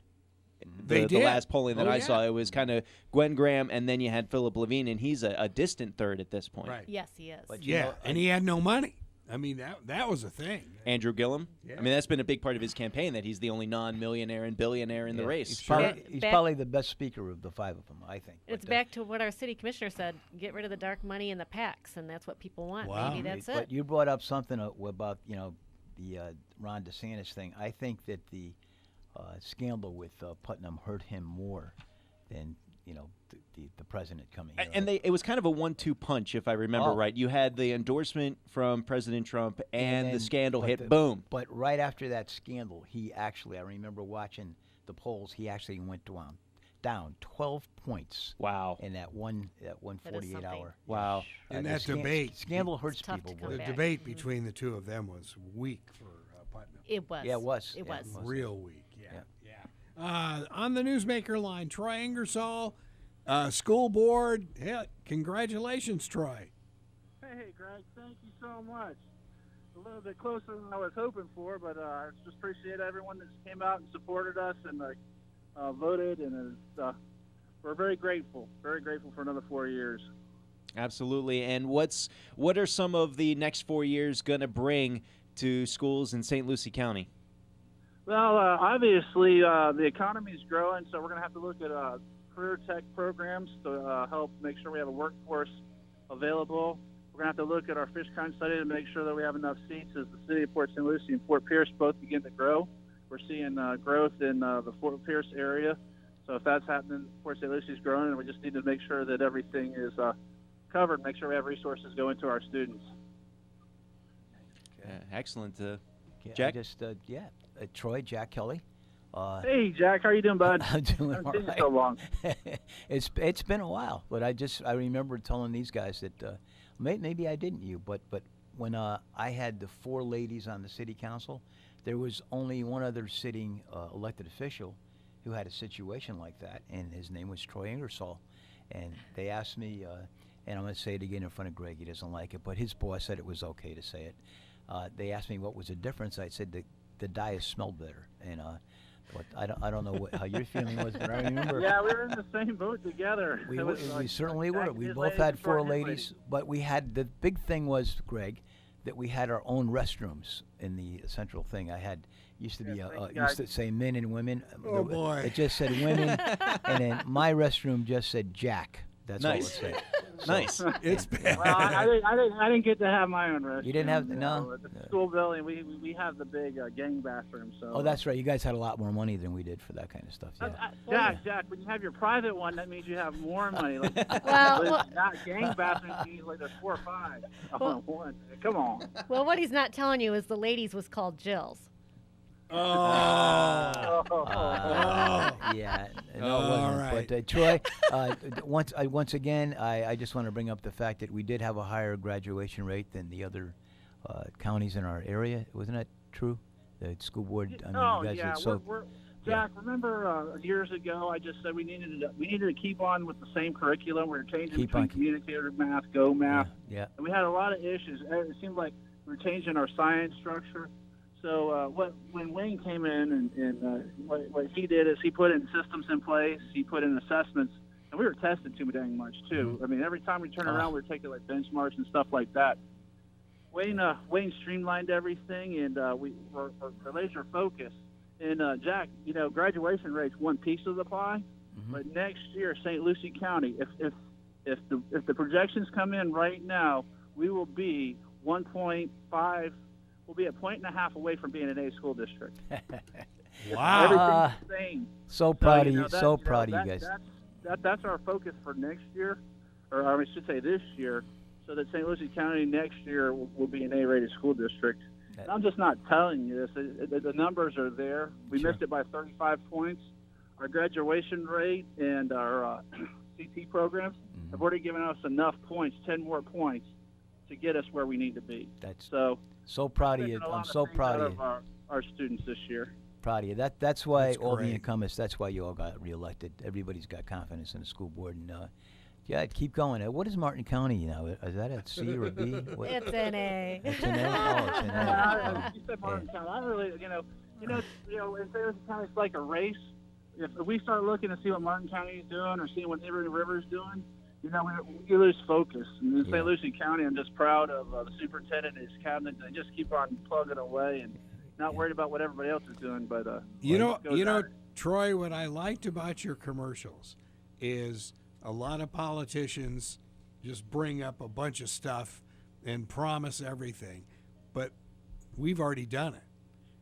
The last polling that I saw, it was kind of Gwen Graham, and then you had Philip Levine, and he's a distant third at this point. Right. Yes, he is. But and he had no money. I mean, that was a thing. Andrew Gillum? Yeah. I mean, that's been a big part of his campaign, that he's the only non-millionaire and billionaire in the race. He's probably the best speaker of the 5 of them, I think. It's back to what our city commissioner said, get rid of the dark money in the PACs, and that's what people want. Wow. Maybe that's it. But you brought up something about, the Ron DeSantis thing. I think that the scandal with Putnam hurt him more than the president coming here. And it was kind of a 1-2 punch, if I remember right. You had the endorsement from President Trump and the scandal hit, boom. But right after that scandal, I remember watching the polls, he actually went down 12 points. Wow. In that 148 hour. Wow. And that debate. Scandal hurts people. The debate between the two of them was weak for Putnam. It was. Yeah, it was. It was. Real weak, yeah. On the Newsmaker line, Troy Ingersoll, School board, congratulations, Troy. Hey, Greg, thank you so much. A little bit closer than I was hoping for, but I just appreciate everyone that came out and supported us and voted, and we're very grateful for another 4 years. Absolutely. And what are some of the next 4 years going to bring to schools in St. Lucie County? Well, obviously, the economy is growing, so we're going to have to look at career tech programs to help make sure we have a workforce available. We're going to have to look at our fish kind study to make sure that we have enough seats as the city of Port St. Lucie and Fort Pierce both begin to grow. We're seeing growth in the Fort Pierce area. So if that's happening, Port St. Lucie is growing, and we just need to make sure that everything is covered, make sure we have resources going to our students. Excellent. Yeah, Jack? Troy, Jack Kelly. Hey, Jack, how are you doing, bud? I'm doing all been right. so long. It's been a while, but I remember telling these guys that maybe I didn't but when I had the 4 ladies on the city council, there was only one other sitting elected official who had a situation like that, and his name was Troy Ingersoll. And they asked me, and I'm going to say it again in front of Greg, he doesn't like it, but his boss said it was okay to say it. They asked me what was the difference. I said the dye smelled better, and but I don't know how your feeling was, but I remember. Yeah, we were in the same boat together. We certainly were. We both had 4 ladies, but we had the big thing was, Greg, that we had our own restrooms in the central thing. Used to say men and women. Oh boy! It just said women, and then my restroom just said Jack. That's nice. all it said. Nice. It's bad. Well, I didn't get to have my own restroom. You didn't have no. At the school building, we have the big gang bathroom. So. Oh, that's right. You guys had a lot more money than we did for that kind of stuff. Yeah. Jack, when you have your private one, that means you have more money. Like, Well, not gang bathrooms means like there's 4 or 5 on one. Come on. Well, what he's not telling you is the ladies was called Jill's. Yeah, no, it wasn't. right. But Troy, once again, I just want to bring up the fact that we did have a higher graduation rate than the other counties in our area. Wasn't that true? The school board. You guys Jack, remember years ago I just said we needed to keep on with the same curriculum. We were changing between communicator math, Go math. Yeah. And we had a lot of issues. It seemed like we were changing our science structure. So when Wayne came in and what he did is he put in systems in place, he put in assessments, and we were tested too dang much too. I mean, every time we turn around, we were taking like benchmarks and stuff like that. Wayne streamlined everything, and we're laser focused. And Jack, graduation rate's one piece of the pie, but next year, St. Lucie County, if the projections come in right now, we will be 1.5. We'll be a 1.5 away from being an A school district. Wow! Everything's the same. So proud of you. So proud of you guys. That's our focus for next year, or I should say this year, so that St. Lucie County next year will be an A-rated school district. And I'm just not telling you this. The numbers are there. We missed it by 35 points. Our graduation rate and our CT programs have already given us enough points, 10 more points, to get us where we need to be. So proud of you. I'm so proud of you. Our students this year. Proud of you. That's why all the incumbents. That's why you all got reelected. Everybody's got confidence in the school board, and keep going. What is Martin County now? Is that a C or a B? What? It's an A. It's an A. Oh, it's an A. You said Martin County. I really, in St. Lucie County, it's like a race. If we start looking to see what Martin County is doing or seeing what Neighboring River is doing, we lose focus. And in St. Lucie County, I'm just proud of the superintendent and his cabinet. They just keep on plugging away and not worried about what everybody else is doing. But Troy, what I liked about your commercials is a lot of politicians just bring up a bunch of stuff and promise everything, but we've already done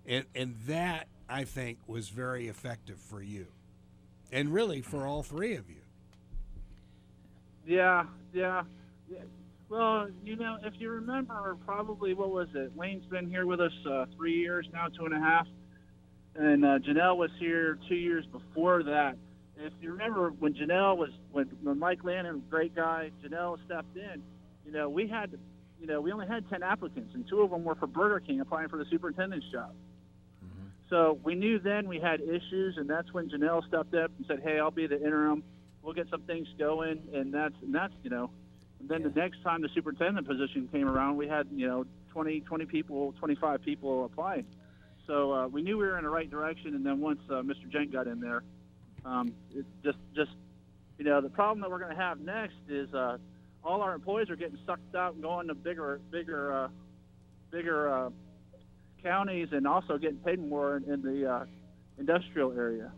it, and that I think was very effective for you, and really for all 3 of you. Yeah. Well, if you remember, probably, what was it? Wayne's been here with us 3 years now, 2.5. And Janelle was here 2 years before that. If you remember when when Mike Lannon, great guy, Janelle stepped in, we only had 10 applicants, and 2 of them were for Burger King applying for the superintendent's job. So we knew then we had issues, and that's when Janelle stepped up and said, hey, I'll be the interim. we'll get some things going, and that's you know. And then the next time the superintendent position came around, we had 20 people, 25 people applying. So we knew we were in the right direction. And then once Mr. Gent got in there, it just the problem that we're going to have next is all our employees are getting sucked out and going to bigger counties, and also getting paid more in the industrial area.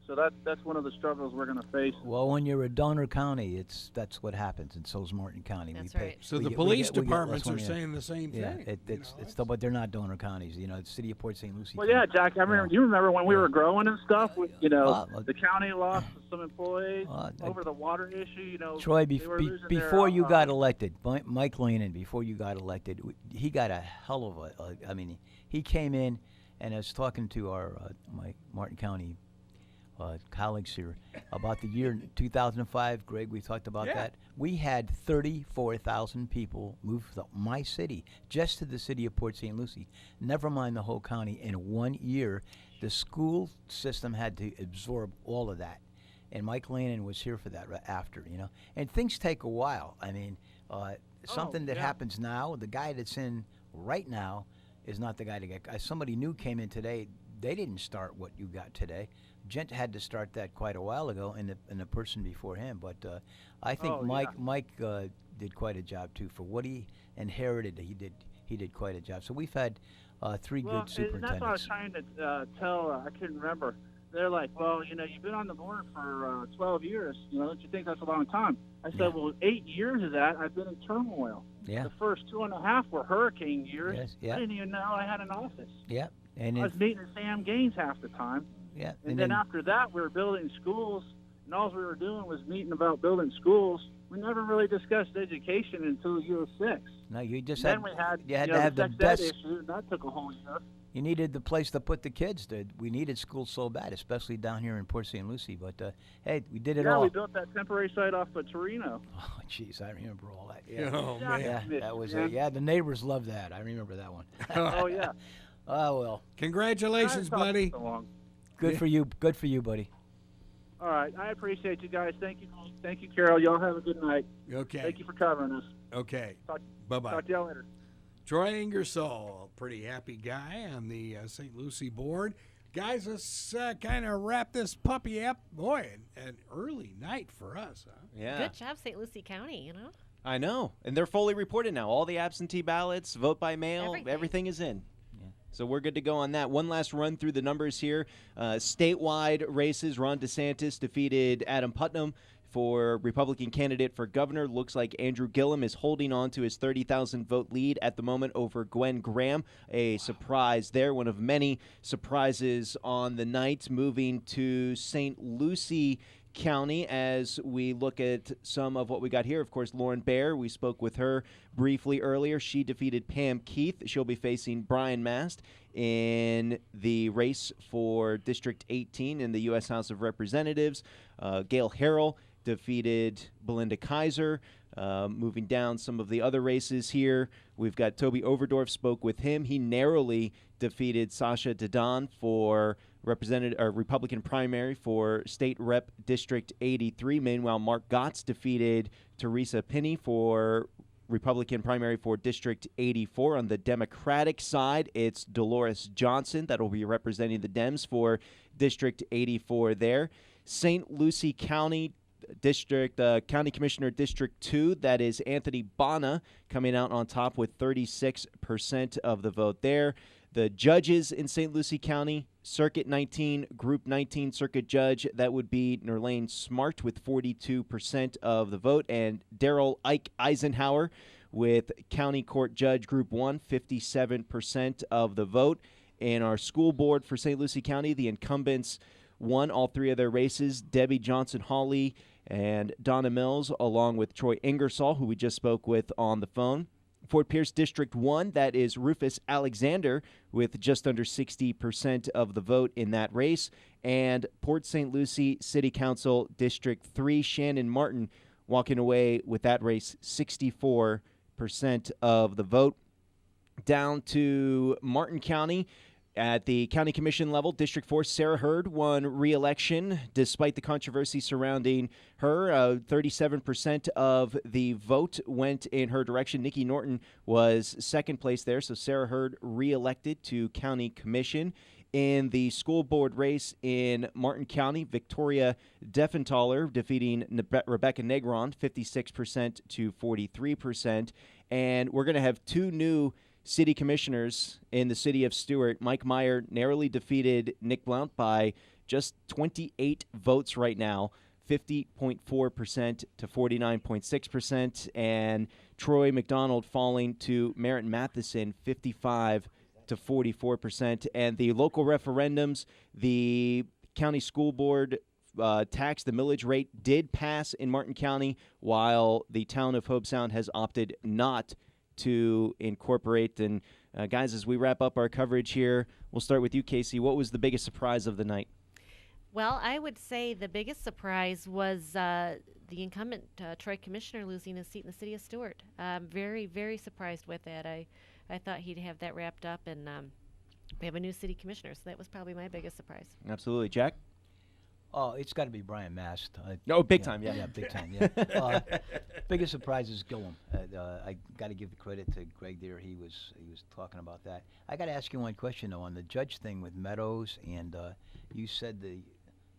So that's one of the struggles we're going to face. Well, when you're a donor county, that's what happens, and so's Martin County. That's we pay, right. So the police departments are saying the same thing. But they're not donor counties. The city of Port St. Lucie. Well, yeah, Jack. I remember. You remember when we were growing and stuff? The county lost some employees over the water issue. Troy, they were losing before their, you got elected, Mike Leanon, before you got elected, he got a hell of a. He came in, and I was talking to our my Martin County colleagues here about the year 2005. Greg, we talked about that. We had 34,000 people move from my city just to the city of Port St. Lucie. Never mind the whole county. In 1 year, the school system had to absorb all of that. And Mike Leanon was here for that after, And things take a while. Something that happens now, the guy that's in right now is not the guy to get. Somebody new came in today. They didn't start what you got today. Gent had to start that quite a while ago, and the person before him. But I think Mike did quite a job too for what he inherited. He did quite a job. So we've had 3 good superintendents. And that's what I was trying to tell. I couldn't remember. They're like, well, you've been on the board for 12 years. Don't you think that's a long time? I said, well, 8 years of that I've been in turmoil. Yeah. The first 2.5 were hurricane years. Yes, yeah. I didn't even know I had an office. Yeah. And I was meeting with Sam Gaines half the time. Yeah. And then after that, we were building schools, and all we were doing was meeting about building schools. We never really discussed education until year 6. No, you just then we had to have the sex ed best issue, and that took a whole year. You needed the place to put the kids. We needed schools so bad, especially down here in Port St. Lucie. But hey, we did it all. Yeah, we built that temporary site off of Torino. Oh, jeez, I remember all that. Yeah, oh, man. Yeah, that was the neighbors loved that. I remember that one. Oh yeah. Oh well. Congratulations, buddy. Good for you. Good for you, buddy. All right, I appreciate you guys. Thank you, Carol. Y'all have a good night. Okay. Thank you for covering us. Okay. Bye-bye. Talk to y'all later. Troy Ingersoll, pretty happy guy on the St. Lucie board. Guys, let's kind of wrap this puppy up. Boy, an early night for us, huh? Yeah. Good job, St. Lucie County, I know. And they're fully reported now. All the absentee ballots, vote by mail, everything is in. So we're good to go on that. One last run through the numbers here. Statewide races, Ron DeSantis defeated Adam Putnam for Republican candidate for governor. Looks like Andrew Gillum is holding on to his 30,000 vote lead at the moment over Gwen Graham. A surprise there, one of many surprises on the night. Moving to St. Lucie County as we look at some of what we got here. Of course, Lauren Baer, we spoke with her briefly earlier. She defeated Pam Keith. She'll be facing Brian Mast in the race for District 18 in the U.S. House of Representatives. Gail Harrell defeated Belinda Kaiser. Moving down some of the other races here, we've got Toby Overdorf, spoke with him. He narrowly defeated Sasha Dedan for Republican primary for State Rep District 83. Meanwhile, Mark Gotts defeated Teresa Pinney for Republican primary for District 84. On the Democratic side, it's Dolores Johnson that will be representing the Dems for District 84 there. St. Lucie County District County Commissioner District 2, that is Anthony Bana, coming out on top with 36% of the vote there. The judges in St. Lucie County, Circuit 19, Group 19 Circuit Judge, that would be Nerlane Smart with 42% of the vote, and Daryl Ike Eisenhower with County Court Judge Group 1, 57% of the vote. In our school board for St. Lucie County, the incumbents won all 3 of their races. Debbie Johnson-Hawley and Donna Mills, along with Troy Ingersoll, who we just spoke with on the phone. Fort Pierce District 1, that is Rufus Alexander with just under 60% of the vote in that race. And Port St. Lucie City Council District 3, Shannon Martin walking away with that race, 64% of the vote. Down to Martin County, At the county commission level, District 4 Sarah Hurd won re-election despite the controversy surrounding her. 37% of the vote went in her direction. Nikki Norton was second place there, so Sarah Hurd re-elected to county commission. In the school board race in Martin County, Victoria Deffenthaler defeating Rebecca Negron 56% to 43%. And we're going to have two new city commissioners in the city of Stuart. Mike Meyer narrowly defeated Nick Blount by just 28 votes right now, 50.4% to 49.6%. And Troy McDonald falling to Merritt Matheson, 55 to 44%. And the local referendums, the county school board tax, the millage rate did pass in Martin County, while the town of Hobe Sound has opted not to incorporate. And guys, as we wrap up our coverage here, we'll start with you, Casey. What was the biggest surprise of the night? Well, I would say the biggest surprise was the incumbent Troy Commissioner losing his seat in the city of Stuart. Very, very surprised with that. I thought he'd have that wrapped up, and we have a new city commissioner, so that was probably my biggest surprise. Absolutely. Jack? Oh, it's got to be Brian Mast. Big time, yeah. Yeah, big time, yeah. Biggest surprise is Gillum. I got to give the credit to Greg there. He was talking about that. I got to ask you one question, though, on the judge thing with Meadows, and you said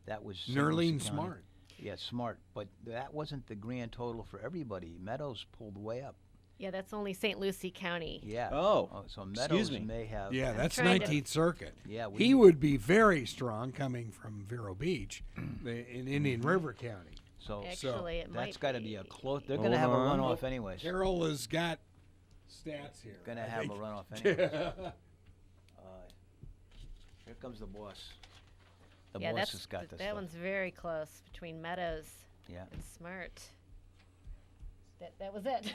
that was Nerlene Smart. Yeah, Smart, but that wasn't the grand total for everybody. Meadows pulled way up. Yeah, that's only St. Lucie County. Yeah. So Meadows may have. Yeah, that's 19th Circuit. Yeah, he would be very strong coming from Vero Beach in Indian River County. So actually, that's got to be a close. They're going to have a runoff anyways. Carol has got stats here. Going to have a runoff anyways. Here comes the boss. The boss has got this. That one's very close between Meadows and Smart. That was it.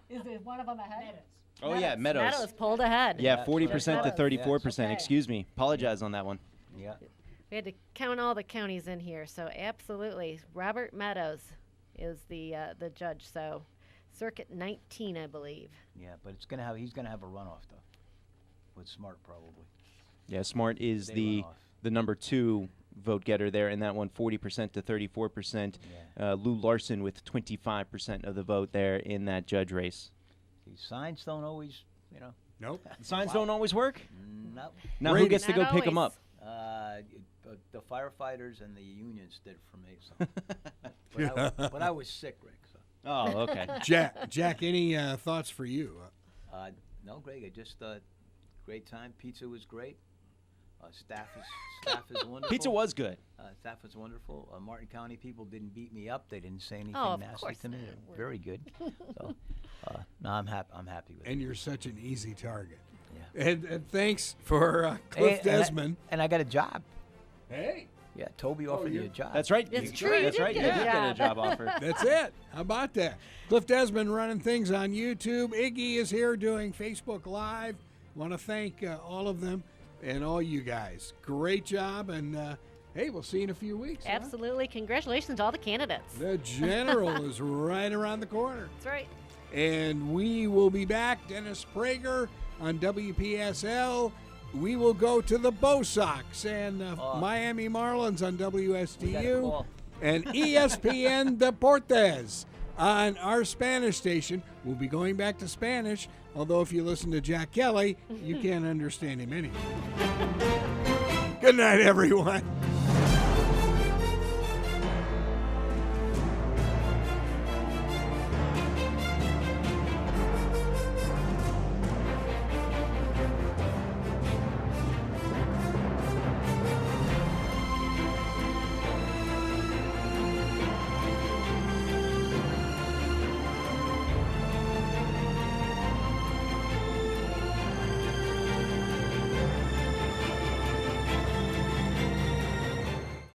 Is it one of them ahead? Oh, yeah, Meadows. Meadows pulled ahead. Yeah, 40% to 34%. Okay. Excuse me. Apologize on that one. Yeah. We had to count all the counties in here, so absolutely. Robert Meadows is the judge, so Circuit 19, I believe. Yeah, but he's gonna have a runoff, though, with Smart probably. Yeah, Smart is the number 2 vote getter there in that one, 40% to 34%. Lou Larson with 25% of the vote there in that judge race. The signs don't always, Nope. Signs don't always work? Nope. Now who gets to go pick them up? The firefighters and the unions did for me. So. but I was sick, Rick. So. Oh, okay. Jack, any thoughts for you? No, Greg. Just great time. Pizza was great. Staff is wonderful. Pizza was good. Staff was wonderful. Martin County people didn't beat me up. They didn't say anything nasty to me. Very good. So, no, I'm happy with it. And you're such an easy target. Yeah. And thanks for Cliff Desmond. And I got a job. Hey. Yeah, Toby offered you a job. That's right. It's true. That's right. You did get a job offer. That's it. How about that? Cliff Desmond running things on YouTube. Iggy is here doing Facebook Live. Want to thank all of them. And all you guys, great job, and hey, we'll see you in a few weeks. Absolutely. Huh? Congratulations to all the candidates. The general is right around the corner. That's right. And we will be back, Dennis Prager on WPSL. We will go to the Bo Sox and Miami Marlins on WSTU. And ESPN Deportes on our Spanish station. We'll be going back to Spanish, although if you listen to Jack Kelly, you can't understand him anyway. Good night, everyone.